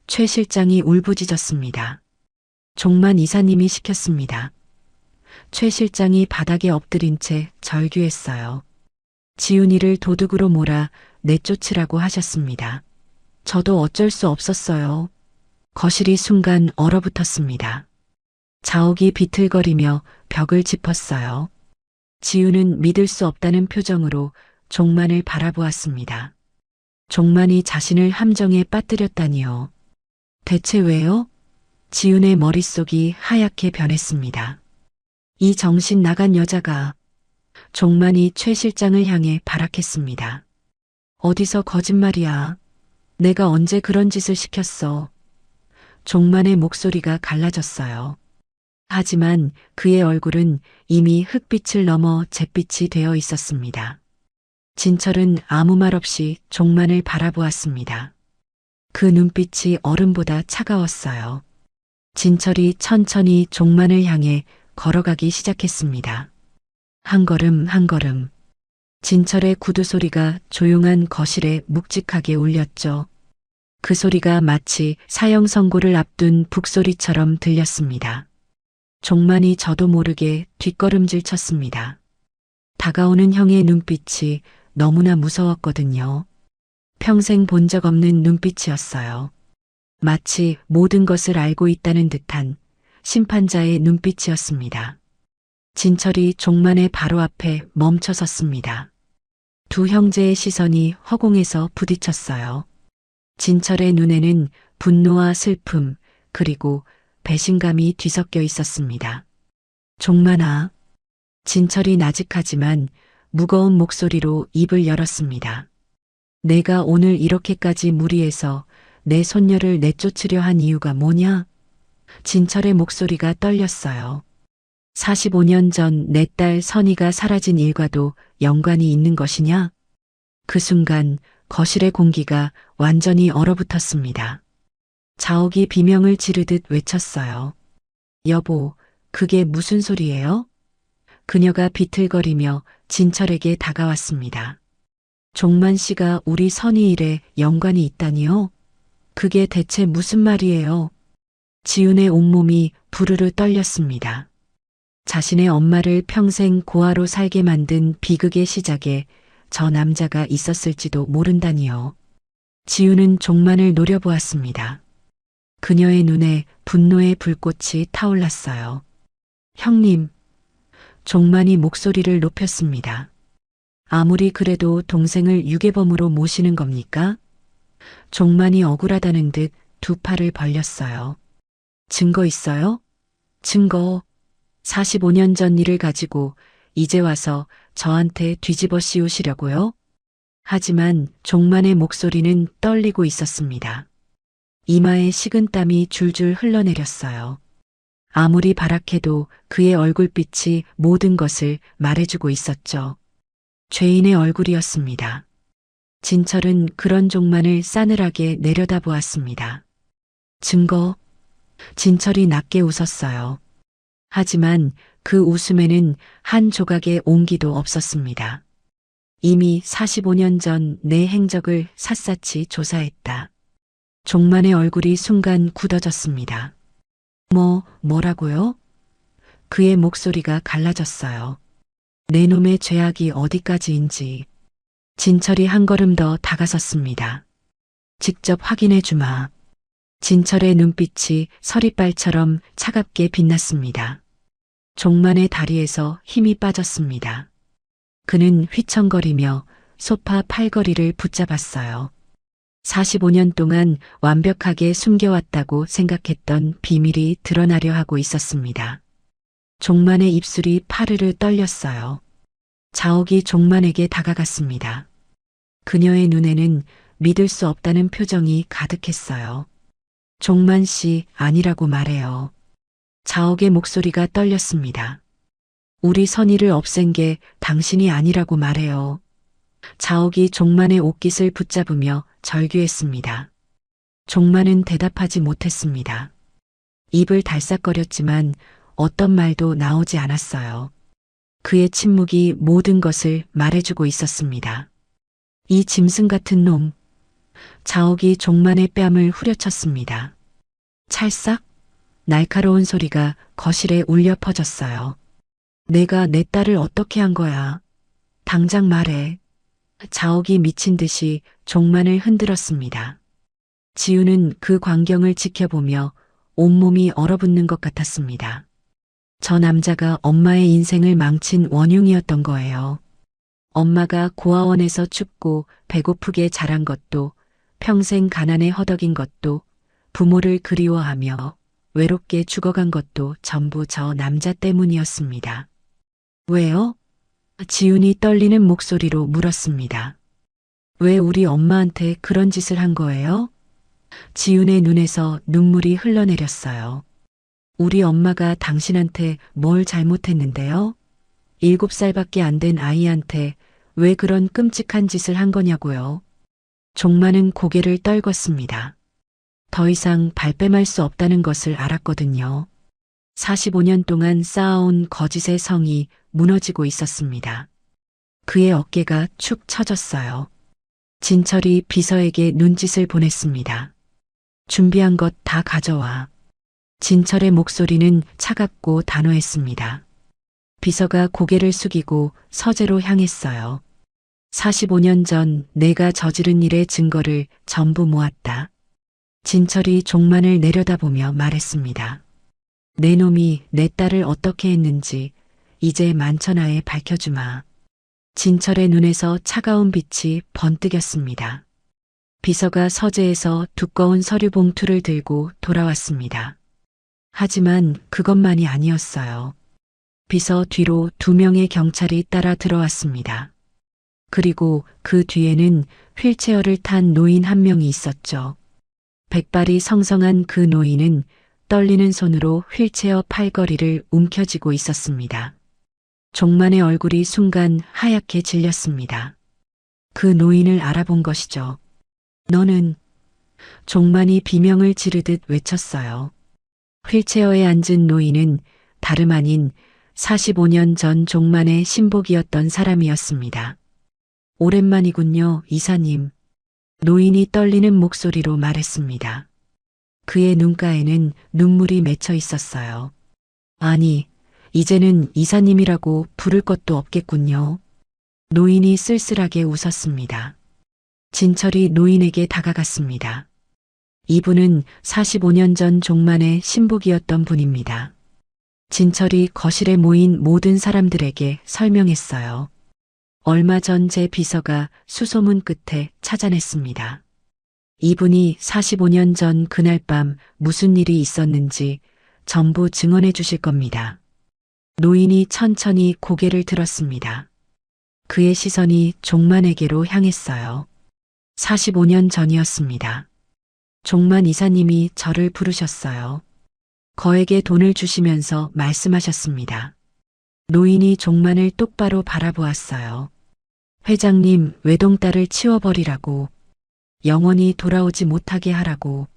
최 실장이 울부짖었습니다. 종만 이사님이 시켰습니다. 최 실장이 바닥에 엎드린 채 절규했어요. 지훈이를 도둑으로 몰아 내쫓으라고 하셨습니다. 저도 어쩔 수 없었어요. 거실이 순간 얼어붙었습니다. 자옥이 비틀거리며 벽을 짚었어요. 지훈은 믿을 수 없다는 표정으로 종만을 바라보았습니다. 종만이 자신을 함정에 빠뜨렸다니요. 대체 왜요? 지훈의 머릿속이 하얗게 변했습니다. 이 정신 나간 여자가. 종만이 최 실장을 향해 발악했습니다. 어디서 거짓말이야. 내가 언제 그런 짓을 시켰어. 종만의 목소리가 갈라졌어요. 하지만 그의 얼굴은 이미 흑빛을 넘어 잿빛이 되어 있었습니다. 진철은 아무 말 없이 종만을 바라보았습니다. 그 눈빛이 얼음보다 차가웠어요. 진철이 천천히 종만을 향해 걸어가기 시작했습니다. 한 걸음 한 걸음. 진철의 구두 소리가 조용한 거실에 묵직하게 울렸죠. 그 소리가 마치 사형 선고를 앞둔 북소리처럼 들렸습니다. 종만이 저도 모르게 뒷걸음질 쳤습니다. 다가오는 형의 눈빛이 너무나 무서웠거든요. 평생 본 적 없는 눈빛이었어요. 마치 모든 것을 알고 있다는 듯한 심판자의 눈빛이었습니다. 진철이 종만의 바로 앞에 멈춰 섰습니다. 두 형제의 시선이 허공에서 부딪혔어요. 진철의 눈에는 분노와 슬픔, 그리고 배신감이 뒤섞여 있었습니다. 종만아. 진철이 나직하지만 무거운 목소리로 입을 열었습니다. 내가 오늘 이렇게까지 무리해서 내 손녀를 내쫓으려 한 이유가 뭐냐? 진철의 목소리가 떨렸어요. 45년 전 내 딸 선희가 사라진 일과도 연관이 있는 것이냐? 그 순간 거실의 공기가 완전히 얼어붙었습니다. 자옥이 비명을 지르듯 외쳤어요. 여보, 그게 무슨 소리예요? 그녀가 비틀거리며 진철에게 다가왔습니다. 종만 씨가 우리 선희 일에 연관이 있다니요? 그게 대체 무슨 말이에요? 지훈의 온몸이 부르르 떨렸습니다. 자신의 엄마를 평생 고아로 살게 만든 비극의 시작에 저 남자가 있었을지도 모른다니요. 지훈은 종만을 노려보았습니다. 그녀의 눈에 분노의 불꽃이 타올랐어요. 형님, 종만이 목소리를 높였습니다. 아무리 그래도 동생을 유괴범으로 모시는 겁니까? 종만이 억울하다는 듯 두 팔을 벌렸어요. 증거 있어요? 증거. 45년 전 일을 가지고 이제 와서 저한테 뒤집어 씌우시려고요? 하지만 종만의 목소리는 떨리고 있었습니다. 이마에 식은땀이 줄줄 흘러내렸어요. 아무리 발악해도 그의 얼굴빛이 모든 것을 말해주고 있었죠. 죄인의 얼굴이었습니다. 진철은 그런 종만을 싸늘하게 내려다보았습니다. 증거. 진철이 낮게 웃었어요. 하지만 그 웃음에는 한 조각의 온기도 없었습니다. 이미 45년 전 내 행적을 샅샅이 조사했다. 종만의 얼굴이 순간 굳어졌습니다. 뭐라고요? 그의 목소리가 갈라졌어요. 내 놈의 죄악이 어디까지인지. 진철이 한 걸음 더 다가섰습니다. 직접 확인해 주마. 진철의 눈빛이 서리빨처럼 차갑게 빛났습니다. 종만의 다리에서 힘이 빠졌습니다. 그는 휘청거리며 소파 팔걸이를 붙잡았어요. 45년 동안 완벽하게 숨겨왔다고 생각했던 비밀이 드러나려 하고 있었습니다. 종만의 입술이 파르르 떨렸어요. 자옥이 종만에게 다가갔습니다. 그녀의 눈에는 믿을 수 없다는 표정이 가득했어요. 종만 씨 아니라고 말해요. 자옥의 목소리가 떨렸습니다. 우리 선의를 없앤 게 당신이 아니라고 말해요. 자옥이 종만의 옷깃을 붙잡으며 절규했습니다. 종만은 대답하지 못했습니다. 입을 달싹거렸지만 어떤 말도 나오지 않았어요. 그의 침묵이 모든 것을 말해주고 있었습니다. 이 짐승 같은 놈. 자옥이 종만의 뺨을 후려쳤습니다. 찰싹? 날카로운 소리가 거실에 울려 퍼졌어요. 내가 내 딸을 어떻게 한 거야? 당장 말해. 자옥이 미친 듯이 종만을 흔들었습니다. 지우는 그 광경을 지켜보며 온몸이 얼어붙는 것 같았습니다. 저 남자가 엄마의 인생을 망친 원흉이었던 거예요. 엄마가 고아원에서 춥고 배고프게 자란 것도, 평생 가난에 허덕인 것도, 부모를 그리워하며 외롭게 죽어간 것도 전부 저 남자 때문이었습니다. 왜요? 지훈이 떨리는 목소리로 물었습니다. 왜 우리 엄마한테 그런 짓을 한 거예요? 지훈의 눈에서 눈물이 흘러내렸어요. 우리 엄마가 당신한테 뭘 잘못했는데요? 7살밖에 안 된 아이한테 왜 그런 끔찍한 짓을 한 거냐고요? 종만은 고개를 떨궜습니다. 더 이상 발뺌할 수 없다는 것을 알았거든요. 45년 동안 쌓아온 거짓의 성이 무너지고 있었습니다. 그의 어깨가 축 처졌어요. 진철이 비서에게 눈짓을 보냈습니다. 준비한 것 다 가져와. 진철의 목소리는 차갑고 단호했습니다. 비서가 고개를 숙이고 서재로 향했어요. 45년 전 내가 저지른 일의 증거를 전부 모았다. 진철이 종만을 내려다보며 말했습니다. 내 놈이 내 딸을 어떻게 했는지 이제 만천하에 밝혀주마. 진철의 눈에서 차가운 빛이 번뜩였습니다. 비서가 서재에서 두꺼운 서류 봉투를 들고 돌아왔습니다. 하지만 그것만이 아니었어요. 비서 뒤로 2명의 경찰이 따라 들어왔습니다. 그리고 그 뒤에는 휠체어를 탄 노인 1명이 있었죠. 백발이 성성한 그 노인은 떨리는 손으로 휠체어 팔걸이를 움켜쥐고 있었습니다. 종만의 얼굴이 순간 하얗게 질렸습니다. 그 노인을 알아본 것이죠. 너는? 종만이 비명을 지르듯 외쳤어요. 휠체어에 앉은 노인은 다름 아닌 45년 전 종만의 신복이었던 사람이었습니다. 오랜만이군요, 이사님. 노인이 떨리는 목소리로 말했습니다. 그의 눈가에는 눈물이 맺혀 있었어요. 아니, 이제는 이사님이라고 부를 것도 없겠군요. 노인이 쓸쓸하게 웃었습니다. 진철이 노인에게 다가갔습니다. 이분은 45년 전 종만의 신복이었던 분입니다. 진철이 거실에 모인 모든 사람들에게 설명했어요. 얼마 전 제 비서가 수소문 끝에 찾아냈습니다. 이분이 45년 전 그날 밤 무슨 일이 있었는지 전부 증언해 주실 겁니다. 노인이 천천히 고개를 들었습니다. 그의 시선이 종만에게로 향했어요. 45년 전이었습니다. 종만 이사님이 저를 부르셨어요. 거액의 돈을 주시면서 말씀하셨습니다. 노인이 종만을 똑바로 바라보았어요. 회장님 외동딸을 치워버리라고, 영원히 돌아오지 못하게 하라고,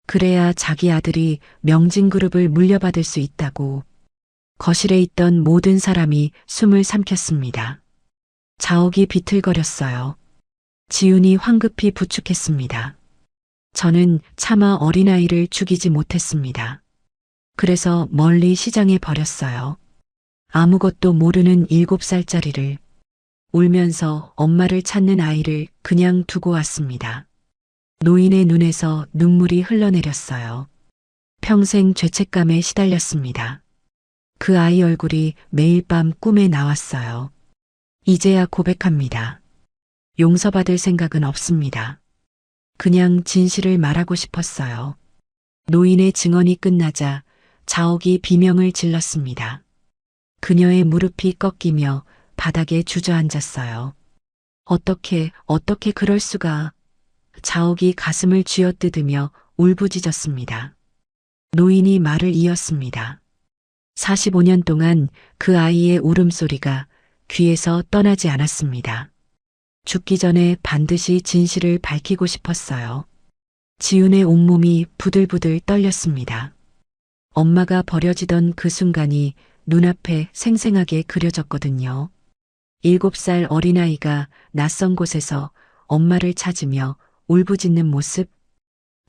그래야 자기 아들이 명진그룹을 물려받을 수 있다고. 거실에 있던 모든 사람이 숨을 삼켰습니다. 자옥이 비틀거렸어요. 지훈이 황급히 부축했습니다. 저는 차마 어린아이를 죽이지 못했습니다. 그래서 멀리 시장에 버렸어요. 아무것도 모르는 7살짜리를, 울면서 엄마를 찾는 아이를 그냥 두고 왔습니다. 노인의 눈에서 눈물이 흘러내렸어요. 평생 죄책감에 시달렸습니다. 그 아이 얼굴이 매일 밤 꿈에 나왔어요. 이제야 고백합니다. 용서받을 생각은 없습니다. 그냥 진실을 말하고 싶었어요. 노인의 증언이 끝나자 자옥이 비명을 질렀습니다. 그녀의 무릎이 꺾이며 바닥에 주저앉았어요. 어떻게 그럴 수가. 자옥이 가슴을 쥐어뜯으며 울부짖었습니다. 노인이 말을 이었습니다. 45년 동안 그 아이의 울음소리가 귀에서 떠나지 않았습니다. 죽기 전에 반드시 진실을 밝히고 싶었어요. 지훈의 온몸이 부들부들 떨렸습니다. 엄마가 버려지던 그 순간이 눈앞에 생생하게 그려졌거든요. 7살 어린아이가 낯선 곳에서 엄마를 찾으며 울부짖는 모습,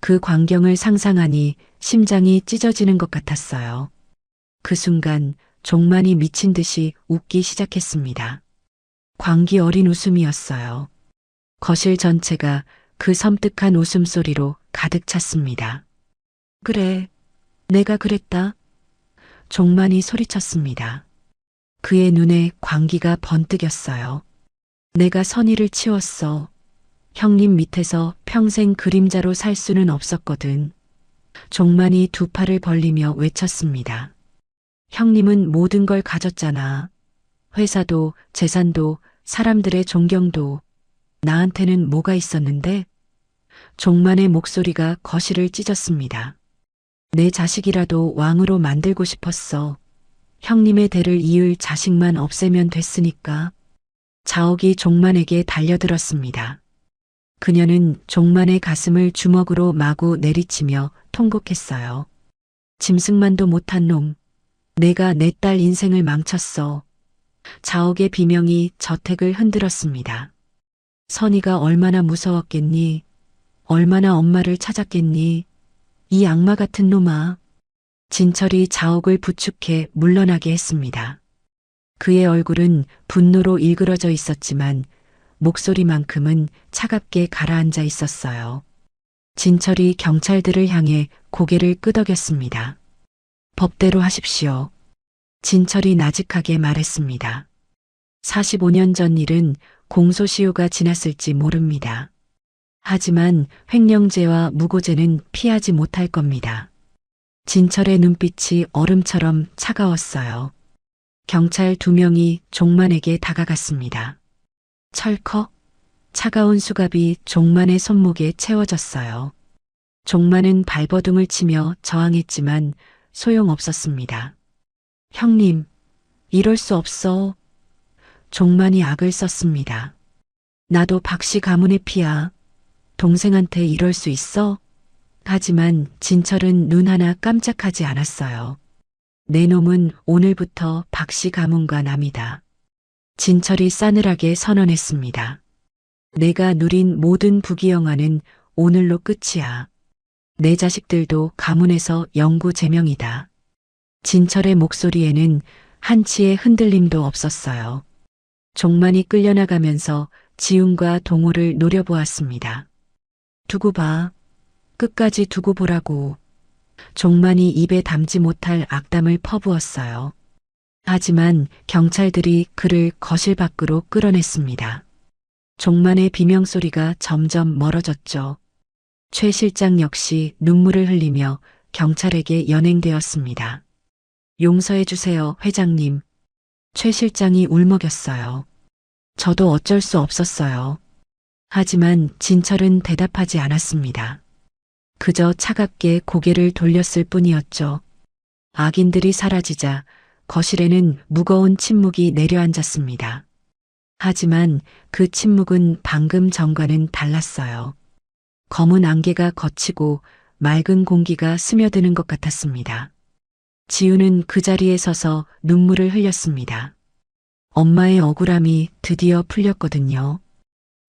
그 광경을 상상하니 심장이 찢어지는 것 같았어요. 그 순간 종만이 미친 듯이 웃기 시작했습니다. 광기 어린 웃음이었어요. 거실 전체가 그 섬뜩한 웃음소리로 가득 찼습니다. 그래, 내가 그랬다. 종만이 소리쳤습니다. 그의 눈에 광기가 번뜩였어요. 내가 선의를 치웠어. 형님 밑에서 평생 그림자로 살 수는 없었거든. 종만이 2 팔을 벌리며 외쳤습니다. 형님은 모든 걸 가졌잖아. 회사도, 재산도, 사람들의 존경도. 나한테는 뭐가 있었는데? 종만의 목소리가 거실을 찢었습니다. 내 자식이라도 왕으로 만들고 싶었어. 형님의 대를 이을 자식만 없애면 됐으니까. 자옥이 종만에게 달려들었습니다. 그녀는 종만의 가슴을 주먹으로 마구 내리치며 통곡했어요. 짐승만도 못한 놈. 내가 내 딸 인생을 망쳤어. 자옥의 비명이 저택을 흔들었습니다. 선희가 얼마나 무서웠겠니? 얼마나 엄마를 찾았겠니? 이 악마 같은 놈아. 진철이 자옥을 부축해 물러나게 했습니다. 그의 얼굴은 분노로 일그러져 있었지만 목소리만큼은 차갑게 가라앉아 있었어요. 진철이 경찰들을 향해 고개를 끄덕였습니다. 법대로 하십시오. 진철이 나직하게 말했습니다. 45년 전 일은 공소시효가 지났을지 모릅니다. 하지만 횡령죄와 무고죄는 피하지 못할 겁니다. 진철의 눈빛이 얼음처럼 차가웠어요. 경찰 2명이 종만에게 다가갔습니다. 철컥 차가운 수갑이 종만의 손목에 채워졌어요. 종만은 발버둥을 치며 저항했지만 소용없었습니다. 형님, 이럴 수 없어. 종만이 악을 썼습니다. 나도 박씨 가문의 피야. 동생한테 이럴 수 있어? 하지만 진철은 눈 하나 깜짝하지 않았어요. 내 놈은 오늘부터 박씨 가문과 남이다. 진철이 싸늘하게 선언했습니다. 내가 누린 모든 부귀영화는 오늘로 끝이야. 내 자식들도 가문에서 영구제명이다. 진철의 목소리에는 한치의 흔들림도 없었어요. 종만이 끌려나가면서 지훈과 동호를 노려보았습니다. 두고 봐. 끝까지 두고 보라고. 종만이 입에 담지 못할 악담을 퍼부었어요. 하지만 경찰들이 그를 거실 밖으로 끌어냈습니다. 종만의 비명소리가 점점 멀어졌죠. 최 실장 역시 눈물을 흘리며 경찰에게 연행되었습니다. 용서해 주세요, 회장님. 최 실장이 울먹였어요. 저도 어쩔 수 없었어요. 하지만 진철은 대답하지 않았습니다. 그저 차갑게 고개를 돌렸을 뿐이었죠. 악인들이 사라지자 거실에는 무거운 침묵이 내려앉았습니다. 하지만 그 침묵은 방금 전과는 달랐어요. 검은 안개가 걷히고 맑은 공기가 스며드는 것 같았습니다. 지우는 그 자리에 서서 눈물을 흘렸습니다. 엄마의 억울함이 드디어 풀렸거든요.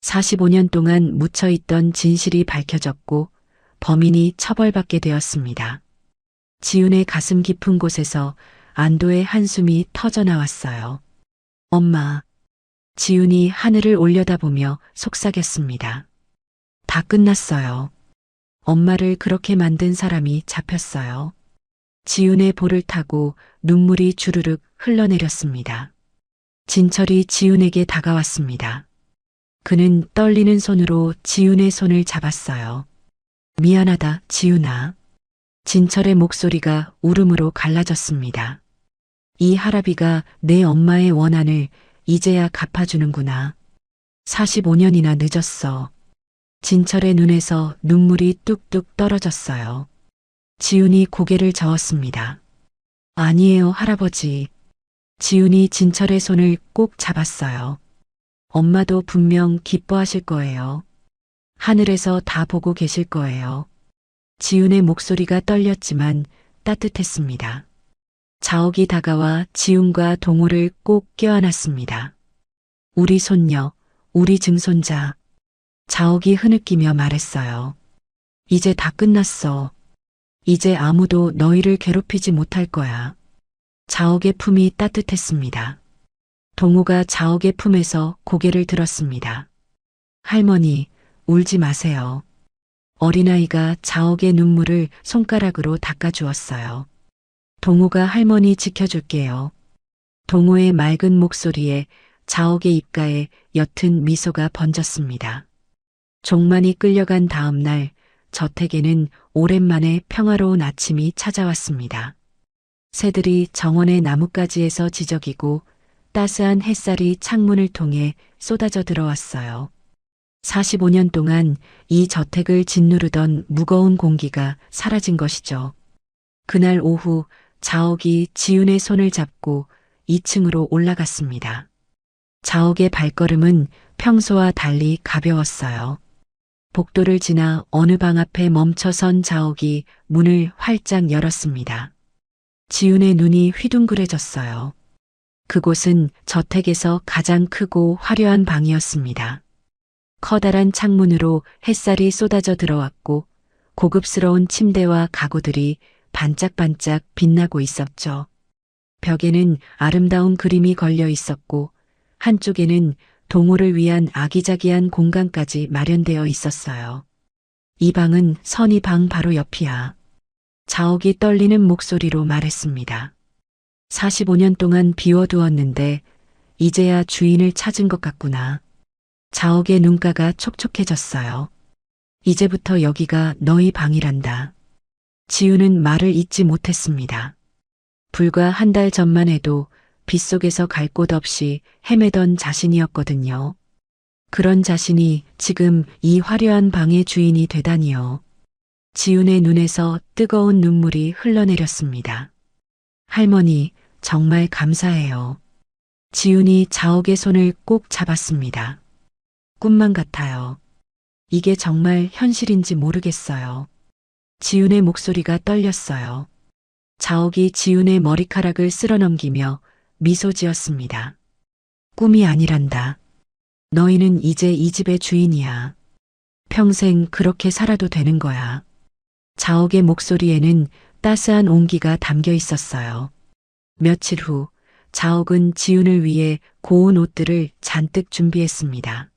45년 동안 묻혀있던 진실이 밝혀졌고 범인이 처벌받게 되었습니다. 지훈의 가슴 깊은 곳에서 안도의 한숨이 터져나왔어요. 엄마. 지훈이 하늘을 올려다보며 속삭였습니다. 다 끝났어요. 엄마를 그렇게 만든 사람이 잡혔어요. 지훈의 볼을 타고 눈물이 주르륵 흘러내렸습니다. 진철이 지훈에게 다가왔습니다. 그는 떨리는 손으로 지훈의 손을 잡았어요. 미안하다, 지훈아. 진철의 목소리가 울음으로 갈라졌습니다. 이 할아비가 내 엄마의 원한을 이제야 갚아주는구나. 45년이나 늦었어. 진철의 눈에서 눈물이 뚝뚝 떨어졌어요. 지훈이 고개를 저었습니다. 아니에요, 할아버지. 지훈이 진철의 손을 꼭 잡았어요. 엄마도 분명 기뻐하실 거예요. 하늘에서 다 보고 계실 거예요. 지훈의 목소리가 떨렸지만 따뜻했습니다. 자옥이 다가와 지훈과 동호를 꼭 껴안았습니다. 우리 손녀, 우리 증손자. 자옥이 흐느끼며 말했어요. 이제 다 끝났어. 이제 아무도 너희를 괴롭히지 못할 거야. 자옥의 품이 따뜻했습니다. 동호가 자옥의 품에서 고개를 들었습니다. 할머니, 울지 마세요. 어린아이가 자옥의 눈물을 손가락으로 닦아주었어요. 동호가 할머니 지켜줄게요. 동호의 맑은 목소리에 자옥의 입가에 옅은 미소가 번졌습니다. 종만이 끌려간 다음 날 저택에는 오랜만에 평화로운 아침이 찾아왔습니다. 새들이 정원의 나뭇가지에서 지저귀고 따스한 햇살이 창문을 통해 쏟아져 들어왔어요. 45년 동안 이 저택을 짓누르던 무거운 공기가 사라진 것이죠. 그날 오후 자옥이 지훈의 손을 잡고 2층으로 올라갔습니다. 자옥의 발걸음은 평소와 달리 가벼웠어요. 복도를 지나 어느 방 앞에 멈춰선 자옥이 문을 활짝 열었습니다. 지훈의 눈이 휘둥그레졌어요. 그곳은 저택에서 가장 크고 화려한 방이었습니다. 커다란 창문으로 햇살이 쏟아져 들어왔고 고급스러운 침대와 가구들이 반짝반짝 빛나고 있었죠. 벽에는 아름다운 그림이 걸려 있었고 한쪽에는 동호를 위한 아기자기한 공간까지 마련되어 있었어요. 이 방은 선희 방 바로 옆이야. 자옥이 떨리는 목소리로 말했습니다. 45년 동안 비워두었는데 이제야 주인을 찾은 것 같구나. 자옥의 눈가가 촉촉해졌어요. 이제부터 여기가 너희 방이란다. 지우는 말을 잇지 못했습니다. 불과 한 달 전만 해도 빗속에서 갈 곳 없이 헤매던 자신이었거든요. 그런 자신이 지금 이 화려한 방의 주인이 되다니요. 지훈의 눈에서 뜨거운 눈물이 흘러내렸습니다. 할머니, 정말 감사해요. 지훈이 자옥의 손을 꼭 잡았습니다. 꿈만 같아요. 이게 정말 현실인지 모르겠어요. 지훈의 목소리가 떨렸어요. 자옥이 지훈의 머리카락을 쓸어넘기며 미소 지었습니다. 꿈이 아니란다. 너희는 이제 이 집의 주인이야. 평생 그렇게 살아도 되는 거야. 자옥의 목소리에는 따스한 온기가 담겨 있었어요. 며칠 후 자옥은 지훈을 위해 고운 옷들을 잔뜩 준비했습니다.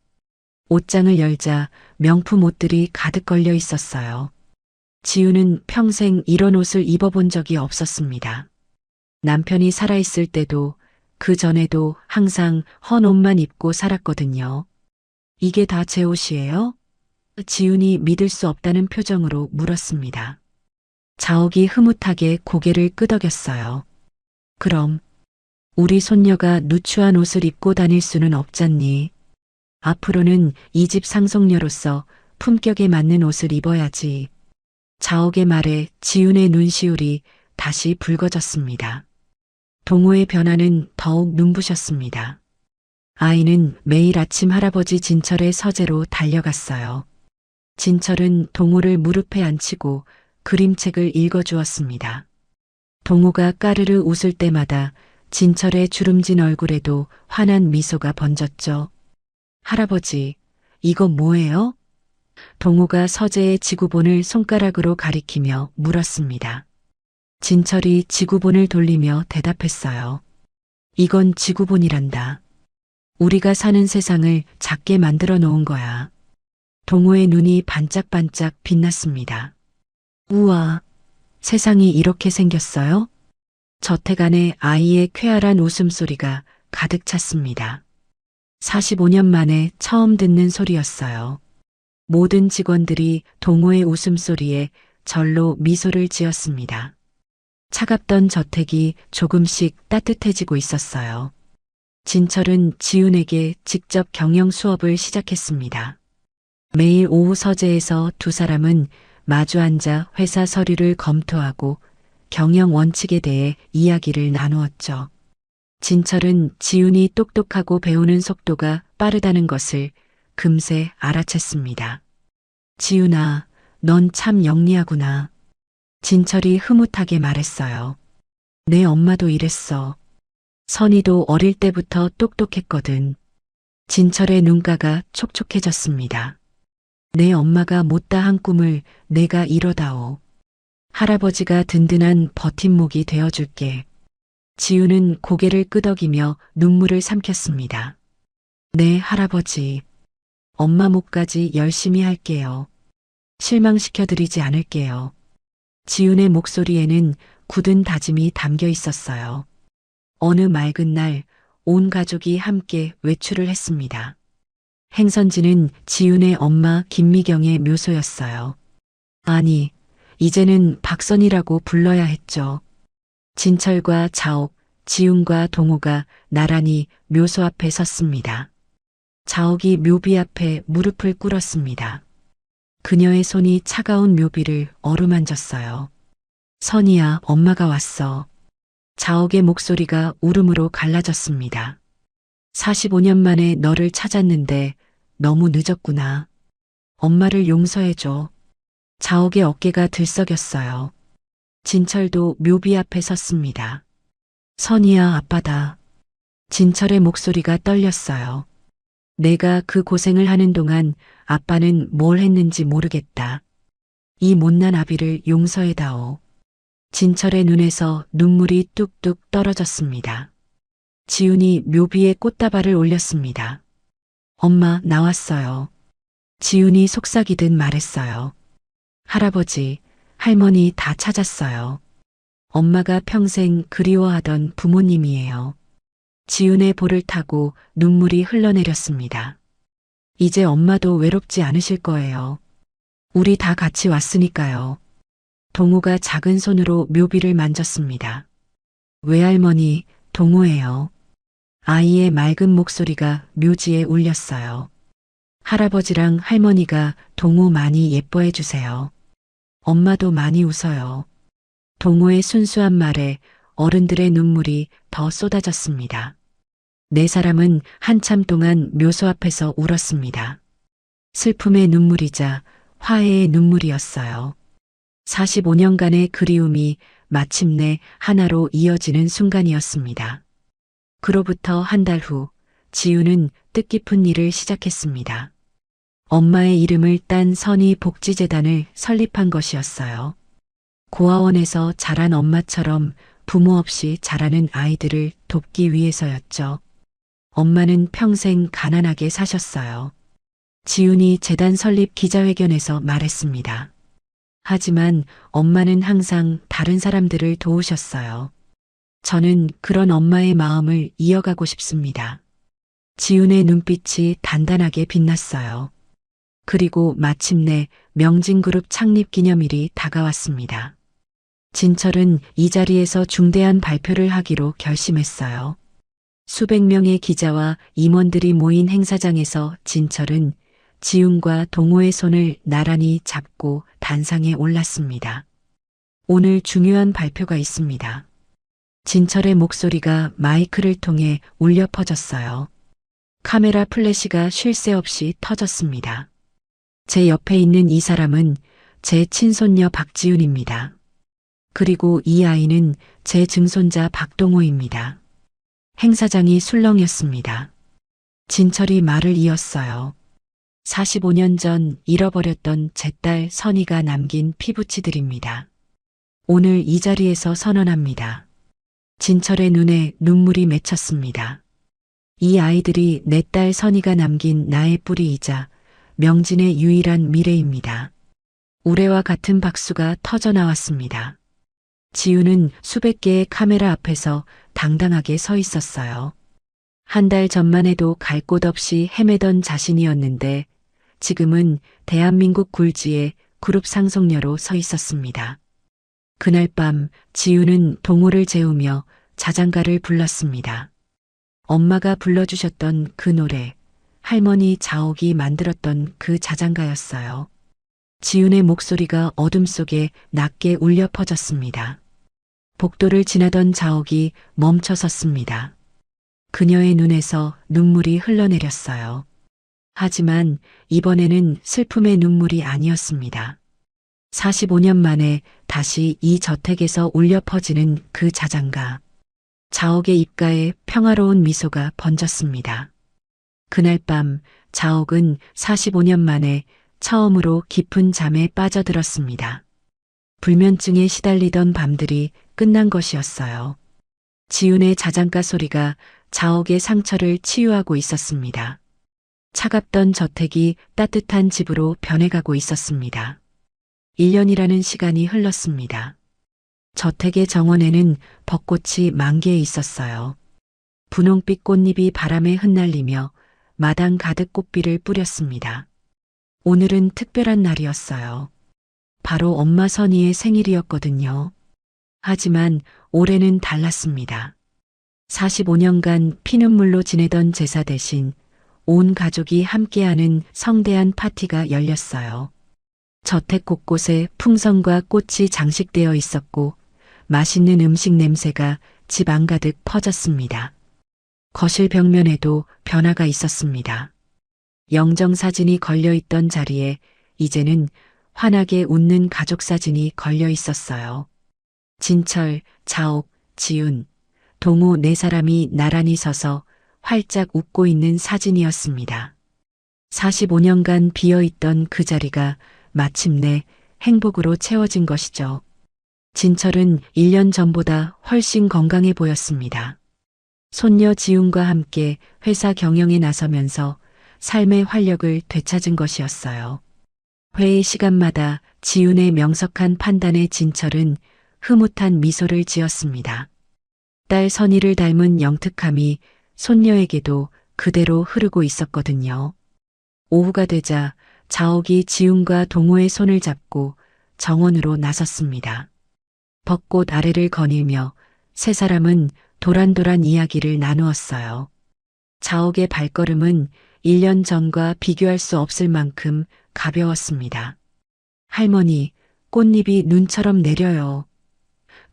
옷장을 열자 명품 옷들이 가득 걸려 있었어요. 지훈은 평생 이런 옷을 입어본 적이 없었습니다. 남편이 살아있을 때도 그 전에도 항상 헌 옷만 입고 살았거든요. 이게 다 제 옷이에요? 지훈이 믿을 수 없다는 표정으로 물었습니다. 자옥이 흐뭇하게 고개를 끄덕였어요. 그럼 우리 손녀가 누추한 옷을 입고 다닐 수는 없잖니. 앞으로는 이 집 상속녀로서 품격에 맞는 옷을 입어야지. 자옥의 말에 지훈의 눈시울이 다시 붉어졌습니다. 동호의 변화는 더욱 눈부셨습니다. 아이는 매일 아침 할아버지 진철의 서재로 달려갔어요. 진철은 동호를 무릎에 앉히고 그림책을 읽어주었습니다. 동호가 까르르 웃을 때마다 진철의 주름진 얼굴에도 환한 미소가 번졌죠. 할아버지, 이거 뭐예요? 동호가 서재의 지구본을 손가락으로 가리키며 물었습니다. 진철이 지구본을 돌리며 대답했어요. 이건 지구본이란다. 우리가 사는 세상을 작게 만들어 놓은 거야. 동호의 눈이 반짝반짝 빛났습니다. 우와, 세상이 이렇게 생겼어요? 저택 안에 아이의 쾌활한 웃음소리가 가득 찼습니다. 45년 만에 처음 듣는 소리였어요. 모든 직원들이 동호의 웃음소리에 절로 미소를 지었습니다. 차갑던 저택이 조금씩 따뜻해지고 있었어요. 진철은 지훈에게 직접 경영 수업을 시작했습니다. 매일 오후 서재에서 두 사람은 마주 앉아 회사 서류를 검토하고 경영 원칙에 대해 이야기를 나누었죠. 진철은 지훈이 똑똑하고 배우는 속도가 빠르다는 것을 금세 알아챘습니다. 지훈아, 넌 참 영리하구나. 진철이 흐뭇하게 말했어요. 내 엄마도 이랬어. 선이도 어릴 때부터 똑똑했거든. 진철의 눈가가 촉촉해졌습니다. 내 엄마가 못다한 꿈을 내가 이뤄다오. 할아버지가 든든한 버팀목이 되어줄게. 지훈은 고개를 끄덕이며 눈물을 삼켰습니다. 네, 할아버지. 엄마 몫까지 열심히 할게요. 실망시켜드리지 않을게요. 지훈의 목소리에는 굳은 다짐이 담겨 있었어요. 어느 맑은 날 온 가족이 함께 외출을 했습니다. 행선지는 지훈의 엄마 김미경의 묘소였어요. 아니, 이제는 박선이라고 불러야 했죠. 진철과 자옥, 지훈과 동호가 나란히 묘소 앞에 섰습니다. 자옥이 묘비 앞에 무릎을 꿇었습니다. 그녀의 손이 차가운 묘비를 어루만졌어요. 선이야, 엄마가 왔어. 자옥의 목소리가 울음으로 갈라졌습니다. 45년 만에 너를 찾았는데 너무 늦었구나. 엄마를 용서해줘. 자옥의 어깨가 들썩였어요. 진철도 묘비 앞에 섰습니다. 선이야, 아빠다. 진철의 목소리가 떨렸어요. 내가 그 고생을 하는 동안 아빠는 뭘 했는지 모르겠다. 이 못난 아비를 용서해다오. 진철의 눈에서 눈물이 뚝뚝 떨어졌습니다. 지훈이 묘비에 꽃다발을 올렸습니다. 엄마, 나왔어요. 지훈이 속삭이듯 말했어요. 할아버지, 할머니 다 찾았어요. 엄마가 평생 그리워하던 부모님이에요. 지훈의 볼을 타고 눈물이 흘러내렸습니다. 이제 엄마도 외롭지 않으실 거예요. 우리 다 같이 왔으니까요. 동우가 작은 손으로 묘비를 만졌습니다. 외할머니, 동우예요. 아이의 맑은 목소리가 묘지에 울렸어요. 할아버지랑 할머니가 동우 많이 예뻐해 주세요. 엄마도 많이 웃어요. 동우의 순수한 말에 어른들의 눈물이 더 쏟아졌습니다. 네 사람은 한참 동안 묘소 앞에서 울었습니다. 슬픔의 눈물이자 화해의 눈물이었어요. 45년간의 그리움이 마침내 하나로 이어지는 순간이었습니다. 그로부터 한 달 후, 지우는 뜻깊은 일을 시작했습니다. 엄마의 이름을 딴 선의 복지재단을 설립한 것이었어요. 고아원에서 자란 엄마처럼 부모 없이 자라는 아이들을 돕기 위해서였죠. 엄마는 평생 가난하게 사셨어요. 지훈이 재단 설립 기자회견에서 말했습니다. 하지만 엄마는 항상 다른 사람들을 도우셨어요. 저는 그런 엄마의 마음을 이어가고 싶습니다. 지훈의 눈빛이 단단하게 빛났어요. 그리고 마침내 명진그룹 창립 기념일이 다가왔습니다. 진철은 이 자리에서 중대한 발표를 하기로 결심했어요. 수백 명의 기자와 임원들이 모인 행사장에서 진철은 지훈과 동호의 손을 나란히 잡고 단상에 올랐습니다. 오늘 중요한 발표가 있습니다. 진철의 목소리가 마이크를 통해 울려 퍼졌어요. 카메라 플래시가 쉴 새 없이 터졌습니다. 제 옆에 있는 이 사람은 제 친손녀 박지훈입니다. 그리고 이 아이는 제 증손자 박동호입니다. 행사장이 술렁였습니다. 진철이 말을 이었어요. 45년 전 잃어버렸던 제 딸 선희가 남긴 피부치들입니다. 오늘 이 자리에서 선언합니다. 진철의 눈에 눈물이 맺혔습니다. 이 아이들이 내 딸 선희가 남긴 나의 뿌리이자 명진의 유일한 미래입니다. 우레와 같은 박수가 터져 나왔습니다. 지우는 수백 개의 카메라 앞에서 당당하게 서 있었어요. 한 달 전만 해도 갈 곳 없이 헤매던 자신이었는데 지금은 대한민국 굴지의 그룹 상속녀로 서 있었습니다. 그날 밤 지우는 동호를 재우며 자장가를 불렀습니다. 엄마가 불러주셨던 그 노래, 할머니 자옥이 만들었던 그 자장가였어요. 지훈의 목소리가 어둠 속에 낮게 울려 퍼졌습니다. 복도를 지나던 자옥이 멈춰 섰습니다. 그녀의 눈에서 눈물이 흘러내렸어요. 하지만 이번에는 슬픔의 눈물이 아니었습니다. 45년 만에 다시 이 저택에서 울려 퍼지는 그 자장가. 자옥의 입가에 평화로운 미소가 번졌습니다. 그날 밤 자옥은 45년 만에 처음으로 깊은 잠에 빠져들었습니다. 불면증에 시달리던 밤들이 끝난 것이었어요. 지훈의 자장가 소리가 자옥의 상처를 치유하고 있었습니다. 차갑던 저택이 따뜻한 집으로 변해가고 있었습니다. 1년이라는 시간이 흘렀습니다. 저택의 정원에는 벚꽃이 만개해 있었어요. 분홍빛 꽃잎이 바람에 흩날리며 마당 가득 꽃비를 뿌렸습니다. 오늘은 특별한 날이었어요. 바로 엄마 선희의 생일이었거든요. 하지만 올해는 달랐습니다. 45년간 피눈물로 지내던 제사 대신 온 가족이 함께하는 성대한 파티가 열렸어요. 저택 곳곳에 풍선과 꽃이 장식되어 있었고 맛있는 음식 냄새가 집 안가득 퍼졌습니다. 거실 벽면에도 변화가 있었습니다. 영정 사진이 걸려있던 자리에 이제는 환하게 웃는 가족 사진이 걸려 있었어요. 진철, 자옥, 지훈, 동우 네 사람이 나란히 서서 활짝 웃고 있는 사진이었습니다. 45년간 비어있던 그 자리가 마침내 행복으로 채워진 것이죠. 진철은 1년 전보다 훨씬 건강해 보였습니다. 손녀 지훈과 함께 회사 경영에 나서면서 삶의 활력을 되찾은 것이었어요. 회의 시간마다 지훈의 명석한 판단에 진철은 흐뭇한 미소를 지었습니다. 딸 선희를 닮은 영특함이 손녀에게도 그대로 흐르고 있었거든요. 오후가 되자 자옥이 지훈과 동호의 손을 잡고 정원으로 나섰습니다. 벚꽃 아래를 거닐며 세 사람은 도란도란 이야기를 나누었어요. 자옥의 발걸음은 1년 전과 비교할 수 없을 만큼 가벼웠습니다. 할머니, 꽃잎이 눈처럼 내려요.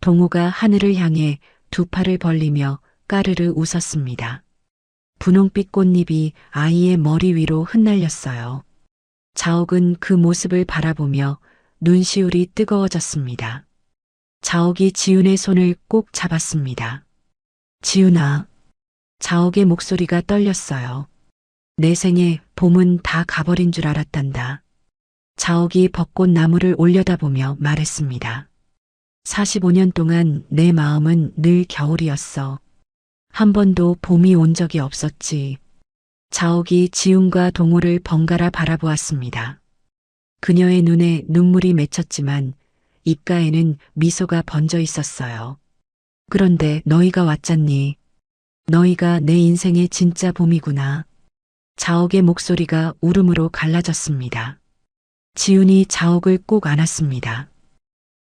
동호가 하늘을 향해 두 팔을 벌리며 까르르 웃었습니다. 분홍빛 꽃잎이 아이의 머리 위로 흩날렸어요. 자옥은 그 모습을 바라보며 눈시울이 뜨거워졌습니다. 자옥이 지훈의 손을 꼭 잡았습니다. 지훈아. 자옥의 목소리가 떨렸어요. 내 생에 봄은 다 가버린 줄 알았단다. 자옥이 벚꽃 나무를 올려다보며 말했습니다. 45년 동안 내 마음은 늘 겨울이었어. 한 번도 봄이 온 적이 없었지. 자옥이 지훈과 동호를 번갈아 바라보았습니다. 그녀의 눈에 눈물이 맺혔지만 입가에는 미소가 번져 있었어요. 그런데 너희가 왔잖니. 너희가 내 인생의 진짜 봄이구나. 자옥의 목소리가 울음으로 갈라졌습니다. 지훈이 자옥을 꼭 안았습니다.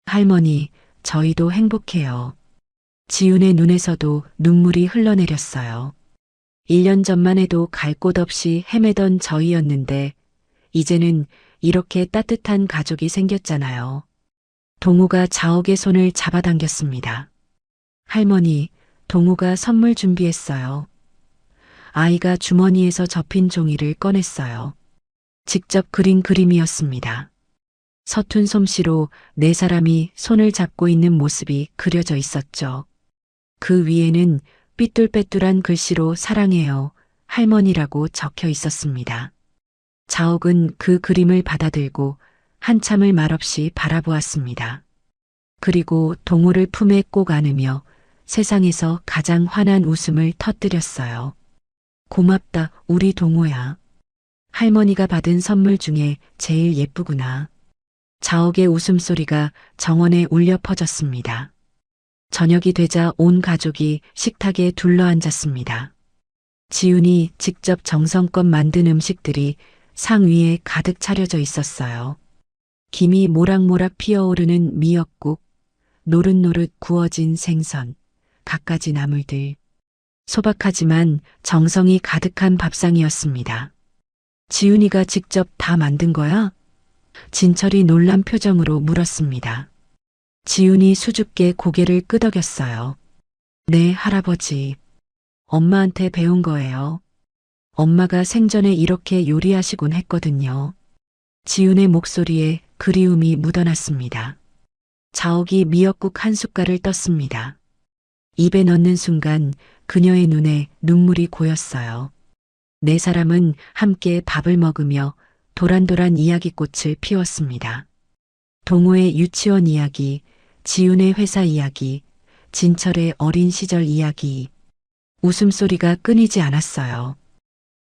할머니, 저희도 행복해요. 지훈의 눈에서도 눈물이 흘러내렸어요. 1년 전만 해도 갈 곳 없이 헤매던 저희였는데 이제는 이렇게 따뜻한 가족이 생겼잖아요. 동우가 자옥의 손을 잡아당겼습니다. 할머니, 동우가 선물 준비했어요. 아이가 주머니에서 접힌 종이를 꺼냈어요. 직접 그린 그림이었습니다. 서툰 솜씨로 네 사람이 손을 잡고 있는 모습이 그려져 있었죠. 그 위에는 삐뚤빼뚤한 글씨로 사랑해요, 할머니라고 적혀 있었습니다. 자옥은 그 그림을 받아들고 한참을 말없이 바라보았습니다. 그리고 동호를 품에 꼭 안으며 세상에서 가장 환한 웃음을 터뜨렸어요. 고맙다, 우리 동호야. 할머니가 받은 선물 중에 제일 예쁘구나. 자옥의 웃음소리가 정원에 울려 퍼졌습니다. 저녁이 되자 온 가족이 식탁에 둘러앉았습니다. 지훈이 직접 정성껏 만든 음식들이 상 위에 가득 차려져 있었어요. 김이 모락모락 피어오르는 미역국, 노릇노릇 구워진 생선, 갖가지 나물들. 소박하지만 정성이 가득한 밥상이었습니다. 지훈이가 직접 다 만든 거야? 진철이 놀란 표정으로 물었습니다. 지훈이 수줍게 고개를 끄덕였어요. 네, 할아버지. 엄마한테 배운 거예요. 엄마가 생전에 이렇게 요리하시곤 했거든요. 지훈의 목소리에 그리움이 묻어났습니다. 자옥이 미역국 한 숟갈을 떴습니다. 입에 넣는 순간 그녀의 눈에 눈물이 고였어요. 네 사람은 함께 밥을 먹으며 도란도란 이야기꽃을 피웠습니다. 동호의 유치원 이야기, 지훈의 회사 이야기, 진철의 어린 시절 이야기. 웃음소리가 끊이지 않았어요.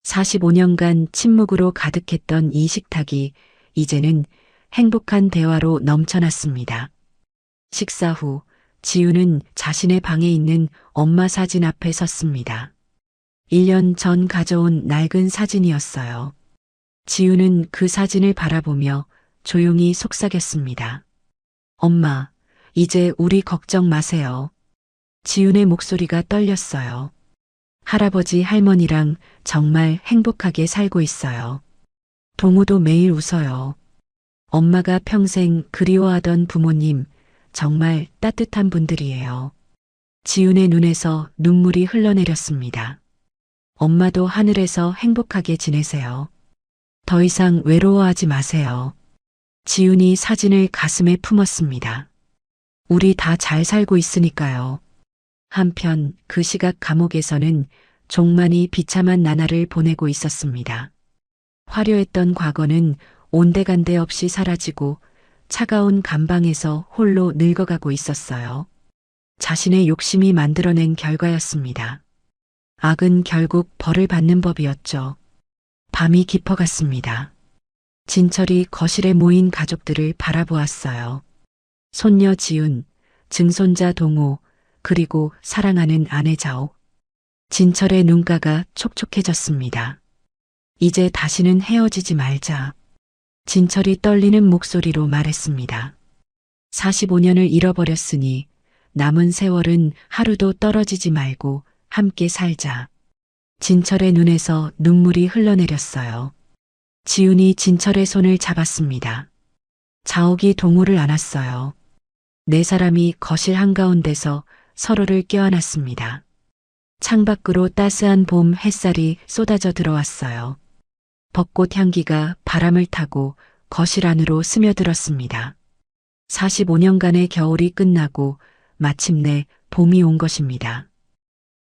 45년간 침묵으로 가득했던 이 식탁이 이제는 행복한 대화로 넘쳐났습니다. 식사 후 지훈은 자신의 방에 있는 엄마 사진 앞에 섰습니다. 1년 전 가져온 낡은 사진이었어요. 지훈은 그 사진을 바라보며 조용히 속삭였습니다. 엄마, 이제 우리 걱정 마세요. 지훈의 목소리가 떨렸어요. 할아버지 할머니랑 정말 행복하게 살고 있어요. 동우도 매일 웃어요. 엄마가 평생 그리워하던 부모님, 정말 따뜻한 분들이에요. 지훈의 눈에서 눈물이 흘러내렸습니다. 엄마도 하늘에서 행복하게 지내세요. 더 이상 외로워하지 마세요. 지훈이 사진을 가슴에 품었습니다. 우리 다 잘 살고 있으니까요. 한편 그 시각 감옥에서는 종만이 비참한 나날을 보내고 있었습니다. 화려했던 과거는 온데간데 없이 사라지고 차가운 감방에서 홀로 늙어가고 있었어요. 자신의 욕심이 만들어낸 결과였습니다. 악은 결국 벌을 받는 법이었죠. 밤이 깊어갔습니다. 진철이 거실에 모인 가족들을 바라보았어요. 손녀 지훈, 증손자 동호, 그리고 사랑하는 아내 자옥. 진철의 눈가가 촉촉해졌습니다. 이제 다시는 헤어지지 말자. 진철이 떨리는 목소리로 말했습니다. 45년을 잃어버렸으니 남은 세월은 하루도 떨어지지 말고 함께 살자. 진철의 눈에서 눈물이 흘러내렸어요. 지훈이 진철의 손을 잡았습니다. 자옥이 동우를 안았어요. 네 사람이 거실 한가운데서 서로를 껴안았습니다. 창밖으로 따스한 봄 햇살이 쏟아져 들어왔어요. 벚꽃 향기가 바람을 타고 거실 안으로 스며들었습니다. 45년간의 겨울이 끝나고 마침내 봄이 온 것입니다.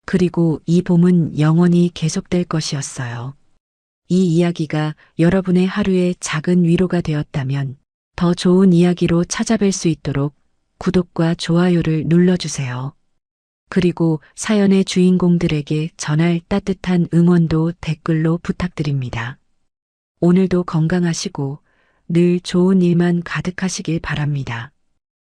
그리고 이 봄은 영원히 계속될 것이었어요. 이 이야기가 여러분의 하루에 작은 위로가 되었다면 더 좋은 이야기로 찾아뵐 수 있도록 구독과 좋아요를 눌러주세요. 그리고 사연의 주인공들에게 전할 따뜻한 응원도 댓글로 부탁드립니다. 오늘도 건강하시고 늘 좋은 일만 가득하시길 바랍니다.